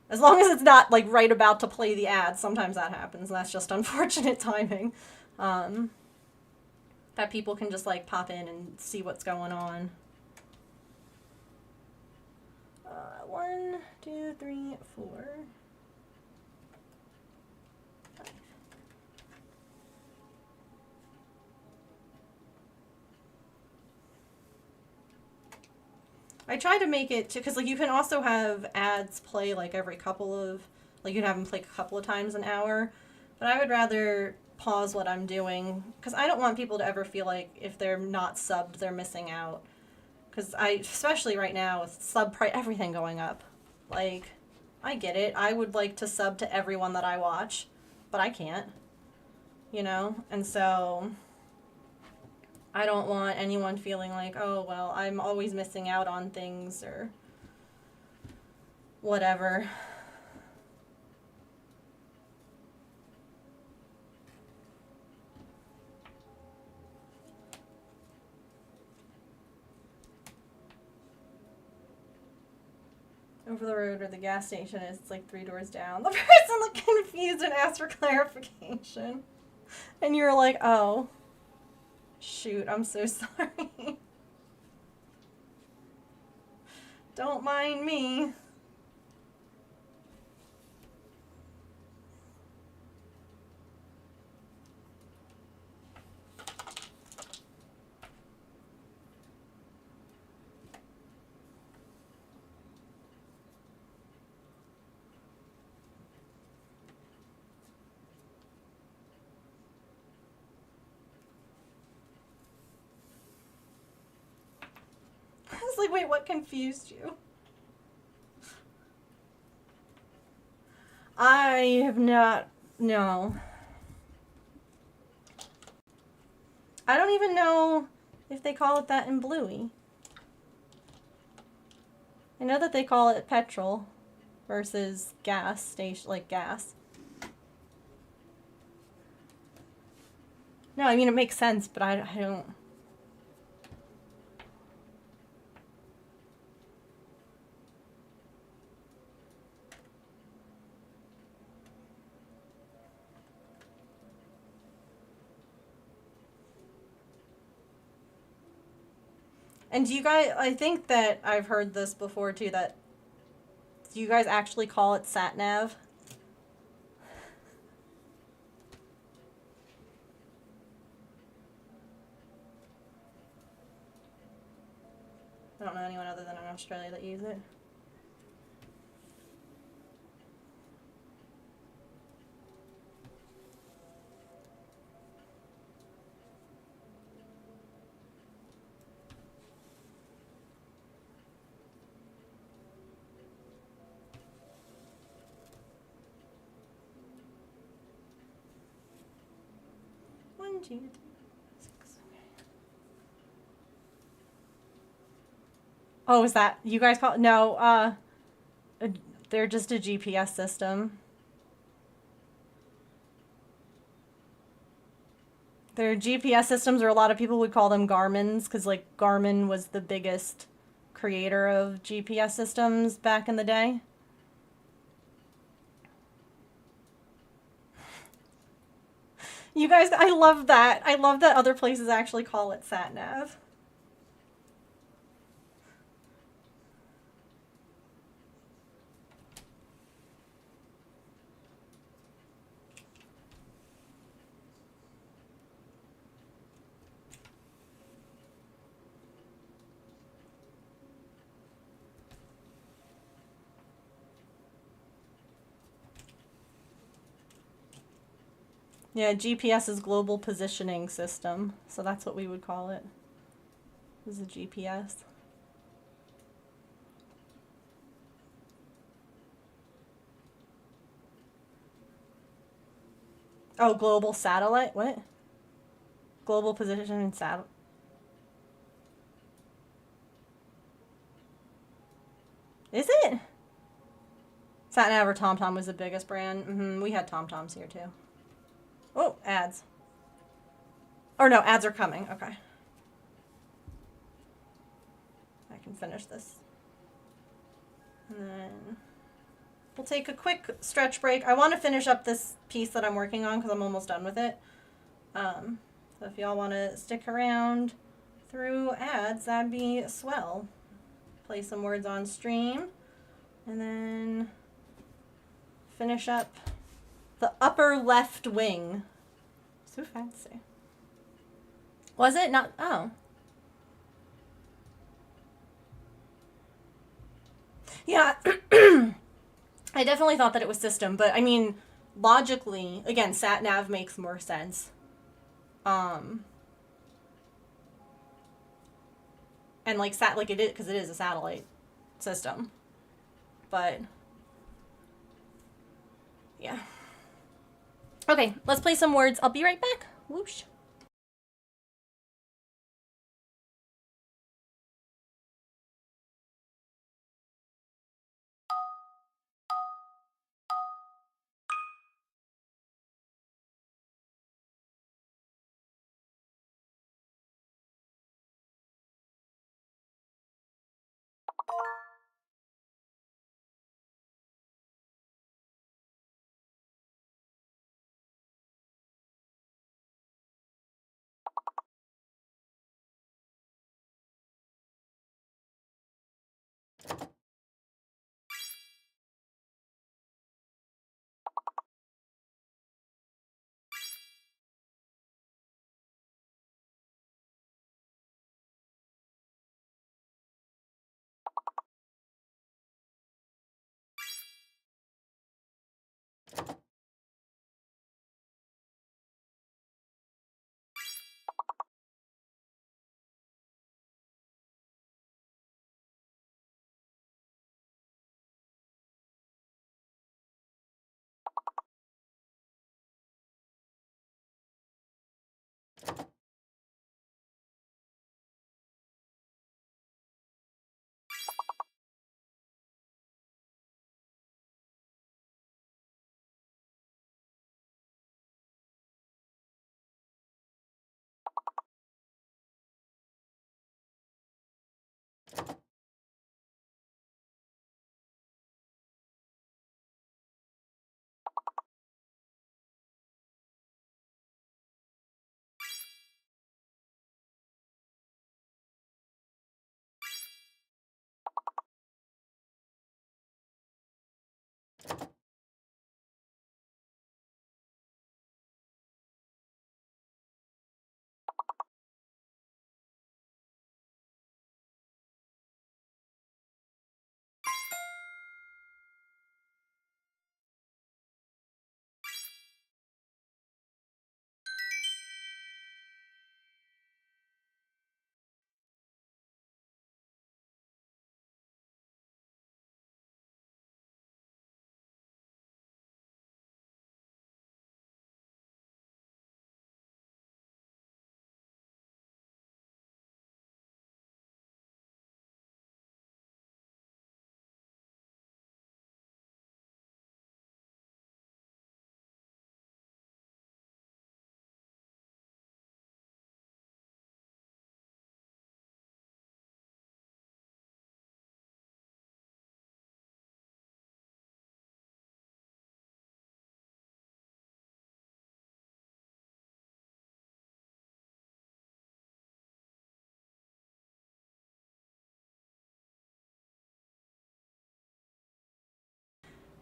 as long as it's not like right about to play the ads, sometimes that happens. And that's just unfortunate timing. That people can just like pop in and see what's going on. 1, 2, 3, 4, 5. I try to make it because like you can also have ads play like every couple of, like you'd have them play a couple of times an hour, but I would rather pause what I'm doing because I don't want people to ever feel like if they're not subbed they're missing out. Because especially right now with sub price, everything going up. Like, I get it. I would like to sub to everyone that I watch, but I can't. You know? And so I don't want anyone feeling like, oh, well, I'm always missing out on things or whatever. Over the road where the gas station is, it's like 3 doors down. The person looked confused and asked for clarification. And you were like, oh, shoot, I'm so sorry. Don't mind me. I was like, wait, what confused you? I have not, no. I don't even know if they call it that in Bluey. I know that they call it petrol versus gas station, like gas. No, I mean, it makes sense, but I don't. And do you guys, I think that I've heard this before too, that do you guys actually call it sat nav? I don't know anyone other than in Australia that use it. One, 2, 3, 6. Oh, is that you guys call it? No, they're just a GPS system. They're GPS systems, or a lot of people would call them Garmin's, because like Garmin was the biggest creator of GPS systems back in the day. You guys, I love that. I love that other places actually call it sat nav. Yeah, GPS is Global Positioning System, so that's what we would call it. This is a GPS. Oh, Global Satellite? What? Global Positioning Satellite. Is it? SatNav or TomTom was the biggest brand. We had TomToms here too. Oh, ads. Or no, ads are coming. Okay. I can finish this. And then we'll take a quick stretch break. I want to finish up this piece that I'm working on because I'm almost done with it. So if y'all want to stick around through ads, that'd be swell. Play some words on stream. And then finish up the upper left wing. So fancy. Was it not? Oh. Yeah. I definitely thought that it was system, but I mean, logically, again, sat nav makes more sense. And and like like it is, because it is a satellite system. But yeah. Okay, let's play some words. I'll be right back. Whoosh.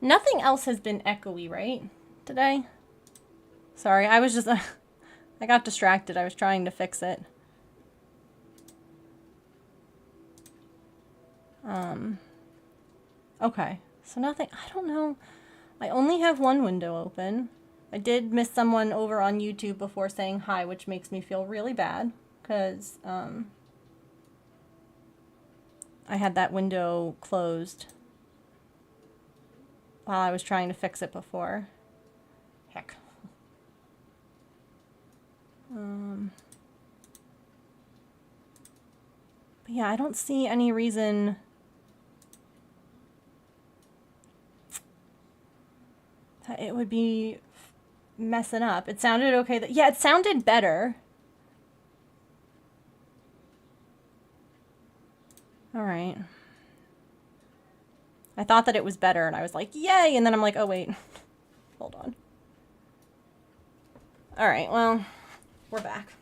Nothing else has been echoey, right? Today? Sorry, I was just... I got distracted. I was trying to fix it. Okay. So nothing... I don't know. I only have one window open. I did miss someone over on YouTube before saying hi, which makes me feel really bad. Because, I had that window closed while I was trying to fix it before. Heck. But yeah, I don't see any reason that it would be messing up. It sounded okay. Yeah, it sounded better. All right. I thought that it was better, and I was like, yay! And then I'm like, oh, wait. Hold on. All right, well, we're back.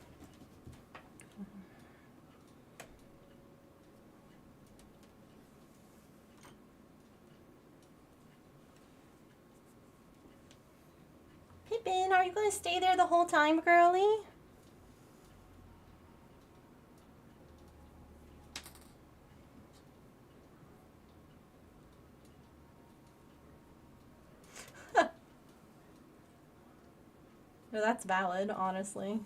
Pippin, are you going to stay there the whole time, girlie? No, that's valid, honestly.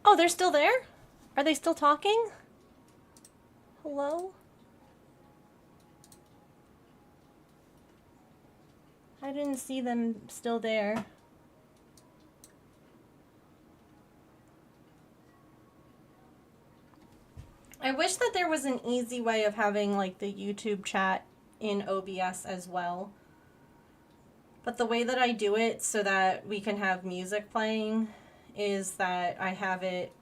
Oh, they're still there? Are they still talking? Hello? I didn't see them still there. I wish that there was an easy way of having like the YouTube chat in OBS as well. But the way that I do it so that we can have music playing is that I have it,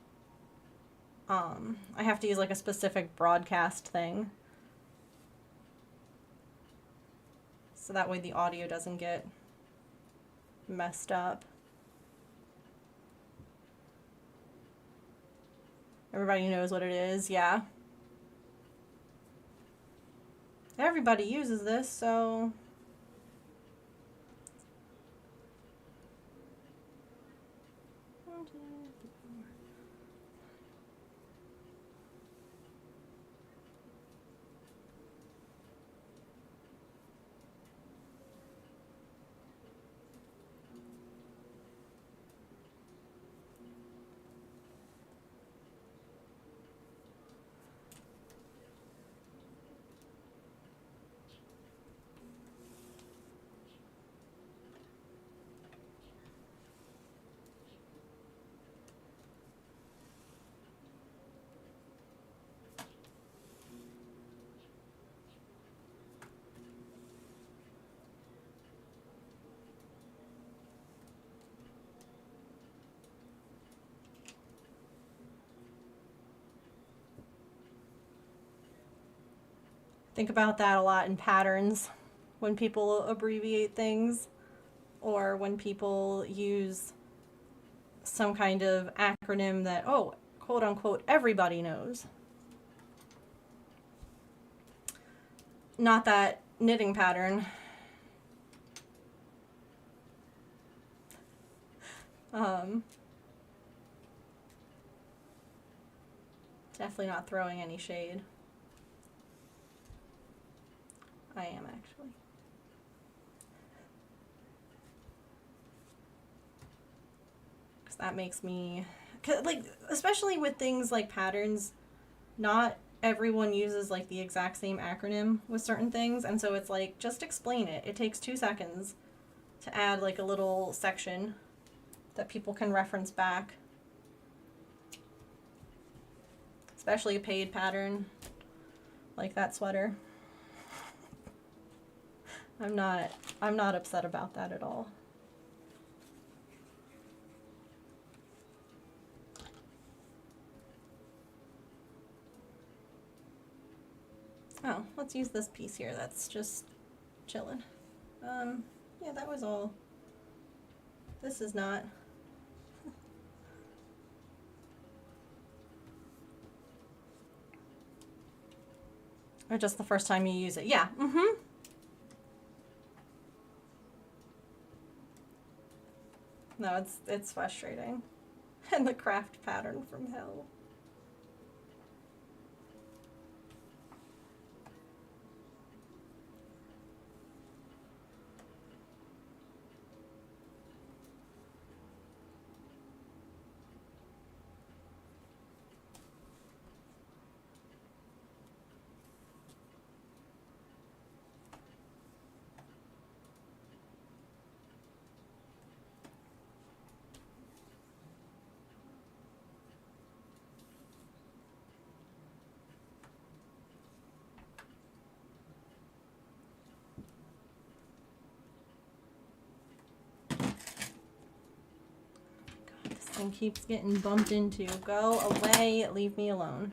I have to use like a specific broadcast thing. So that way the audio doesn't get messed up. Everybody knows what it is, yeah. Everybody uses this, so... Think about that a lot in patterns when people abbreviate things or when people use some kind of acronym that, oh, quote unquote, everybody knows. Not that knitting pattern. Definitely not throwing any shade. I am actually. Because that makes me, like, especially with things like patterns, not everyone uses like the exact same acronym with certain things, and so it's like, just explain it. It takes 2 seconds to add like a little section that people can reference back. Especially a paid pattern like that sweater. I'm not upset about that at all. Oh, let's use this piece here that's just chilling. Yeah, that was all. This is not. Or just the first time you use it. Yeah, No, it's frustrating. And the craft pattern from hell. And keeps getting bumped into. Go away, leave me alone.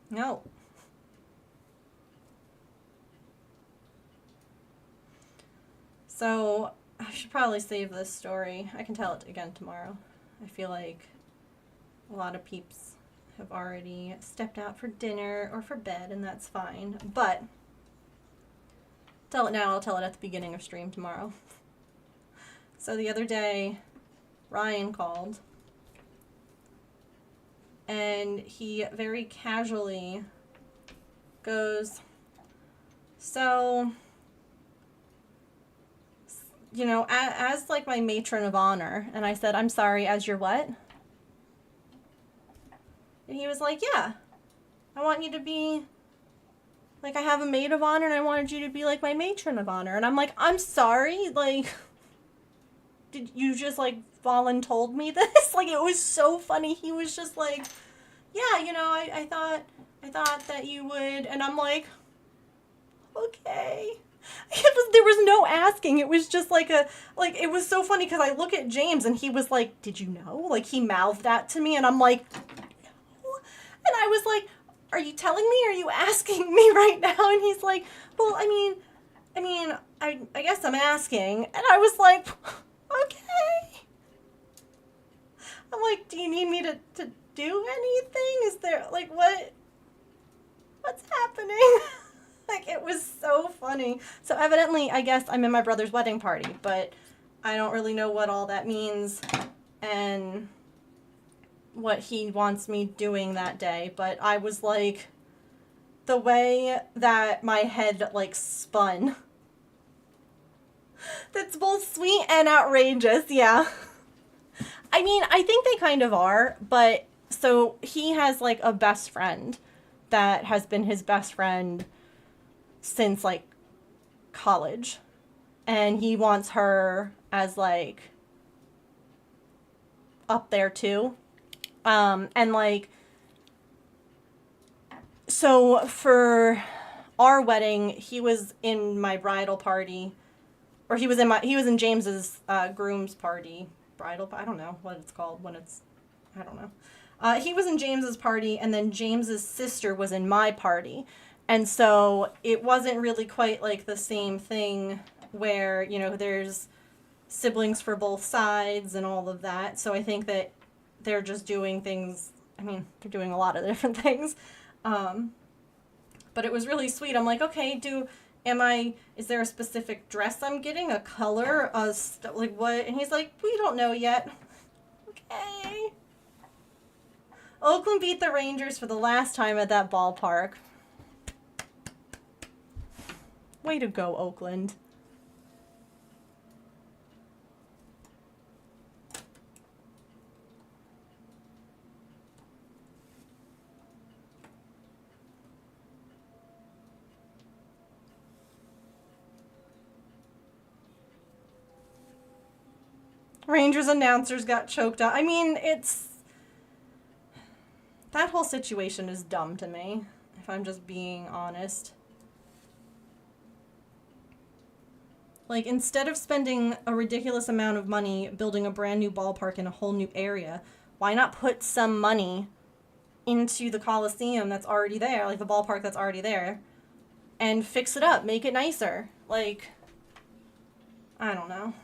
No. So, I should probably save this story. I can tell it again tomorrow. I feel like a lot of peeps have already stepped out for dinner or for bed, and that's fine. But tell it now. I'll tell it at the beginning of stream tomorrow. So the other day, Ryan called, and he very casually goes, so, you know, as like my matron of honor, and I said, I'm sorry, as your what? And he was like, yeah, I want you to be, like, I have a maid of honor, and I wanted you to be, like, my matron of honor. And I'm like, I'm sorry, like, did you just, like, voluntold me this? Like, it was so funny. He was just like, yeah, you know, I thought that you would, and I'm like, okay. There was no asking. It was just like it was so funny because I look at James and he was like, did you know? Like, he mouthed that to me, and I'm like, no. And I was like, are you telling me? Or are you asking me right now? And he's like, well, I mean, I guess I'm asking. And I was like, okay. I'm like, do you need me to do anything? Is there, like, what's happening? Like, it was so funny. So evidently, I guess I'm in my brother's wedding party, but I don't really know what all that means and what he wants me doing that day. But I was like, the way that my head, like, spun. That's both sweet and outrageous, yeah. I mean, I think they kind of are, but so he has, like, a best friend that has been his best friend since, like, college. And he wants her as, like, up there, too. And, like, so for our wedding, he was in my bridal party, or he was in James's groom's party. Bridal, I don't know what it's called when it's, I don't know. He was in James's party, and then James's sister was in my party. And so it wasn't really quite like the same thing where, you know, there's siblings for both sides and all of that. So I think that they're just doing things, I mean, they're doing a lot of different things. But it was really sweet. I'm like, okay, is there a specific dress I'm getting? A color? Like what? And he's like, we don't know yet. Okay. Oakland beat the Rangers for the last time at that ballpark. Way to go, Oakland. Rangers announcers got choked out. I mean, that whole situation is dumb to me, if I'm just being honest. Like, instead of spending a ridiculous amount of money building a brand new ballpark in a whole new area, why not put some money into the Coliseum that's already there, like the ballpark that's already there, and fix it up, make it nicer? Like, I don't know.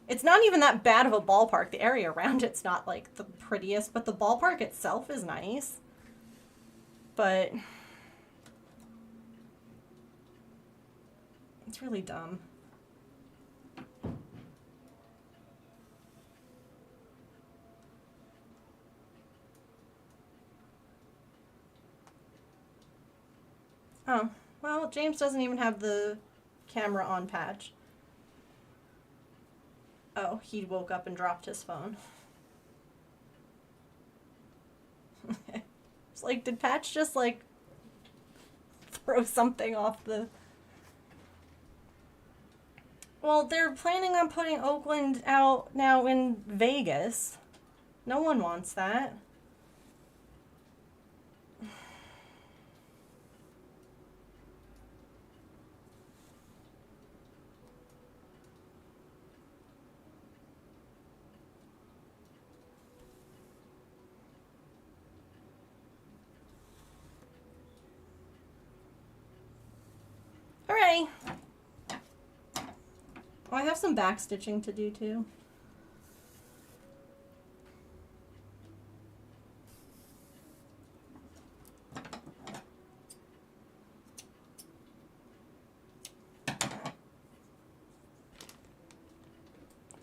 It's not even that bad of a ballpark. The area around it's not, like, the prettiest, but the ballpark itself is nice. But it's really dumb. Oh, well, James doesn't even have the camera on patch. Oh, he woke up and dropped his phone. It's like, did Patch just, like, throw something off the... Well, they're planning on putting Oakland out now in Vegas. No one wants that. Hooray! Oh, I have some back stitching to do too.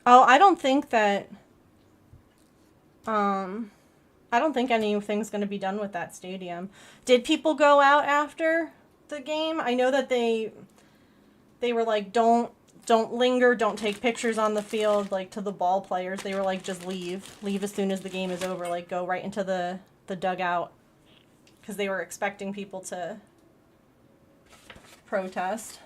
Oh, I don't think that. I don't think anything's going to be done with that stadium. Did people go out after the game? I know that they were like, don't linger, don't take pictures on the field, like to the ball players. They were like, just leave as soon as the game is over, like go right into the dugout, because they were expecting people to protest.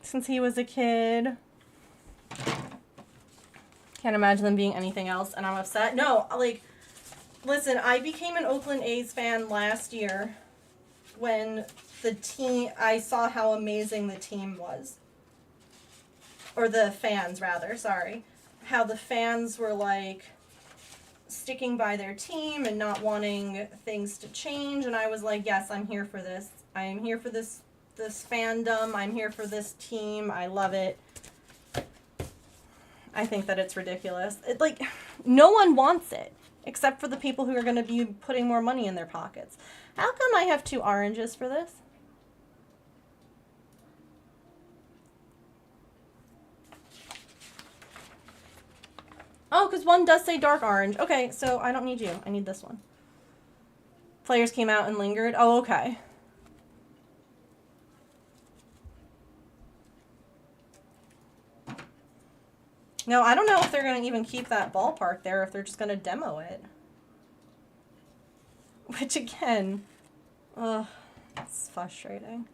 Since he was a kid. Can't imagine them being anything else, and I'm upset. No, like, listen, I became an Oakland A's fan last year when I saw how amazing the team was. Or the fans, rather, sorry. How the fans were, like, sticking by their team and not wanting things to change, and I was like, yes, I'm here for this. I am here for this fandom. I'm here for this team. I love it. I think that it's ridiculous. Like, no one wants it, except for the people who are going to be putting more money in their pockets. How come I have 2 oranges for this? Oh, because one does say dark orange. Okay, so I don't need you. I need this one. Players came out and lingered. Oh, okay. No, I don't know if they're going to even keep that ballpark there, if they're just going to demo it. Which, again, it's frustrating.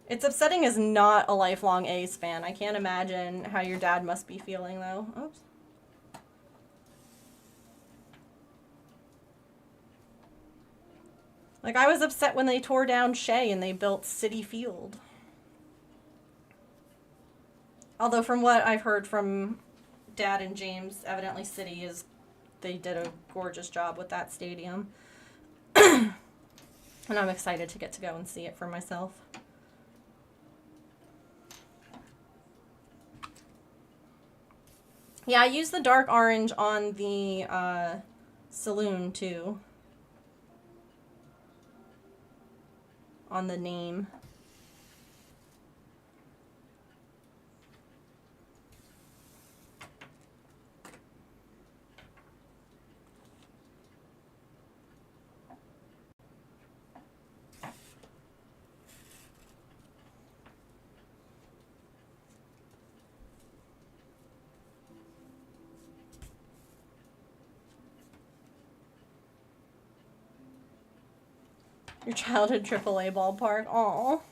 It's upsetting as not a lifelong A's fan. I can't imagine how your dad must be feeling, though. Oops. Like, I was upset when they tore down Shea and they built Citi Field. Although from what I've heard from Dad and James, evidently they did a gorgeous job with that stadium. And I'm excited to get to go and see it for myself. Yeah, I used the dark orange on the saloon too. On the name. Your childhood AAA ballpark. Aww.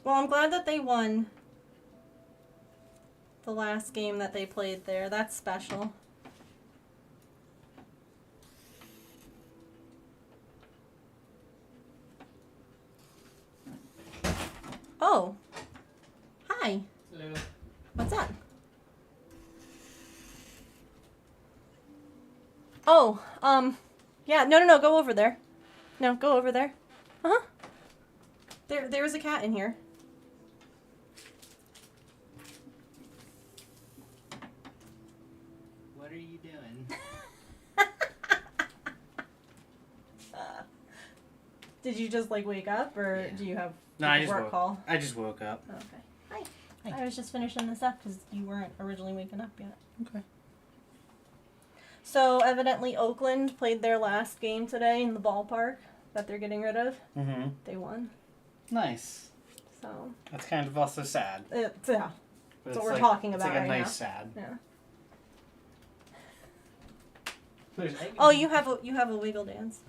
Well, I'm glad that they won the last game that they played there. That's special. Oh. Hi. Hello. What's up? Oh, yeah, no, go over there. No, go over there. Uh-huh. There's a cat in here. What are you doing? Did you just, like, wake up, or Yeah. do you have No, I a just work woke. call? I just woke up. Oh, okay. Hi. Hi. I was just finishing this up because you weren't originally waking up yet. Okay. So, evidently, Oakland played their last game today in the ballpark that they're getting rid of. Mm-hmm. They won. Nice. So, That's kind of also sad. yeah. But That's it's what we're like, talking it's about like a right nice now. sad. Yeah. There's egg Oh, in you here. have a wiggle dance.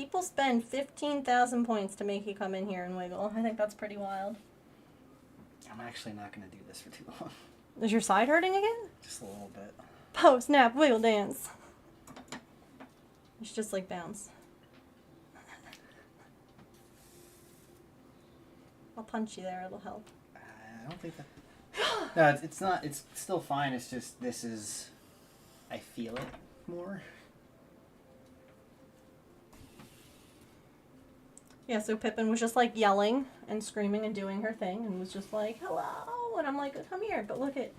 People spend 15,000 points to make you come in here and wiggle. I think that's pretty wild. I'm actually not gonna do this for too long. Is your side hurting again? Just a little bit. Oh, snap, wiggle dance. You should just like bounce. I'll punch you there, it'll help. I don't think that. No, it's not. It's still fine. It's just this is. I feel it more. Yeah, so Pippin was just like yelling and screaming and doing her thing and was just like, hello, and I'm like, come here, but look at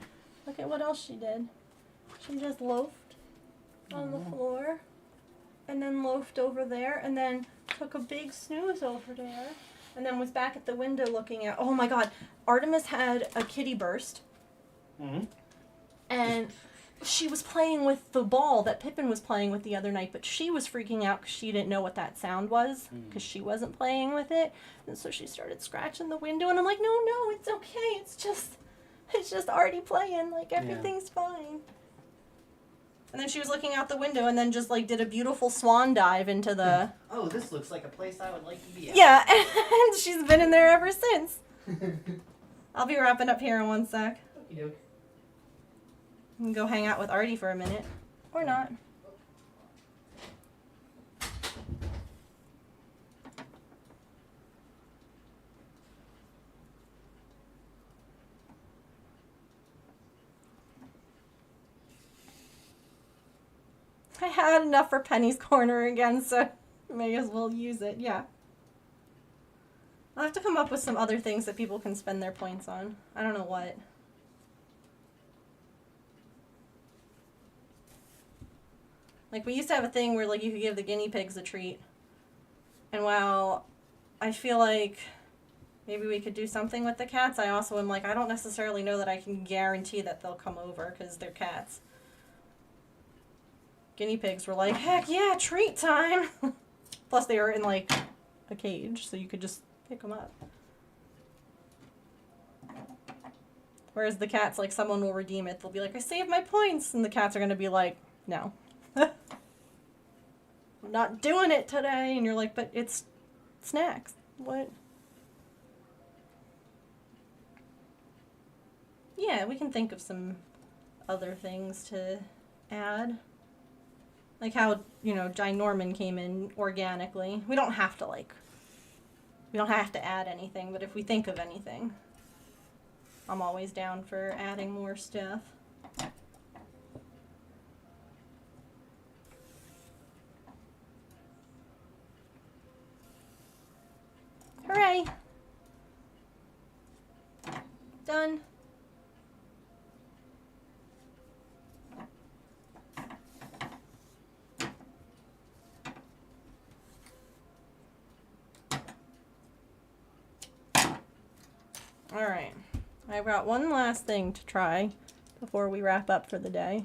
what else she did. She just loafed on the floor and then loafed over there and then took a big snooze over there and then was back at the window looking at, oh my god, Artemis had a kitty burst. Mm-hmm. And she was playing with the ball that Pippin was playing with the other night, but she was freaking out because she didn't know what that sound was because she wasn't playing with it. And so she started scratching the window, and I'm like, no, it's okay. It's just already playing. Like, everything's fine. And then she was looking out the window and then just, like, did a beautiful swan dive into the... Oh, this looks like a place I would like to be at. Yeah, and she's been in there ever since. I'll be wrapping up here in one sec. Okey-doke. You can go hang out with Artie for a minute. Or not. I had enough for Penny's Corner again, so may as well use it, yeah. I'll have to come up with some other things that people can spend their points on. I don't know what. Like, we used to have a thing where, like, you could give the guinea pigs a treat. And while I feel like maybe we could do something with the cats, I also am like, I don't necessarily know that I can guarantee that they'll come over because they're cats. Guinea pigs were like, heck yeah, treat time! Plus they were in, like, a cage, so you could just pick them up. Whereas the cats, like, someone will redeem it. They'll be like, I saved my points! And the cats are going to be like, no. I'm not doing it today. And you're like, but it's snacks. What? Yeah, we can think of some other things to add. Like how, you know, Ginorman came in organically. We don't have to, like, we don't have to add anything, but if we think of anything, I'm always down for adding more stuff. Hooray! Done. Alright. I've got one last thing to try before we wrap up for the day.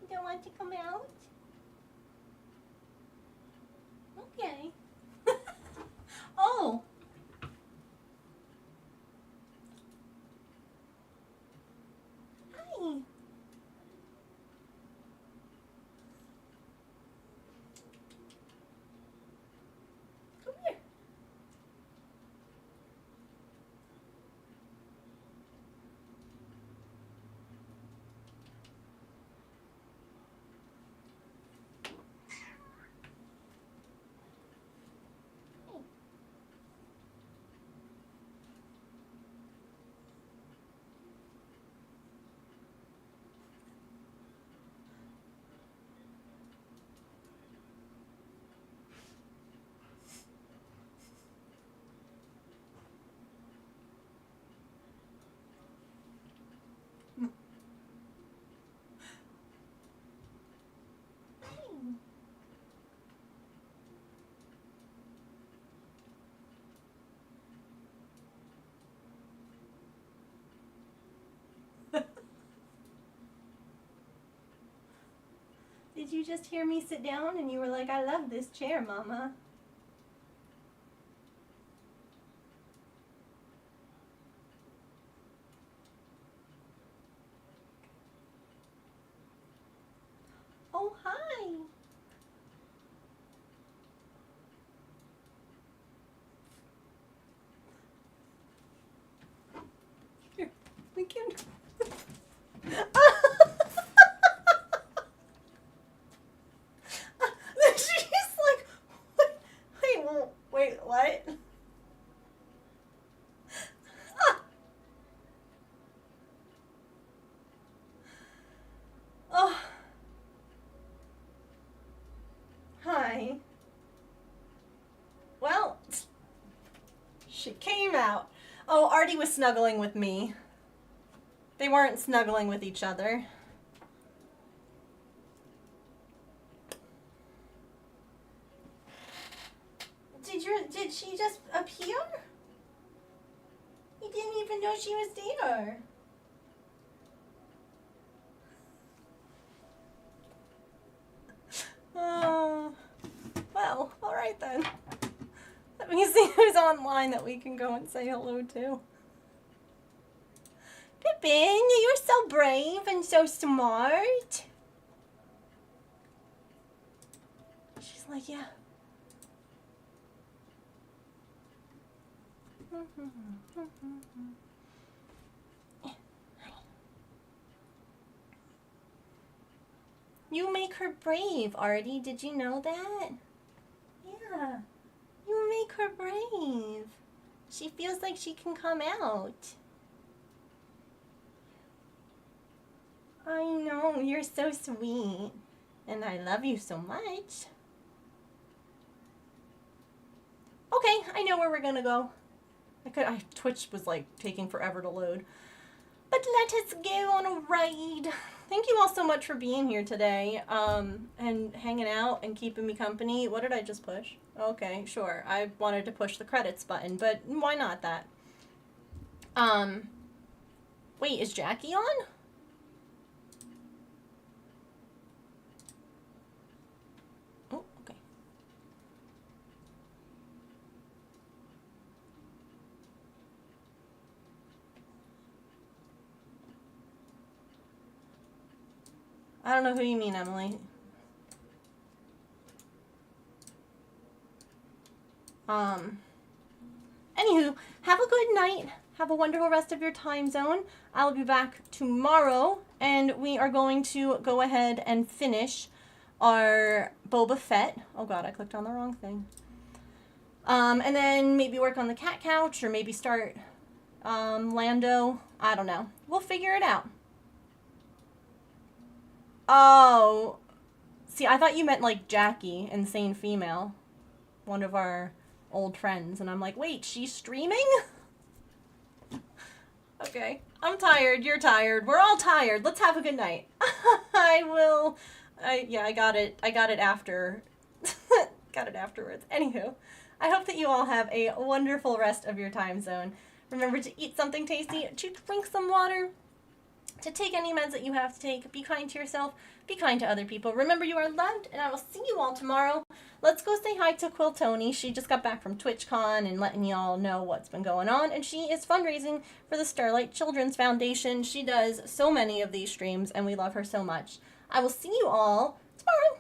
You don't want to come out? Okay. Oh! Hi! Come here. Did you just hear me sit down and you were like, I love this chair, Mama? Oh, hi. Here, we can. She's like, what? Wait, wait, what? Oh. Hi. Well, she came out. Oh, Artie was snuggling with me. They weren't snuggling with each other. Did she just appear? You didn't even know she was there. Oh, well, all right then. Let me see who's online that we can go and say hello to. Pippin, you're so brave and so smart. She's like, yeah. You make her brave, Artie. Did you know that? Yeah. You make her brave. She feels like she can come out. I know. You're so sweet. And I love you so much. Okay, I know where we're gonna go. Twitch was like taking forever to load. But let us go on a ride. Thank you all so much for being here today, and hanging out and keeping me company. What did I just push? Okay, sure. I wanted to push the credits button, but why not that? Wait, is Jackie on? Oh, okay. I don't know who you mean, Emily. Anywho, have a good night. Have a wonderful rest of your time zone. I'll be back tomorrow, and we are going to go ahead and finish our Boba Fett. Oh god, I clicked on the wrong thing. And then maybe work on the cat couch, or maybe start Lando. I don't know. We'll figure it out. Oh, see, I thought you meant like Jackie, Insane Female, one of our old friends, and I'm like, wait, she's streaming? Okay, I'm tired, you're tired, we're all tired, let's have a good night. Yeah, I got it after, got it afterwards. Anywho, I hope that you all have a wonderful rest of your time zone. Remember to eat something tasty, to drink some water, to take any meds that you have to take. Be kind to yourself. Be kind to other people. Remember, you are loved, and I will see you all tomorrow. Let's go say hi to Quill Tony. She just got back from TwitchCon and letting y'all know what's been going on, and she is fundraising for the Starlight Children's Foundation. She does so many of these streams, and we love her so much. I will see you all tomorrow.